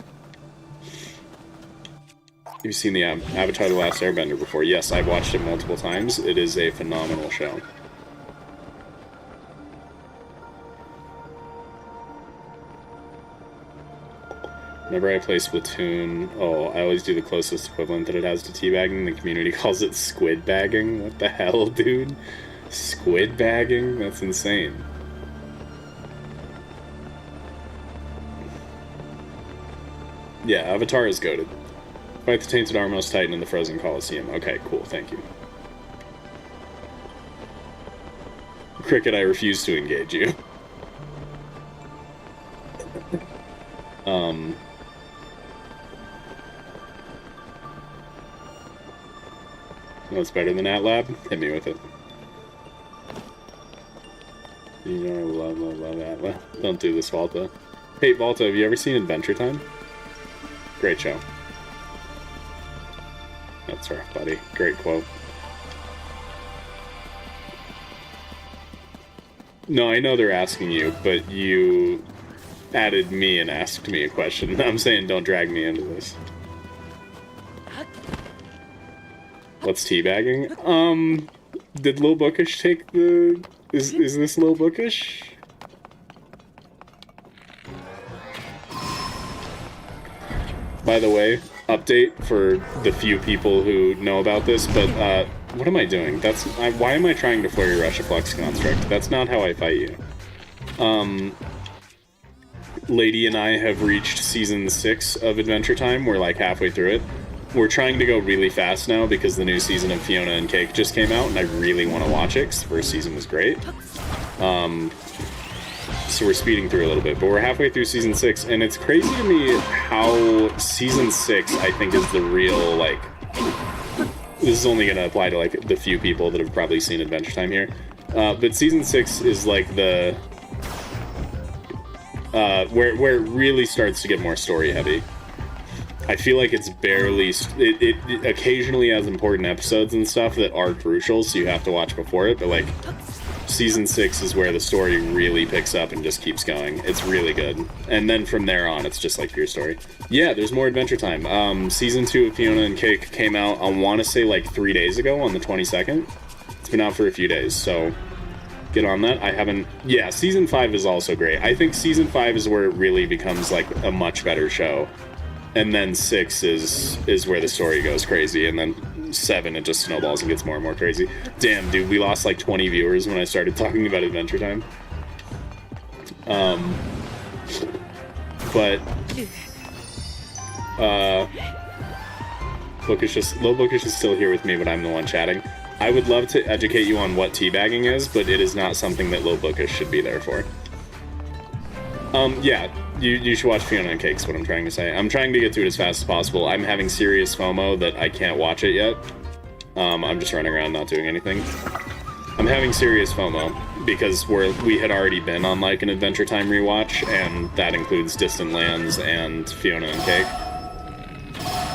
You've seen the Avatar: The Last Airbender before? Yes, I've watched it multiple times. It is a phenomenal show. Whenever I play Splatoon, I always do the closest equivalent that it has to teabagging. The community calls it squid bagging. What the hell, dude? Squid bagging? That's insane. Yeah, Avatar is goated. Fight the Tainted Armos Titan in the frozen Coliseum. Okay, cool, thank you. Cricket, I refuse to engage you. What's better than Atlab? Hit me with it. You know I love Atlab. Don't do this, Volta. Hey, Volta, have you ever seen Adventure Time? Great show. That's rough, buddy. Great quote. No, I know they're asking you, but you added me and asked me a question. I'm saying don't drag me into this. What's teabagging? Did Lil Bookish take the... Is this Lil Bookish? By the way, update for the few people who know about this, but what am I doing? Why am I trying to flurry rush a Flux Construct? That's not how I fight you. Lady and I have reached Season 6 of Adventure Time. We're like halfway through it. We're trying to go really fast now because the new season of Fiona and Cake just came out, and I really want to watch it because the first season was great. So we're speeding through a little bit, but we're halfway through Season 6, and it's crazy to me how Season 6, I think, is the real, like... This is only going to apply to, like, the few people that have probably seen Adventure Time here. But Season 6 is, like, the... where it really starts to get more story-heavy. I feel like it's barely... It occasionally has important episodes and stuff that are crucial, so you have to watch before it, but, like, Season 6 is where the story really picks up and just keeps going. It's really good. And then from there on, it's just, like, pure story. Yeah, there's more Adventure Time. Season 2 of Fiona and Cake came out, I want to say, like, 3 days ago, on the 22nd. It's been out for a few days, so... Get on that. I haven't... Yeah, Season 5 is also great. I think Season 5 is where it really becomes, like, a much better show. And then 6 is where the story goes crazy, and then 7 it just snowballs and gets more and more crazy. Damn, dude, we lost like 20 viewers when I started talking about Adventure Time. But Lil Bookish is still here with me, but I'm the one chatting. I would love to educate you on what teabagging is, but it is not something that Lil Bookish should be there for. Yeah, you should watch Fiona and Cake, is what I'm trying to say. I'm trying to get to it as fast as possible. I'm having serious FOMO that I can't watch it yet. I'm just running around not doing anything. I'm having serious FOMO because we had already been on like an Adventure Time rewatch, and that includes Distant Lands and Fiona and Cake.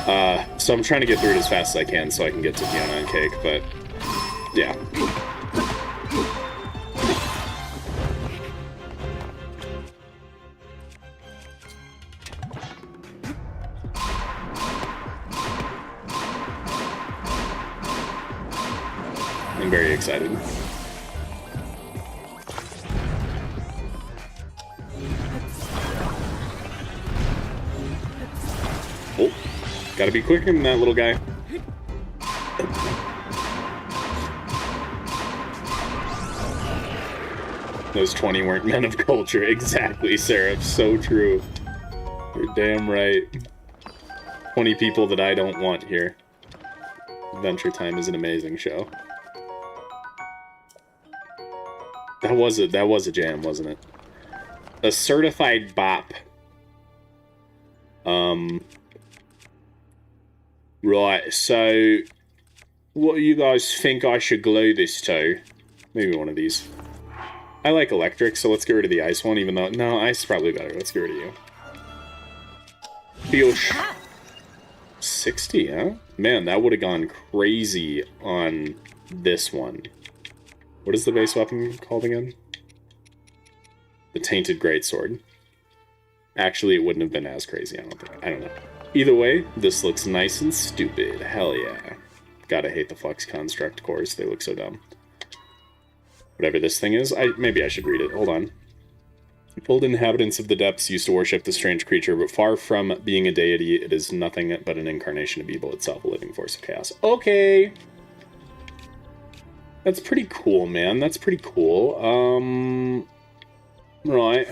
So I'm trying to get through it as fast as I can so I can get to Fiona and Cake, but yeah. I'm very excited. Oh, gotta be quicker than that little guy. Those 20 weren't men of culture. Exactly, Seraph. So true. You're damn right. 20 people that I don't want here. Adventure Time is an amazing show. That was a jam, wasn't it? A certified bop. Right, so what do you guys think I should glue this to? Maybe one of these. I like electric, so let's get rid of the ice one, even though... No, ice is probably better. Let's get rid of you. Biosh. 60, huh? Man, that would have gone crazy on this one. What is the base weapon called again? The Tainted Greatsword. Actually, it wouldn't have been as crazy, I don't think. I don't know. Either way, this looks nice and stupid. Hell yeah. Gotta hate the Flux Construct cores. They look so dumb. Whatever this thing is, maybe I should read it. Hold on. Old inhabitants of the depths used to worship the strange creature, but far from being a deity, it is nothing but an incarnation of evil itself, a living force of chaos. Okay! That's pretty cool, man. That's pretty cool. Right.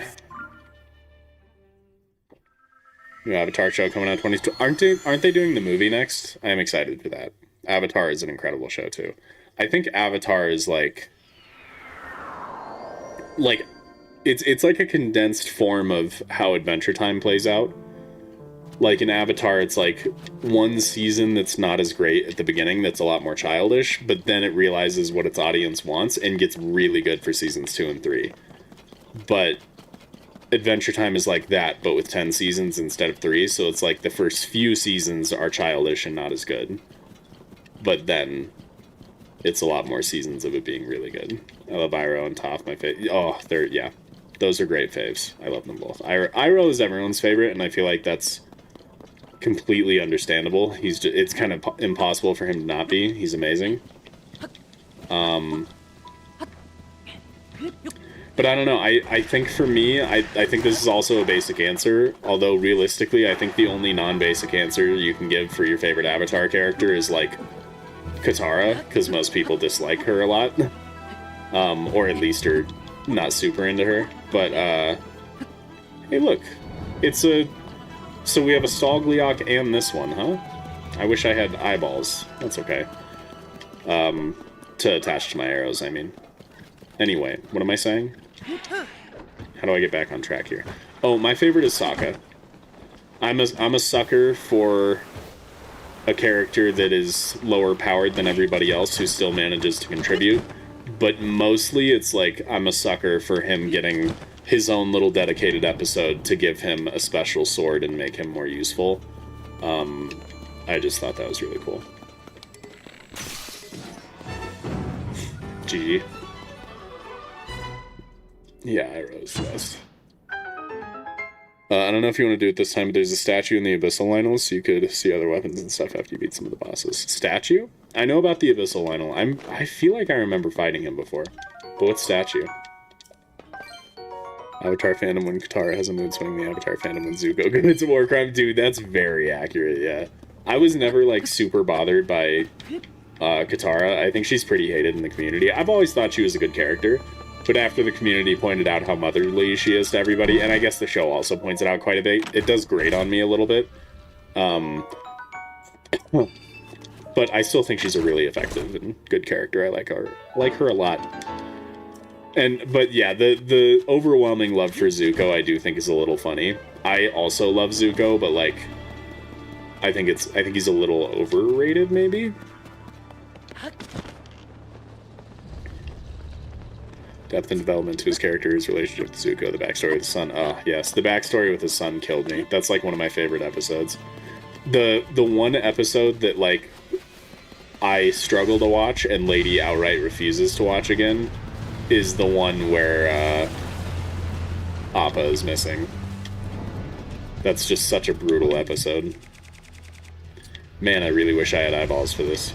New Avatar show coming out 20... Aren't they doing the movie next? I am excited for that. Avatar is an incredible show, too. I think Avatar is, like... It's like a condensed form of how Adventure Time plays out. Like in Avatar, it's like one season that's not as great at the beginning, that's a lot more childish, but then it realizes what its audience wants and gets really good for seasons 2 and 3. But Adventure Time is like that, but with 10 seasons instead of 3, so it's like the first few seasons are childish and not as good. But then it's a lot more seasons of it being really good. I love Iroh and Toph, my favorite. Oh, yeah. Those are great faves. I love them both. Iroh is everyone's favorite, and I feel like that's completely understandable. It's kind of impossible for him to not be. He's amazing. But I don't know. I think for me, I think this is also a basic answer, although realistically, I think the only non-basic answer you can give for your favorite Avatar character is, like, Katara, because most people dislike her a lot. Or at least are not super into her. But, hey look. It's a... So we have a Stalgliok and this one, huh? I wish I had eyeballs. That's okay. To attach to my arrows, I mean. Anyway, what am I saying? How do I get back on track here? Oh, my favorite is Sokka. I'm a sucker for a character that is lower powered than everybody else who still manages to contribute. But mostly it's like I'm a sucker for him getting his own little dedicated episode to give him a special sword and make him more useful. I just thought that was really cool. GG. Yeah, I rose best. I don't know if you want to do it this time, but there's a statue in the Abyssal Lynel, so you could see other weapons and stuff after you beat some of the bosses. Statue? I know about the Abyssal Lynel. I feel like I remember fighting him before. But what statue? Avatar fandom when Katara has a mood swing, the Avatar fandom when Zuko commits a war crime. Dude, that's very accurate, yeah. I was never, like, super bothered by Katara. I think she's pretty hated in the community. I've always thought she was a good character. But after the community pointed out how motherly she is to everybody, and I guess the show also points it out quite a bit, it does grate on me a little bit. But I still think she's a really effective and good character. I like her a lot. But yeah, the overwhelming love for Zuko I do think is a little funny. I also love Zuko, but like I think he's a little overrated maybe. Depth and development to his character, his relationship with Zuko, the backstory of the son. Oh, yes, the backstory with his son killed me. That's like one of my favorite episodes. The one episode that, like, I struggle to watch and Lady outright refuses to watch again is the one where Appa is missing. That's just such a brutal episode. Man, I really wish I had eyeballs for this.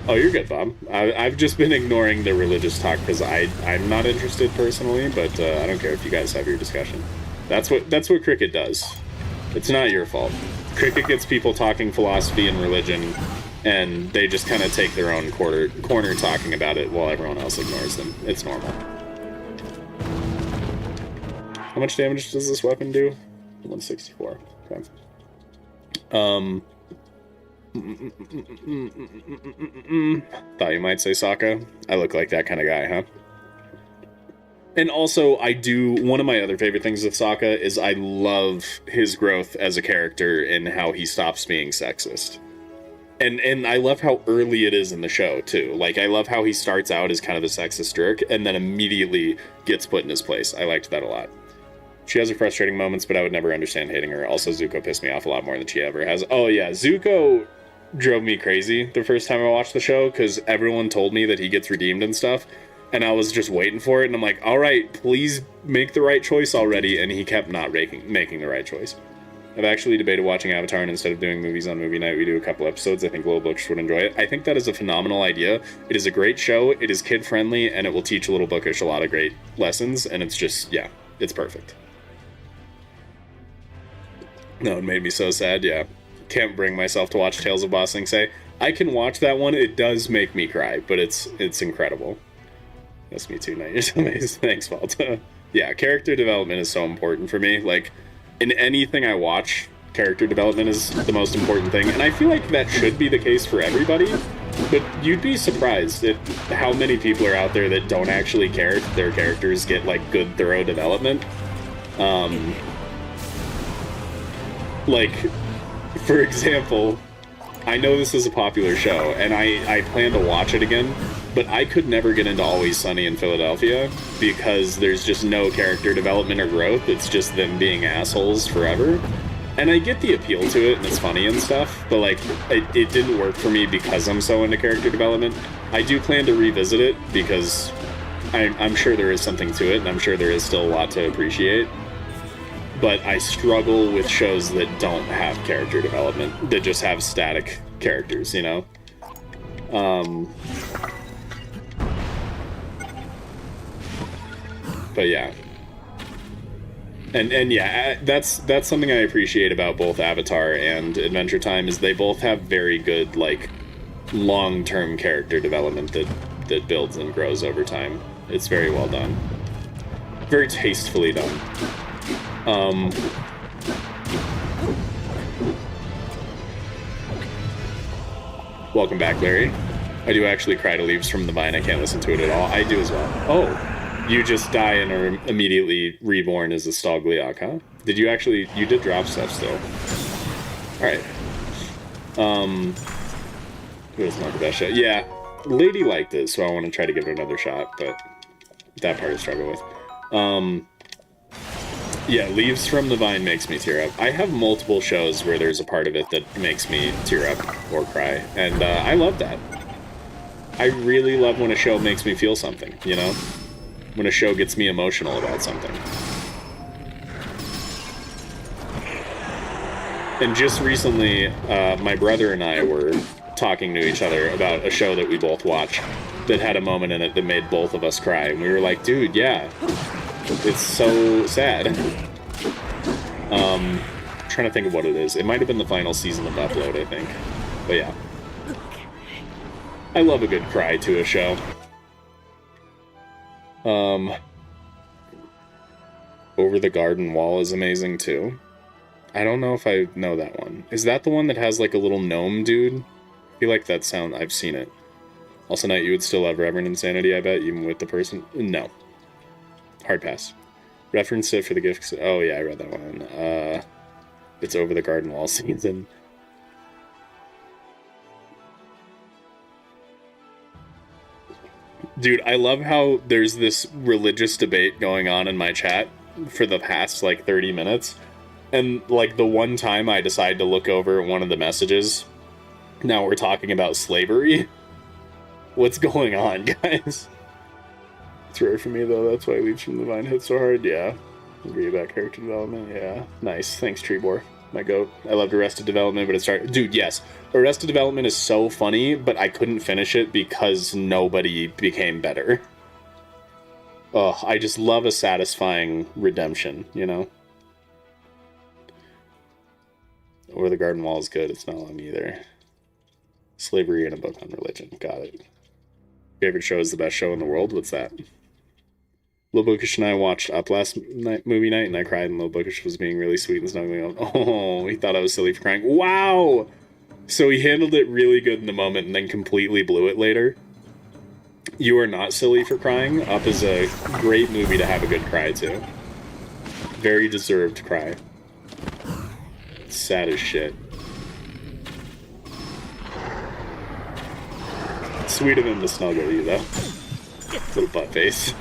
Oh, you're good, Bob. I've just been ignoring the religious talk because I'm not interested personally, but I don't care if you guys have your discussion. That's what cricket does. It's not your fault. Cricket gets people talking philosophy and religion, and they just kind of take their own corner talking about it while everyone else ignores them. It's normal. How much damage does this weapon do? 164. Okay. Thought you might say Sokka. I look like that kind of guy, huh? And also, one of my other favorite things with Sokka is I love his growth as a character and how he stops being sexist. And I love how early it is in the show, too. Like, I love how he starts out as kind of a sexist jerk and then immediately gets put in his place. I liked that a lot. She has her frustrating moments, but I would never understand hating her. Also, Zuko pissed me off a lot more than she ever has. Oh, yeah, Zuko drove me crazy the first time I watched the show, because everyone told me that he gets redeemed and stuff, and I was just waiting for it, and I'm like, alright, please make the right choice already, and he kept not making the right choice. I've actually debated watching Avatar, and instead of doing movies on movie night, we do a couple episodes. I think little books would enjoy it. I think that is a phenomenal idea. It is a great show, it is kid-friendly, and it will teach little bookish a lot of great lessons, and it's just, yeah, it's perfect. No, it made me so sad, yeah. Can't bring myself to watch Tales of Ba Sing Se. I can watch that one, it does make me cry, but it's incredible. Yes, me too, Night. You're so amazing. Thanks, Walter. Yeah, character development is so important for me. Like, in anything I watch, character development is the most important thing, and I feel like that should be the case for everybody, but you'd be surprised at how many people are out there that don't actually care if their characters get, like, good, thorough development. Like, for example, I know this is a popular show, and I plan to watch it again, but I could never get into Always Sunny in Philadelphia because there's just no character development or growth. It's just them being assholes forever. And I get the appeal to it, and it's funny and stuff, but, like, it didn't work for me because I'm so into character development. I do plan to revisit it because I'm sure there is something to it, and I'm sure there is still a lot to appreciate. But I struggle with shows that don't have character development, that just have static characters, you know? But yeah. And yeah, that's something I appreciate about both Avatar and Adventure Time, is they both have very good, like, long-term character development that builds and grows over time. It's very well done. Very tastefully done. Welcome back, Larry. I do actually cry to Leaves from the Vine. I can't listen to it at all. I do as well. Oh, you just die and are immediately reborn as a Stal-Frox, huh? Did you actually... You did drop stuff still. Alright. It was not the best shot. Yeah, Lady liked it, so I want to try to give it another shot, but that part I struggle with. Yeah, Leaves from the Vine makes me tear up. I have multiple shows where there's a part of it that makes me tear up or cry, and I love that. I really love when a show makes me feel something, you know? When a show gets me emotional about something. And just recently, my brother and I were talking to each other about a show that we both watched that had a moment in it that made both of us cry, and we were like, dude, yeah. It's so sad. Trying to think of what it is. It might have been the final season of Upload, I think. But yeah. I love a good cry to a show. Over the Garden Wall is amazing too. I don't know if I know that one. Is that the one that has like a little gnome dude? I feel like that sound... I've seen it. Also, Night, you would still love Reverend Insanity, I bet, even with the person... No. Hard pass. Reference it for the gifts. Oh yeah, I read that one. It's Over the Garden Wall season. Dude, I love how there's this religious debate going on in my chat for the past like 30 minutes And, like, the one time I decide to look over one of the messages, now we're talking about slavery. What's going on, guys? It's rare for me, though. That's why Leech from the Vine hit so hard. Yeah. Agree about character development. Yeah. Nice. Thanks, Treebor. My goat. I loved Arrested Development, but it started... Dude, yes. Arrested Development is so funny, but I couldn't finish it because nobody became better. Oh, I just love a satisfying redemption, you know? Or the Garden Wall is good. It's not long either. Slavery and a book on religion. Got it. Favorite show is the best show in the world? What's that? Lil Bookish and I watched Up last night, movie night, and I cried, and Lil Bookish was being really sweet and snuggling on. Oh, he thought I was silly for crying. Wow! So he handled it really good in the moment and then completely blew it later. You are not silly for crying. Up is a great movie to have a good cry to. Very deserved cry. Sad as shit. Sweet of him to snuggle you, though. Little butt face.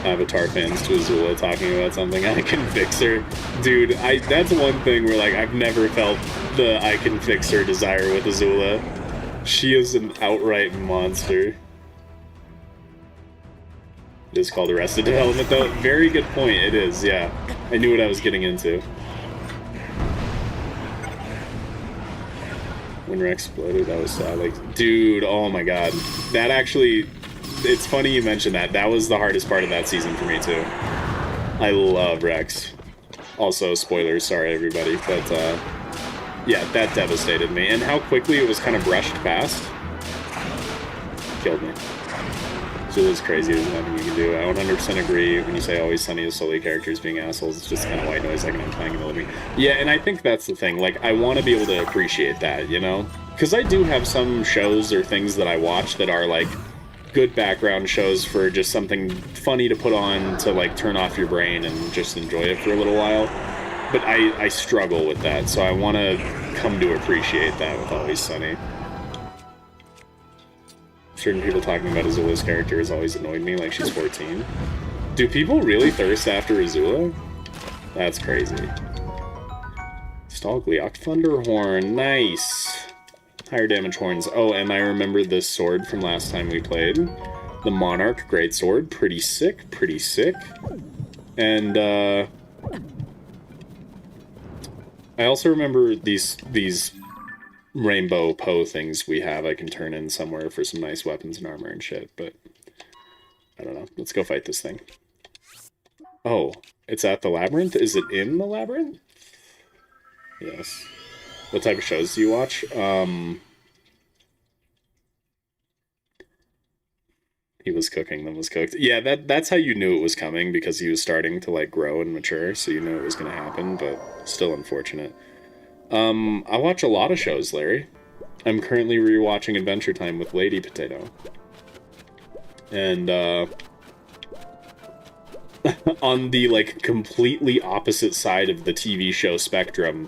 Avatar fans to Azula talking about something I can fix her. Dude, that's one thing where, like, I've never felt the I can fix her desire with Azula. She is an outright monster. It is called Arrested Development, though. Very good point. It is, yeah. I knew what I was getting into. When Rex exploded, that was sad. Like, dude, oh my god. That actually... It's funny you mentioned that. That was the hardest part of that season for me, too. I love Rex. Also, spoilers, sorry everybody, but, yeah, that devastated me. And how quickly it was kind of brushed past. Killed me. Zula's crazy, there's nothing you can do. I 100% agree when you say Always Sunny is solely characters being assholes. It's just kind of white noise like I'm playing in the living. Yeah, and I think that's the thing. Like, I want to be able to appreciate that, you know? Because I do have some shows or things that I watch that are, like, good background shows for just something funny to put on to, like, turn off your brain and just enjoy it for a little while. But I struggle with that, so I want to come to appreciate that with Always Sunny. Certain people talking about Azula's character has always annoyed me, like she's 14. Do people really thirst after Azula? That's crazy. Stalgliok Thunderhorn, nice! Higher damage horns. Oh, and I remember this sword from last time we played. The Monarch Great Sword. Pretty sick, pretty sick. And, I also remember these rainbow Poe things we have I can turn in somewhere for some nice weapons and armor and shit, but I don't know. Let's go fight this thing. Oh, it's at the Labyrinth? Is it in the Labyrinth? Yes. What type of shows do you watch? He was cooking, then was cooked. Yeah, that's how you knew it was coming, because he was starting to, like, grow and mature, so you knew it was going to happen, but still unfortunate. I watch a lot of shows, Larry. I'm currently rewatching Adventure Time with Lady Potato. And, on the, like, completely opposite side of the TV show spectrum,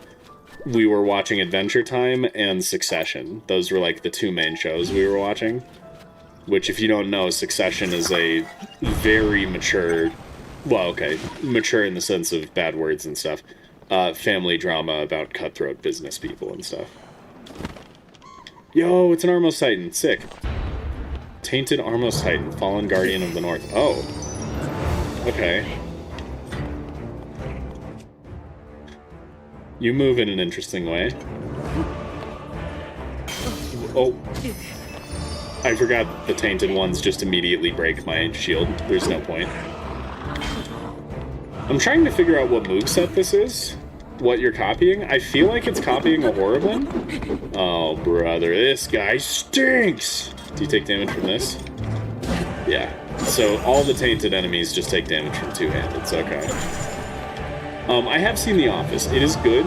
we were watching Adventure Time and Succession. Those were, like, the two main shows we were watching. Which, if you don't know, Succession is a very mature... Well, okay, mature in the sense of bad words and stuff. Family drama about cutthroat business people and stuff. Yo, it's an Armos Titan. Sick. Tainted Armos Titan. Fallen Guardian of the North. Oh. Okay. You move in an interesting way. Oh. I forgot the Tainted ones just immediately break my shield. There's no point. I'm trying to figure out what moveset this is. What you're copying. I feel like it's copying a Horriblin. Oh, brother. This guy stinks! Do you take damage from this? Yeah. So all the Tainted enemies just take damage from two-handed. It's okay. I have seen The Office. It is good.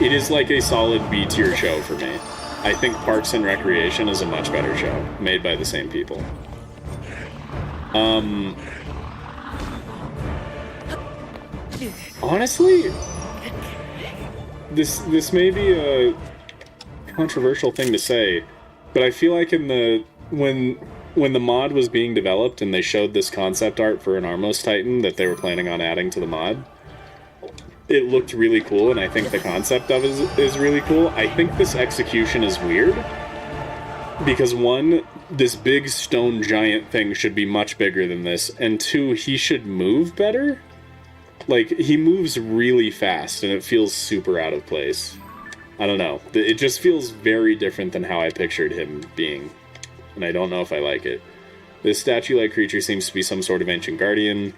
It is like a solid B-tier show for me. I think Parks and Recreation is a much better show, made by the same people. Honestly, this may be a controversial thing to say, But I feel like in the when the mod was being developed and they showed this concept art for an Armos Titan that they were planning on adding to the mod, it looked really cool, and I think the concept of it is really cool. I think this execution is weird, because one, this big stone giant thing should be much bigger than this, and two, he should move better. Like, he moves really fast, and it feels super out of place. I don't know. It just feels very different than how I pictured him being, and I don't know if I like it. This statue-like creature seems to be some sort of ancient guardian,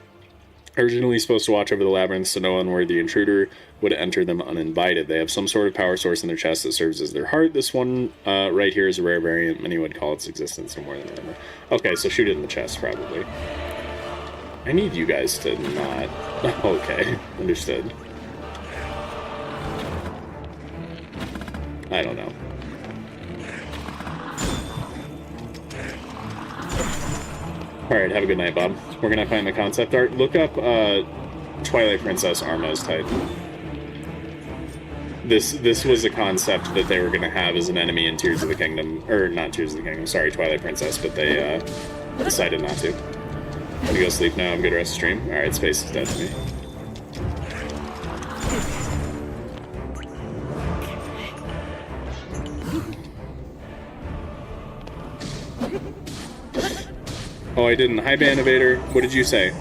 originally supposed to watch over the labyrinth so no unworthy intruder would enter them uninvited. They have some sort of power source in their chest that serves as their heart. This one right here is a rare variant. Many would call its existence no more than armor. Okay, so shoot it in the chest, probably. I need you guys to not... Okay, understood. I don't know. Alright, have a good night, Bob. We're gonna find the concept art. Look up Twilight Princess Armos Titan. This was a concept that they were gonna have as an enemy in Tears of the Kingdom. Or, not Tears of the Kingdom, sorry, Twilight Princess, but they decided not to. I'm gonna go sleep now, have a good rest of stream. Alright, space is dead to me. Oh, I didn't. Hi, Banivator. What did you say?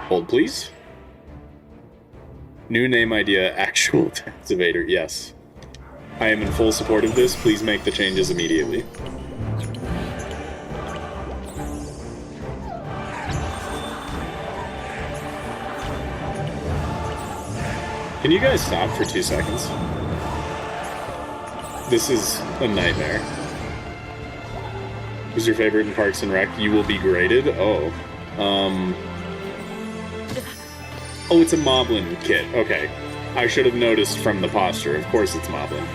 Hold, please. New name idea, actual Taxivator. Yes. I am in full support of this. Please make the changes immediately. Can you guys stop for 2 seconds? This is a nightmare. Who's your favorite in Parks and Rec? You will be graded? Oh. Oh, it's a Moblin kit. Okay. I should have noticed from the posture. Of course it's Moblin.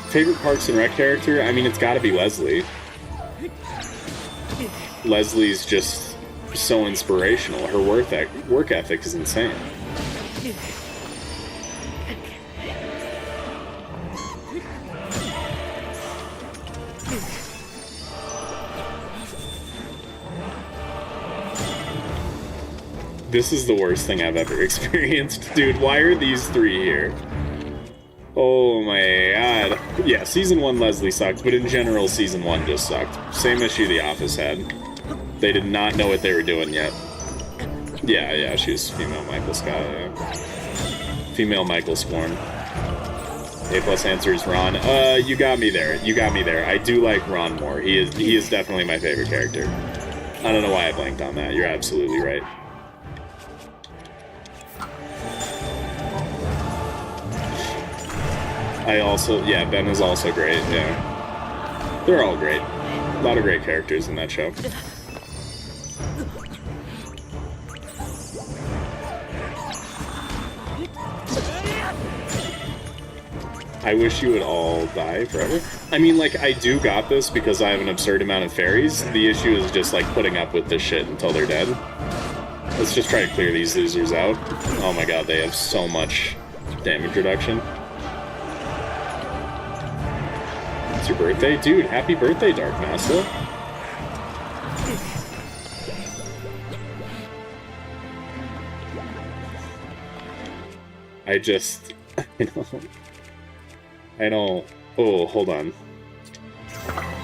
Favorite Parks and Rec character? I mean, it's gotta be Leslie. Leslie's just so inspirational. Her work ethic is insane. This is the worst thing I've ever experienced. Dude, why are these three here? Oh my god. Yeah, Season 1 Leslie sucked, but in general, Season 1 just sucked. Same issue The Office had. They did not know what they were doing yet. Yeah, she's female Michael Scott, yeah. Female Michael Sworn. A+ answer is Ron. You got me there. You got me there. I do like Ron more. He is definitely my favorite character. I don't know why I blanked on that. You're absolutely right. Yeah, Ben is also great, yeah. They're all great. A lot of great characters in that show. I wish you would all die forever. I mean, like, I do got this because I have an absurd amount of fairies. The issue is just, like, putting up with this shit until they're dead. Let's just try to clear these losers out. Oh my god, they have so much damage reduction. It's your birthday? Dude, happy birthday, Dark Master. I don't... Oh, hold on.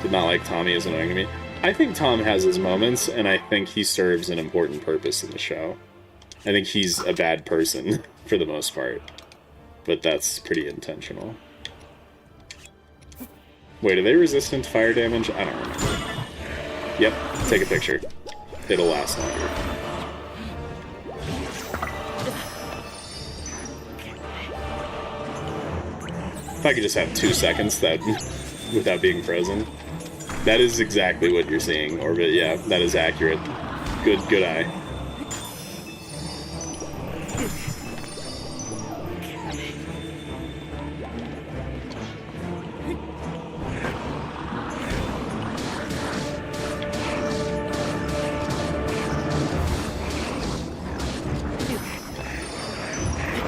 Did not like Tommy is annoying to me. I think Tom has his moments, and I think he serves an important purpose in the show. I think he's a bad person, for the most part. But that's pretty intentional. Wait, are they resistant to fire damage? I don't remember. Yep, take a picture. It'll last longer. If I could just have 2 seconds that without being frozen. That is exactly what you're seeing, Orbit. Yeah, that is accurate. Good eye.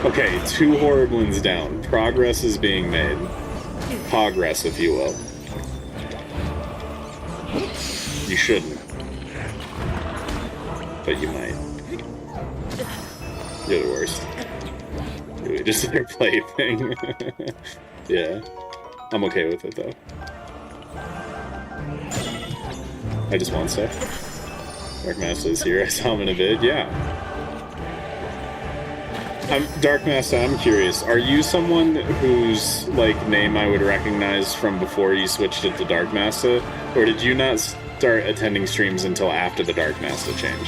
Okay, 2 Horriblins down. Progress is being made. Progress, if you will. You shouldn't. But you might. You're the worst. Really, just their plaything. Yeah. I'm okay with it, though. I just want stuff. Dark Master is here. I saw him in a vid. Yeah. Dark Master, I'm curious. Are you someone whose, like, name I would recognize from before you switched it to Dark Master? Or did you not start attending streams until after the Dark Master change?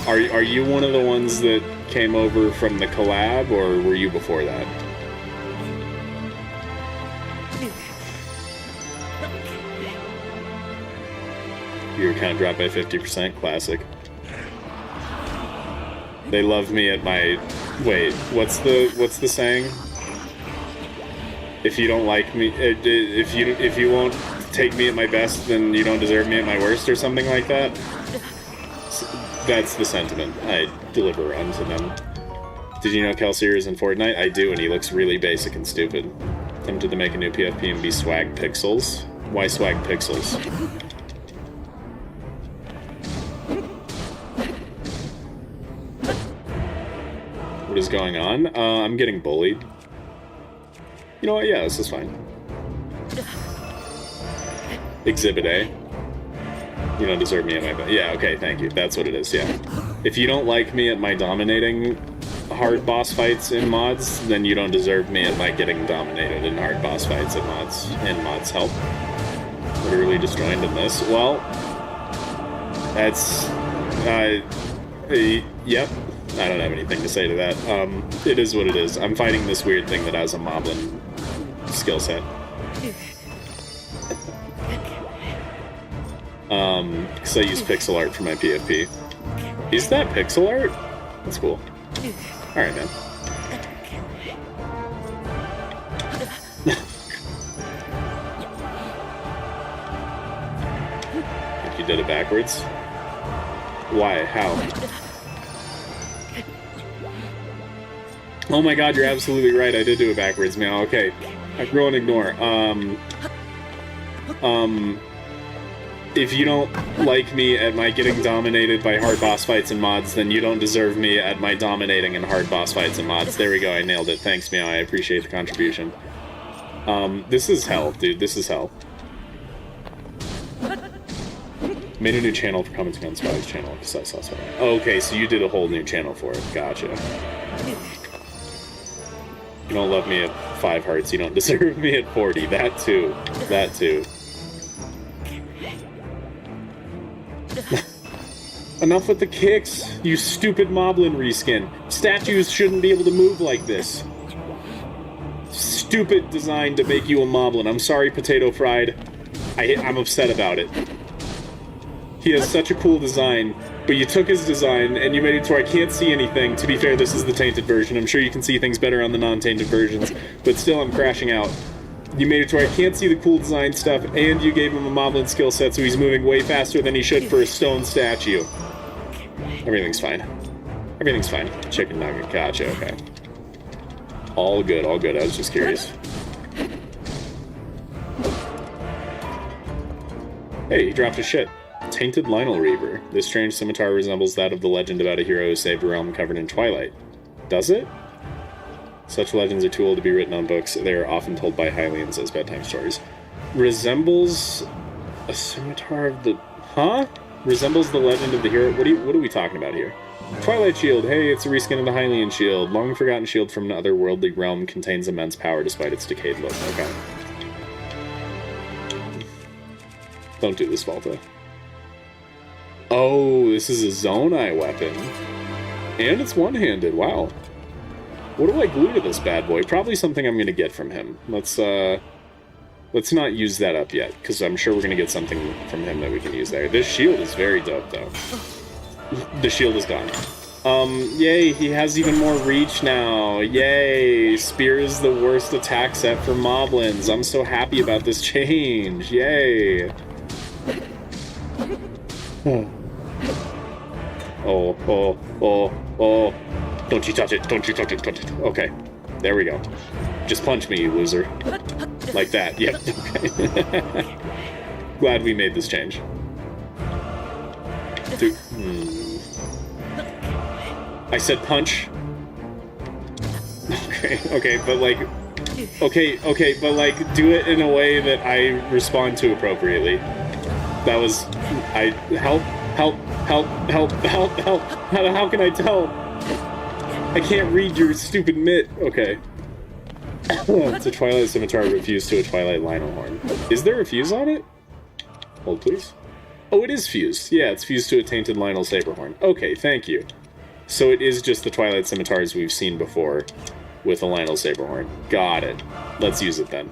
Are you one of the ones that came over from the collab, or were you before that? Your account dropped by 50%, classic. They love me at my... Wait, what's the saying? If you don't like me... If you won't take me at my best, then you don't deserve me at my worst, or something like that? That's the sentiment I deliver unto them. Did you know Kelsier is in Fortnite? I do, and he looks really basic and stupid. Tempted to make a new PFP and be Swag Pixels? Why Swag Pixels? What is going on? I'm getting bullied. You know what? Yeah, this is fine. Exhibit A. You don't deserve me at my... Yeah, okay, thank you. That's what it is, yeah. If you don't like me at my dominating hard boss fights in mods, then you don't deserve me at my getting dominated in hard boss fights in mods. And mods help. Literally disjoined in this. Well, that's... yep. I don't have anything to say to that. It is what it is. I'm fighting this weird thing that has a moblin skill set. Because I use pixel art for my PFP. Is that pixel art? That's cool. Alright, man. Think you did it backwards? Why? How? Oh my god, you're absolutely right. I did do it backwards, man. Okay. I grow and ignore. If you don't like me at my getting dominated by hard boss fights and mods, then you don't deserve me at my dominating in hard boss fights and mods. There we go, I nailed it. Thanks, Meow. I appreciate the contribution. This is hell, dude. This is hell. Made a new channel for commenting on Spotty's channel because I saw something. Okay, so you did a whole new channel for it. Gotcha. You don't love me at 5 hearts, you don't deserve me at 40. That too. That too. Enough with the kicks, you stupid Moblin reskin. Statues shouldn't be able to move like this. Stupid design to make you a Moblin. I'm sorry, Potato Fried. I'm upset about it. He has such a cool design, but you took his design and you made it to where I can't see anything. To be fair, this is the tainted version. I'm sure you can see things better on the non-tainted versions, but still I'm crashing out. You made it to where I can't see the cool design stuff, and you gave him a Moblin skill set, so he's moving way faster than he should for a stone statue. Everything's fine. Everything's fine. Chicken nugget. Gotcha, okay. All good, all good. I was just curious. Hey, he dropped his shit. Tainted Lynel Reaver. This strange scimitar resembles that of the legend about a hero who saved a realm covered in Twilight. Does it? Such legends are too old to be written on books. They are often told by Hylians as bedtime stories. Resembles a scimitar of the... Huh? Resembles the legend of the hero... What are we talking about here? Twilight Shield. Hey, it's a reskin of the Hylian shield. Long forgotten shield from an otherworldly realm contains immense power despite its decayed look. Okay. Don't do this, Volta. Oh, this is a Zonai weapon. And it's one-handed. Wow. What do I glue to this bad boy? Probably something I'm gonna get from him. Let's not use that up yet, because I'm sure we're gonna get something from him that we can use there. This shield is very dope, though. The shield is gone. Yay, he has even more reach now. Yay, Spear is the worst attack set for Moblins. I'm so happy about this change. Yay. Oh. Don't you touch it. Don't you touch it. Touch it. Okay. There we go. Just punch me, you loser. Like that. Yep. Okay. Glad we made this change. Dude. I said punch. Okay, but like... Okay, but like, do it in a way that I respond to appropriately. That was... Help. How can I tell? I can't read your stupid mitt. Okay. It's a Twilight Scimitar but fused to a Twilight Lynel horn. Is there a fuse on it? Hold, please. Oh, it is fused. Yeah, it's fused to a Tainted Lynel saber horn. Okay, thank you. So it is just the Twilight Scimitars we've seen before with a Lynel saber horn. Got it. Let's use it then.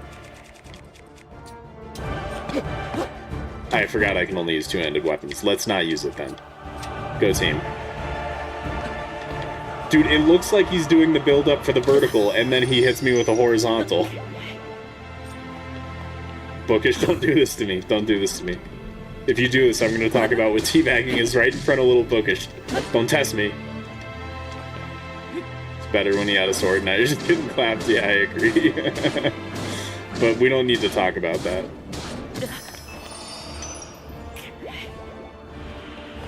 I forgot I can only use two-handed weapons. Let's not use it then. Go team. Dude, it looks like he's doing the build-up for the vertical, and then he hits me with a horizontal. Bookish, don't do this to me. Don't do this to me. If you do this, I'm going to talk about what teabagging is right in front of little Bookish. Don't test me. It's better when he had a sword, and I just didn't clap. Yeah, I agree. But we don't need to talk about that.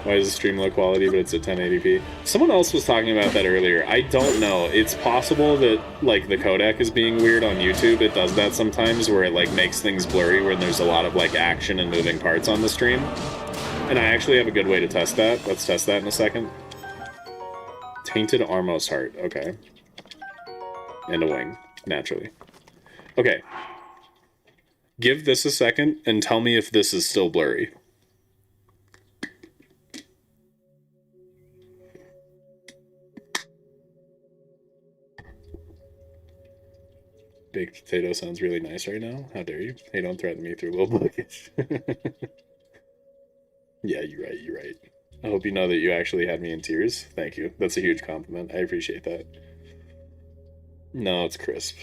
Why is the stream low quality, but it's at 1080p? Someone else was talking about that earlier. I don't know. It's possible that, like, the codec is being weird on YouTube. It does that sometimes, where it, like, makes things blurry when there's a lot of, like, action and moving parts on the stream. And I actually have a good way to test that. Let's test that in a second. Tainted Armos heart. Okay. And a wing, naturally. Okay. Give this a second and tell me if this is still blurry. Baked potato sounds really nice right now. How dare you? Hey, don't threaten me through Little Bookish. Yeah, you're right, you're right. I hope you know that you actually had me in tears. Thank you. That's a huge compliment. I appreciate that. No, it's crisp.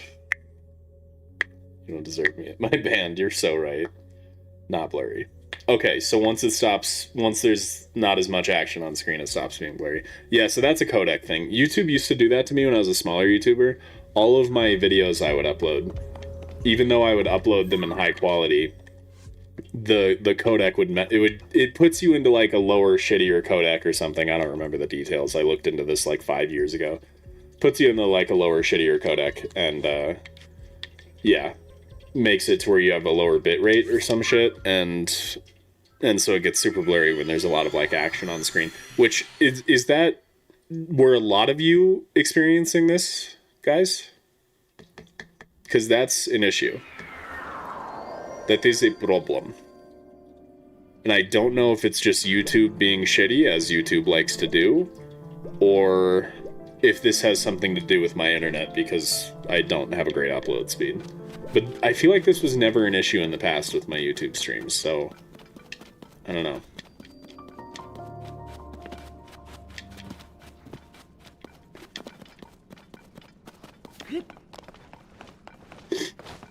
You don't deserve me at my band. You're so right. Not blurry. Okay, so once it stops, once there's not as much action on screen, it stops being blurry. Yeah, so that's a codec thing. YouTube used to do that to me when I was a smaller YouTuber. All of my videos I would upload, even though I would upload them in high quality, the codec it puts you into like a lower, shittier codec or something. I don't remember the details. I looked into this like 5 years ago. Puts you into like a lower, shittier codec, and yeah, makes it to where you have a lower bit rate or some shit, and so it gets super blurry when there's a lot of like action on screen. Which is that were a lot of you experiencing this, guys? Because that's an issue. That is a problem. And I don't know if it's just YouTube being shitty, as YouTube likes to do, or if this has something to do with my internet, because I don't have a great upload speed. But I feel like this was never an issue in the past with my YouTube streams, so I don't know.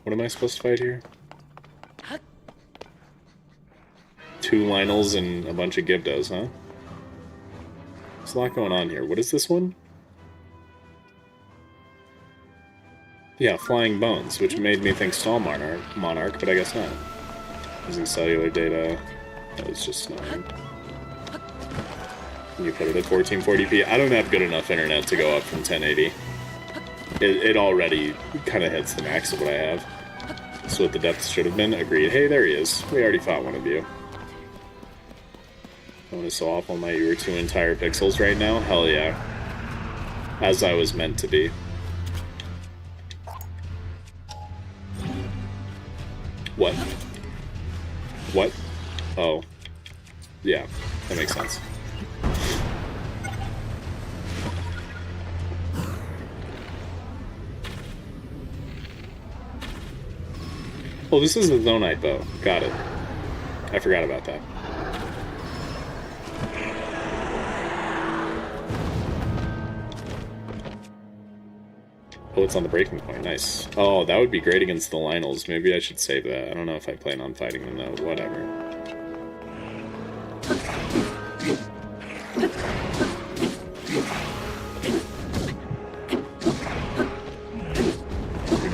What am I supposed to fight here? 2 Lynels and a bunch of Gibdos, huh? There's a lot going on here. What is this one? Yeah, Flying Bones, which made me think Stall Monarch, but I guess not. Using cellular data. That was just snowing. You put it at 1440p. I don't have good enough internet to go up from 1080. It already kind of hits the max of what I have. That's what the depth should have been. Agreed. Hey, there he is. We already fought one of you. Phone is so awful, my you were 2 entire pixels right now? Hell yeah. As I was meant to be. What? What? Oh. Yeah, that makes sense. Oh, this is the Zonite bow. Got it. I forgot about that. Oh, it's on the breaking point. Nice. Oh, that would be great against the Lynels. Maybe I should save that. I don't know if I plan on fighting them, though. Whatever.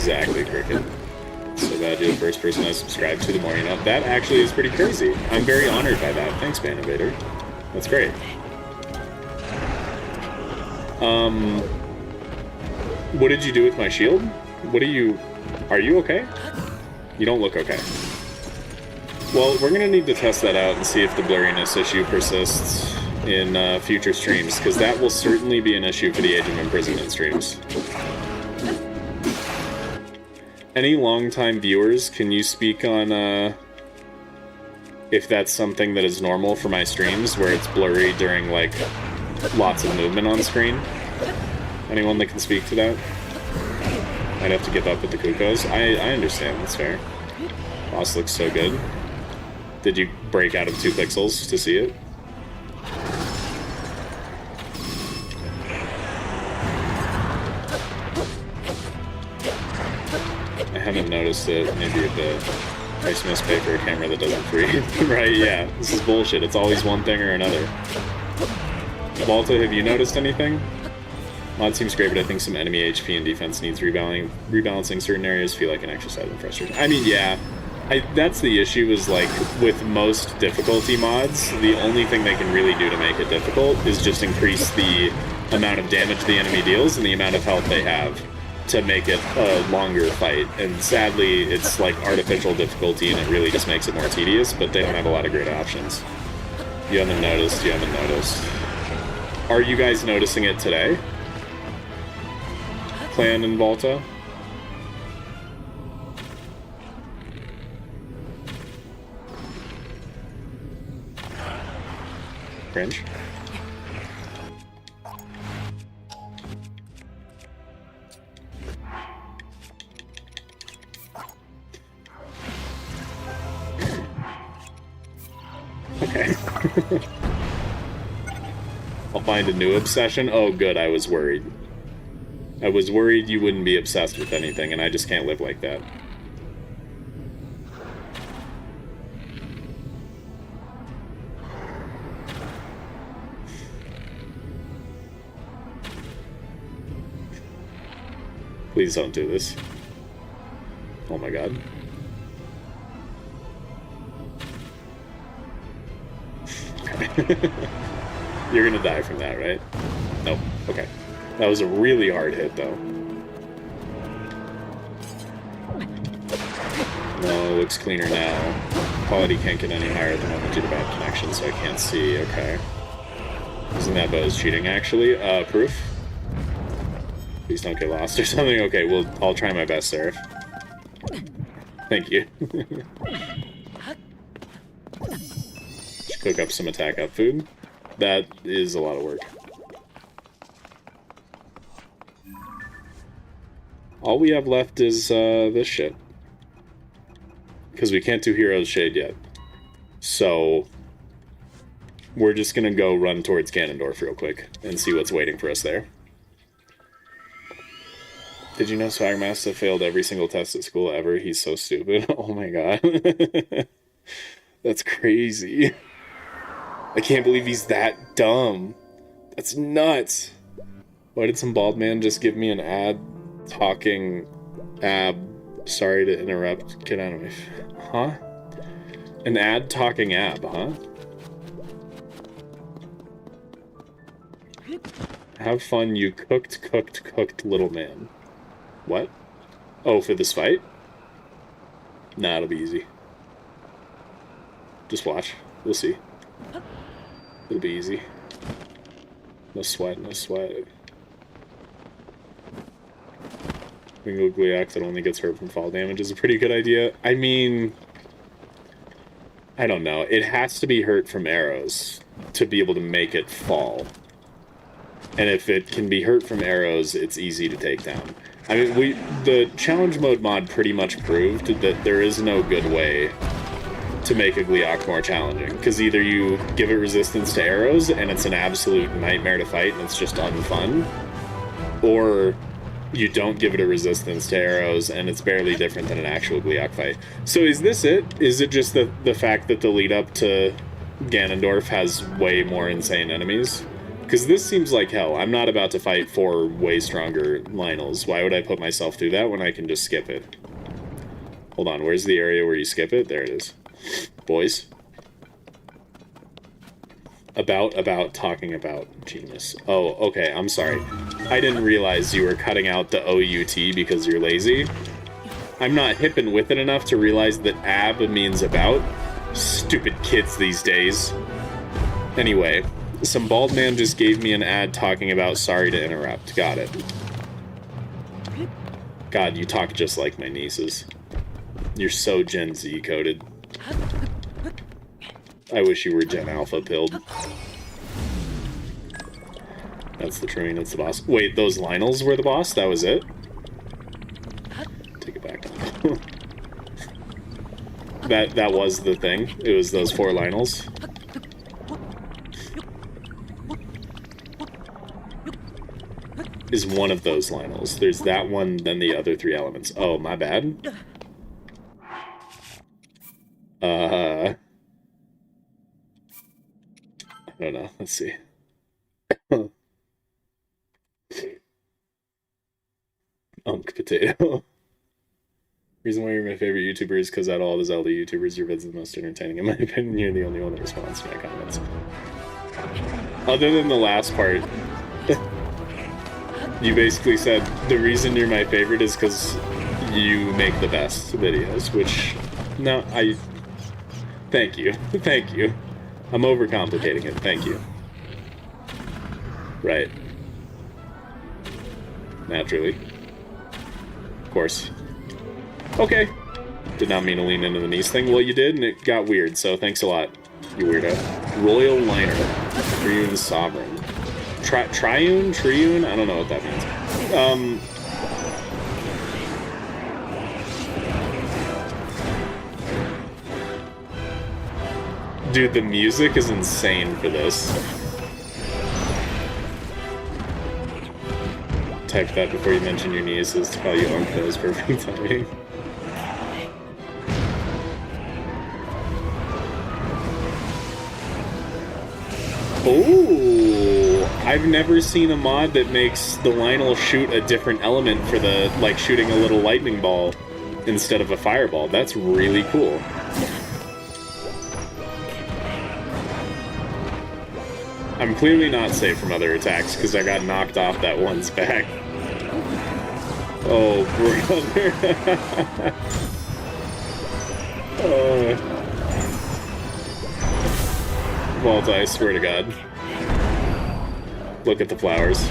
Exactly, Cricket. So glad you're the first person I subscribed to the more you know. That actually is pretty crazy. I'm very honored by that. Thanks, Ban Invader. That's great. What did you do with my shield? What are you okay? You don't look okay. Well, we're gonna need to test that out and see if the blurriness issue persists in future streams, because that will certainly be an issue for the Age of Imprisonment streams. Any longtime viewers, can you speak on if that's something that is normal for my streams, where it's blurry during, like, lots of movement on screen? Anyone that can speak to that? I'd have to give up with the Kukos. I understand, that's fair. Boss looks so good. Did you break out of 2 pixels to see it? I haven't noticed it. Maybe the price must pay for a camera that doesn't free. Right, yeah. This is bullshit. It's always one thing or another. Malta, have you noticed anything? Mod seems great, but I think some enemy HP and defense needs rebalancing certain areas. Feel like an exercise in frustration. I mean, yeah. That's the issue, is like, with most difficulty mods, the only thing they can really do to make it difficult is just increase the amount of damage the enemy deals and the amount of health they have to make it a longer fight. And sadly, it's like artificial difficulty, and it really just makes it more tedious, but they don't have a lot of great options. You haven't noticed, you haven't noticed. Are you guys noticing it today? Clan and Volta? Cringe? Okay. I'll find a new obsession. Oh, good, I was worried. I was worried you wouldn't be obsessed with anything, and I just can't live like that. Please don't do this. Oh my god. You're gonna die from that, right? Nope. Okay. That was a really hard hit, though. No, looks cleaner now. Quality can't get any higher than one due to bad connection, so I can't see. Okay. Isn't that Bo's cheating, actually? Proof? Please don't get lost or something. Okay, well, I'll try my best, Seraph. Thank you. Just cook up some attack up food. That is a lot of work. All we have left is this shit. Because we can't do Hero's Shade yet. So we're just gonna go run towards Ganondorf real quick and see what's waiting for us there. Did you know Swagmaster failed every single test at school ever? He's so stupid. Oh my god. That's crazy. I can't believe he's that dumb. That's nuts. Why did some bald man just give me an ad talking ab? Sorry to interrupt. Get out of my... Huh? An ad talking ab, huh? Have fun, you cooked little man. What? Oh, for this fight? Nah, it'll be easy. Just watch. We'll see. It'll be easy. No sweat, no sweat. Wingle Gliac that only gets hurt from fall damage is a pretty good idea. I mean... I don't know. It has to be hurt from arrows to be able to make it fall. And if it can be hurt from arrows, it's easy to take down. I mean, the challenge mode mod pretty much proved that there is no good way to make a Gliac more challenging. Because either you give it resistance to arrows, and it's an absolute nightmare to fight, and it's just unfun, or you don't give it a resistance to arrows, and it's barely different than an actual Gliac fight. So is this it? Is it just the fact that the lead up to Ganondorf has way more insane enemies? Because this seems like hell. I'm not about to fight 4 way stronger Lynels. Why would I put myself through that when I can just skip it? Hold on, where's the area where you skip it? There it is. Boys. About, talking about. Genius. Oh, okay, I'm sorry. I didn't realize you were cutting out the OUT because you're lazy. I'm not hip and with it enough to realize that ab means about. Stupid kids these days. Anyway, some bald man just gave me an ad talking about sorry to interrupt. Got it. God, you talk just like my nieces. You're so Gen Z coded. I wish you were Gen Alpha pilled. That's the train, it's the boss. Wait, those Lynels were the boss? That was it? Take it back. That was the thing. It was those 4 Lynels. Is one of those Lynels. There's that one, then the other 3 elements. Oh, my bad. I don't know. Let's see. Potato. Reason why you're my favorite YouTuber is because out of all the Zelda YouTubers, your vids are the most entertaining. In my opinion, you're the only one that responds to my comments. Other than the last part, you basically said the reason you're my favorite is because you make the best videos, which, no, thank you. Thank you. I'm overcomplicating it. Thank you. Right. Naturally. Of course. Okay. Did not mean to lean into the niece thing. Well, you did, and it got weird, so thanks a lot, you weirdo. Royal Liner. Triune Sovereign. Triune? Triune? I don't know what that means. Dude, the music is insane for this. Type that before you mention your nieces to call you uncle is perfect timing. Oh, I've never seen a mod that makes the Lynel shoot a different element for the, like, shooting a little lightning ball instead of a fireball. That's really cool. I'm clearly not safe from other attacks because I got knocked off that one's back. Oh, brother. Vault, I swear to God. Look at the flowers.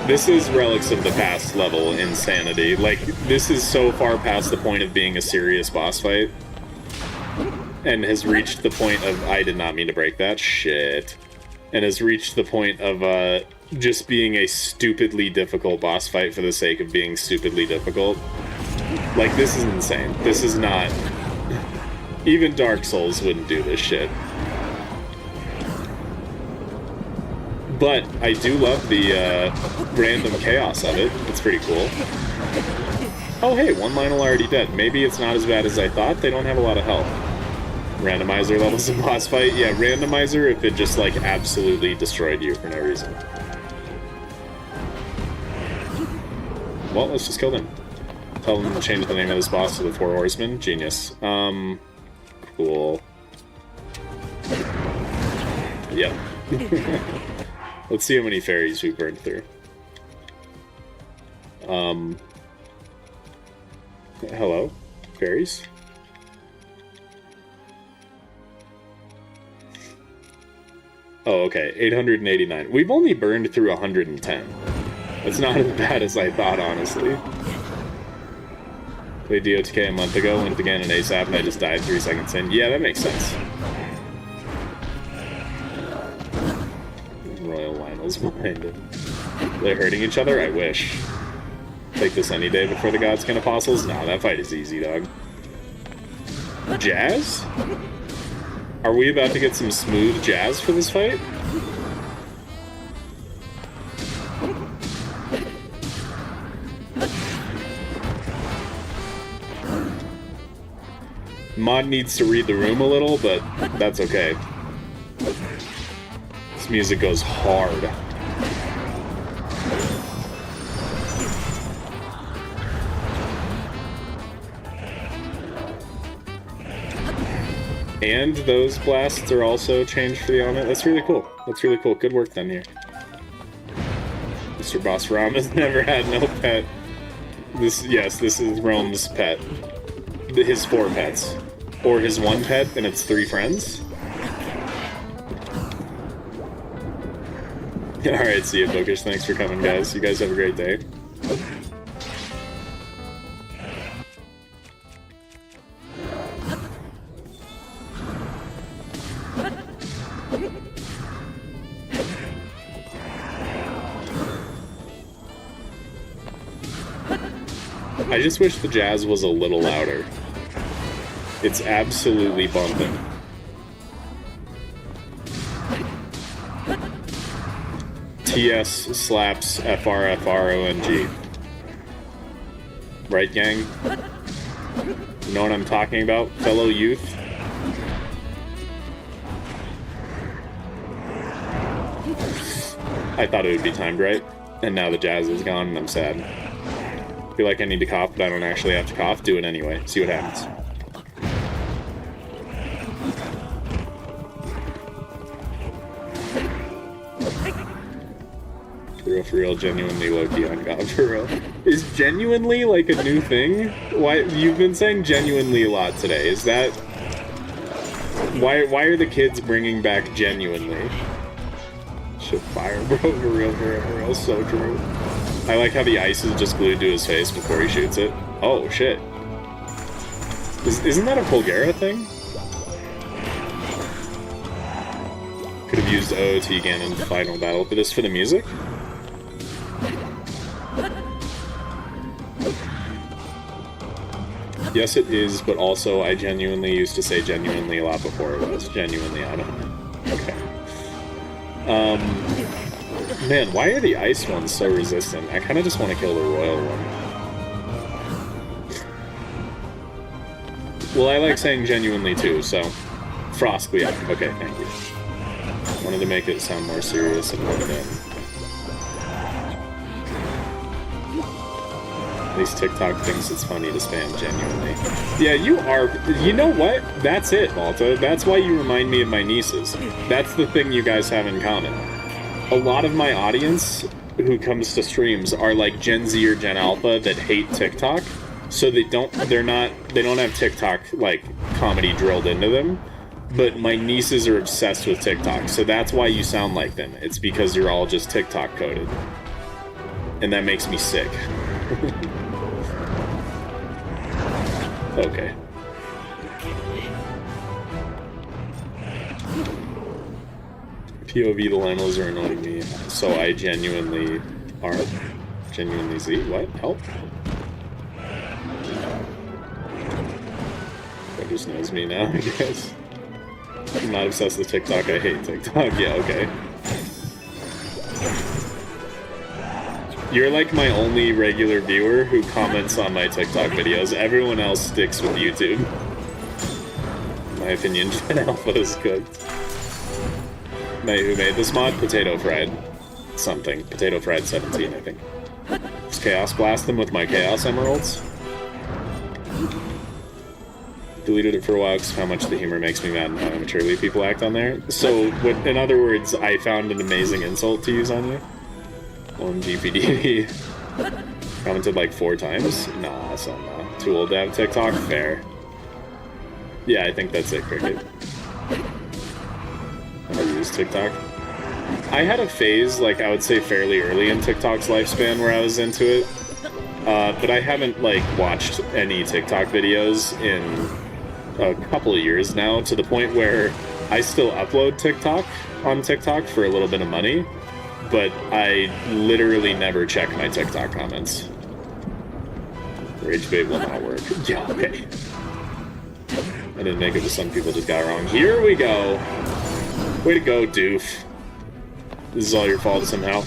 This is Relics of the Past level insanity. Like, this is so far past the point of being a serious boss fight. And has reached the point of, I did not mean to break that, shit. And has reached the point of, just being a stupidly difficult boss fight for the sake of being stupidly difficult. Like, this is insane. This is not... Even Dark Souls wouldn't do this shit. But I do love the random chaos of it. It's pretty cool. Oh hey, one Lynel already dead. Maybe it's not as bad as I thought. They don't have a lot of health. Randomizer levels in boss fight. Yeah, randomizer if it just like absolutely destroyed you for no reason. Well, let's just kill them. Tell them to change the name of this boss to the 4 Horsemen. Genius. Cool. Yep. Let's see how many fairies we burned through. Hello? Fairies? Oh, okay. 889. We've only burned through 110. That's not as bad as I thought, honestly. Played totk a month ago, went again in ASAP, and I just died 3 seconds in. Yeah, that makes sense. Royal Lynel's behind it. They're hurting each other? I wish. Take this any day before the Godskin Apostles? Nah, that fight is easy, dog. Jazz? Are we about to get some smooth jazz for this fight? Mod needs to read the room a little, but that's okay. This music goes hard. And those blasts are also changed for the element. That's really cool. That's really cool. Good work done here. Mr. Boss Rom has never had no pet. This is Rome's pet. His 4 pets. Or his 1 pet, and it's 3 friends. Alright, see you, Bookish. Thanks for coming, guys. You guys have a great day. I just wish the jazz was a little louder. It's absolutely bumping. TS slaps FRFRONG. Right, gang? You know what I'm talking about, fellow youth? I thought it would be timed right, and now the jazz is gone and I'm sad. I feel like I need to cough, but I don't actually have to cough. Do it anyway. See what happens. For real, genuinely low-key on God, for real. Is genuinely, like, a new thing? Why, you've been saying genuinely a lot today. Is that... Why are the kids bringing back genuinely? Shit, fire, bro, for real, so true. I like how the ice is just glued to his face before he shoots it. Oh, shit. Isn't that a Pulgara thing? Could have used OOT again in the final battle for this for the music? Yes, it is, but also I genuinely used to say genuinely a lot before it was. Genuinely, I don't know. Okay. Man, why are the ice ones so resistant? I kind of just want to kill the royal one. Well, I like saying genuinely too, so... Frost, yeah. Okay, thank you. Wanted to make it sound more serious and put it in. At least TikTok thinks it's funny to spam genuinely. Yeah, you are... You know what? That's it, Malta. That's why you remind me of my nieces. That's the thing you guys have in common. A lot of my audience who comes to streams are like Gen Z or Gen Alpha that hate TikTok, so they don't have TikTok, like, comedy drilled into them. But my nieces are obsessed with TikTok, so that's why you sound like them. It's because you're all just TikTok coded. And that makes me sick. Okay. POV, the Lynels are annoying me, so I genuinely are. Genuinely Z? What? Help? That just knows me now, I guess. I'm not obsessed with TikTok, I hate TikTok. Yeah, okay. You're like my only regular viewer who comments on my TikTok videos. Everyone else sticks with YouTube. In my opinion, Gen Alpha is cooked. Who made this mod? Potato Fried something. Potato Fried 17, I think. Just Chaos Blast them with my Chaos Emeralds. Deleted it for a while because how much the humor makes me mad and how immaturely people act on there. So, in other words, I found an amazing insult to use on you. GPD. Commented like 4 times? Nah, so nah. Too old to have TikTok? Fair. Yeah, I think that's it, Cricket. I use TikTok. I had a phase, like, I would say fairly early in TikTok's lifespan where I was into it. But I haven't, like, watched any TikTok videos in a couple of years now, to the point where I still upload TikTok on TikTok for a little bit of money. But I literally never check my TikTok comments. Rage bait will not work. Yeah, okay. I didn't make it, but some people just got it wrong. Here we go. Way to go, doof. This is all your fault somehow.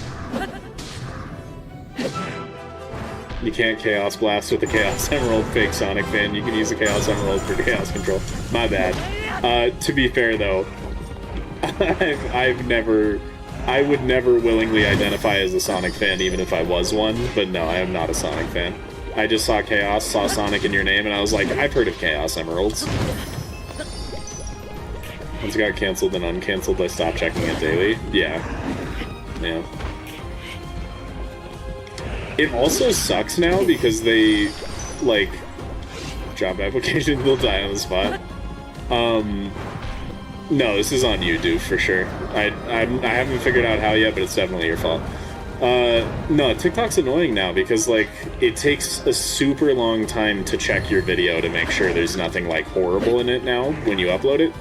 You can't Chaos Blast with the Chaos Emerald, fake Sonic fan. You can use the Chaos Emerald for Chaos Control. My bad. To be fair, though, I would never willingly identify as a Sonic fan, even if I was one, but no, I am not a Sonic fan. I just saw Chaos, saw Sonic in your name, and I was like, I've heard of Chaos Emeralds. Once it got cancelled and uncancelled, I stopped checking it daily. Yeah. Yeah. It also sucks now because they, like, job application will die on the spot. No, this is on you, dude, for sure. I haven't figured out how yet, but it's definitely your fault. No, TikTok's annoying now because, like, it takes a super long time to check your video to make sure there's nothing, like, horrible in it now when you upload it.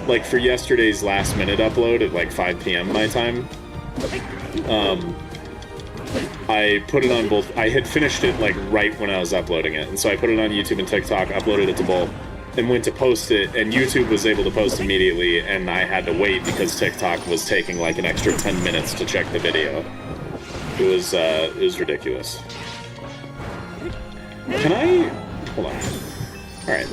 Like, for yesterday's last-minute upload at, like, 5 p.m. my time, I put it on both. I had finished it, like, right when I was uploading it, and so I put it on YouTube and TikTok, uploaded it to both, and went to post it, and YouTube was able to post immediately, and I had to wait because TikTok was taking, like, an extra 10 minutes to check the video. It was ridiculous. Can I... Hold on. Alright.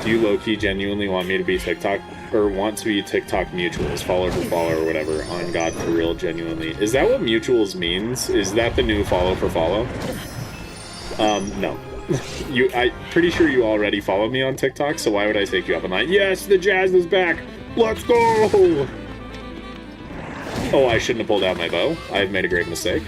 Do you low-key genuinely want me to be TikTok, or want to be TikTok mutuals, follow for follow or whatever, on God for real, genuinely? Is that what mutuals means? Is that the new follow for follow? No. I'm pretty sure you already follow me on TikTok, so why would I take you up on that? Yes, the jazz is back! Let's go! Oh, I shouldn't have pulled out my bow. I've made a great mistake.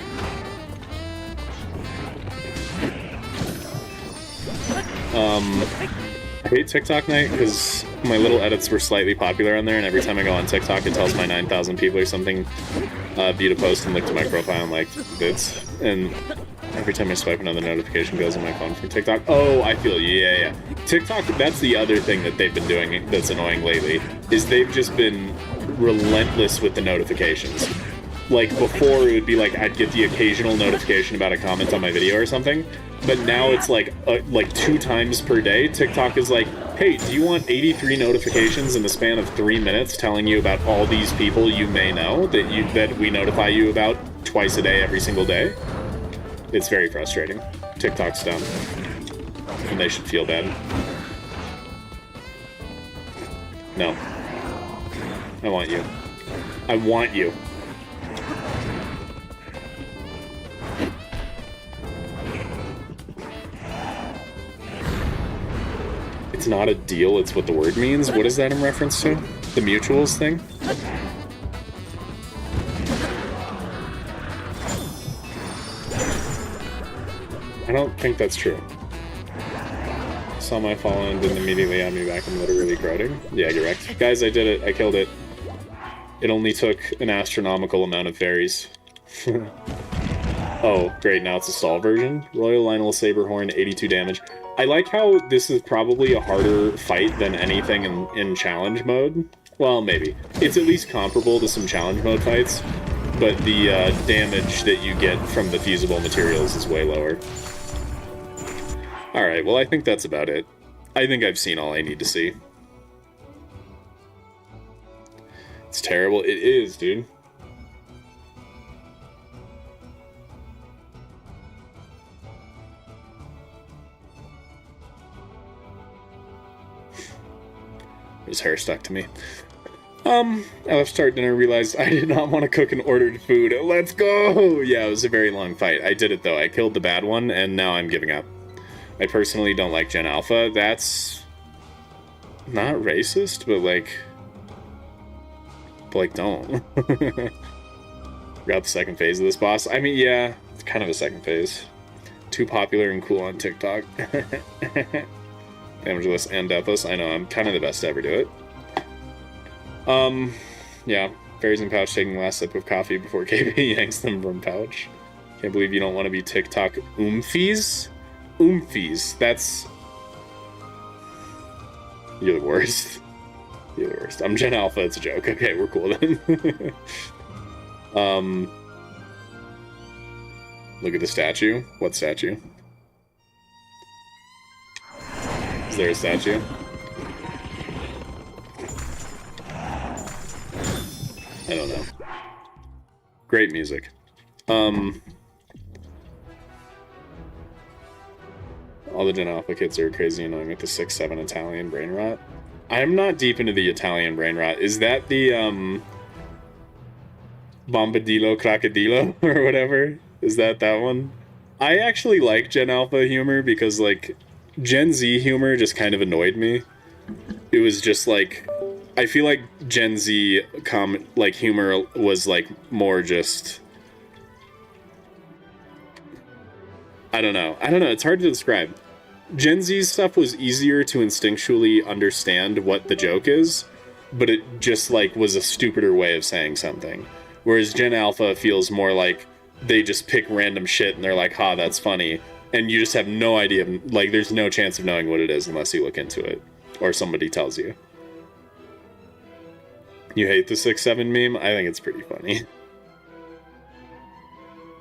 I hate TikTok night because my little edits were slightly popular on there, and every time I go on TikTok, it tells my 9,000 people or something view to post and look to my profile and like vids. And every time I swipe, another notification goes on my phone from TikTok. Oh, I feel you. Yeah. TikTok, that's the other thing that they've been doing that's annoying lately, is they've just been relentless with the notifications. Like, before, it would be like, I'd get the occasional notification about a comment on my video or something, but now it's like 2 times per day. TikTok is like, hey, do you want 83 notifications in the span of 3 minutes telling you about all these people you may know that we notify you about twice a day, every single day? It's very frustrating. TikTok's dumb. And they should feel bad. No. I want you. I want you. It's not a deal, it's what the word means. What is that in reference to? The mutuals thing? I don't think that's true. Saw my follow and didn't immediately add me back. I'm literally crowding. Yeah, you're right. Guys, I did it. I killed it. It only took an astronomical amount of fairies. Oh, great, now it's a Stal version. Royal Lynel Saberhorn, 82 damage. I like how this is probably a harder fight than anything in challenge mode. Well, maybe. It's at least comparable to some challenge mode fights, but the damage that you get from the fusible materials is way lower. Alright, well, I think that's about it. I think I've seen all I need to see. It's terrible. It is, dude. His hair stuck to me. I left start dinner, realized I did not want to cook and ordered food. Let's go! Yeah, it was a very long fight. I did it, though. I killed the bad one, and now I'm giving up. I personally don't like Gen Alpha. That's not racist, but, like, don't. Got the second phase of this boss. I mean, yeah, it's kind of a second phase. Too popular and cool on TikTok. Damageless and deathless. I know, I'm kind of the best to ever do it. Yeah. Fairies in pouch taking last sip of coffee before KB yanks them from pouch. Can't believe you don't want to be TikTok oomfies? Oomfies. That's... You're the worst. You're the worst. I'm Gen Alpha, it's a joke. Okay, we're cool then. Look at the statue. What statue? Is there a statue? I don't know. Great music. All the Gen Alpha kids are crazy annoying with the 6-7 Italian brain rot. I'm not deep into the Italian brain rot. Is that the, Bombadillo Crocodillo, or whatever? Is that one? I actually like Gen Alpha humor because, like, Gen Z humor just kind of annoyed me. It was just, like, I feel like Gen Z, humor was, like, more just... I don't know, it's hard to describe. Gen Z's stuff was easier to instinctually understand what the joke is, but it just, like, was a stupider way of saying something. Whereas Gen Alpha feels more like they just pick random shit and they're like, ha, that's funny. And you just have no idea, like, there's no chance of knowing what it is unless you look into it. Or somebody tells you. You hate the 6-7 meme? I think it's pretty funny.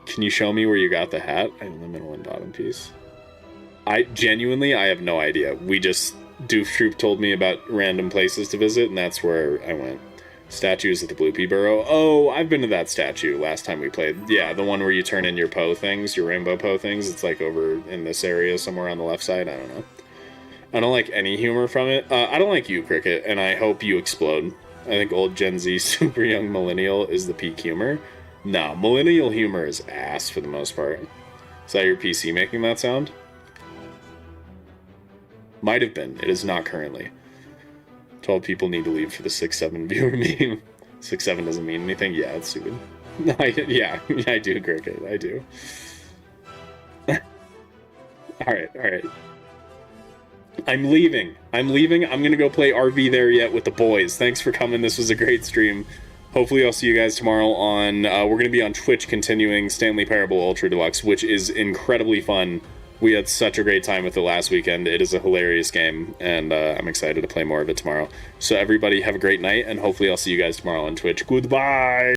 Can you show me where you got the hat? In the middle and bottom piece. I have no idea. Doof Troop told me about random places to visit, and that's where I went. Statues at the Bloopy Burrow. Oh, I've been to that statue last time we played. Yeah, the one where you turn in your Poe things, your rainbow Poe things. It's like over in this area somewhere on the left side. I don't know. I don't like any humor from it. I don't like you, Cricket, and I hope you explode. I think old Gen Z super young millennial is the peak humor. No, millennial humor is ass for the most part. Is that your PC making that sound? Might have been. It is not currently. 12 people need to leave for the 6-7 viewer meme. 6-7 doesn't mean anything? Yeah, it's stupid. Yeah, I do, Cricket. I do. Alright. I'm leaving. I'm gonna go play RV there yet with the boys. Thanks for coming. This was a great stream. Hopefully I'll see you guys tomorrow on... we're gonna be on Twitch continuing Stanley Parable Ultra Deluxe, which is incredibly fun. We had such a great time with it last weekend. It is a hilarious game, and I'm excited to play more of it tomorrow. So everybody have a great night, and hopefully I'll see you guys tomorrow on Twitch. Goodbye!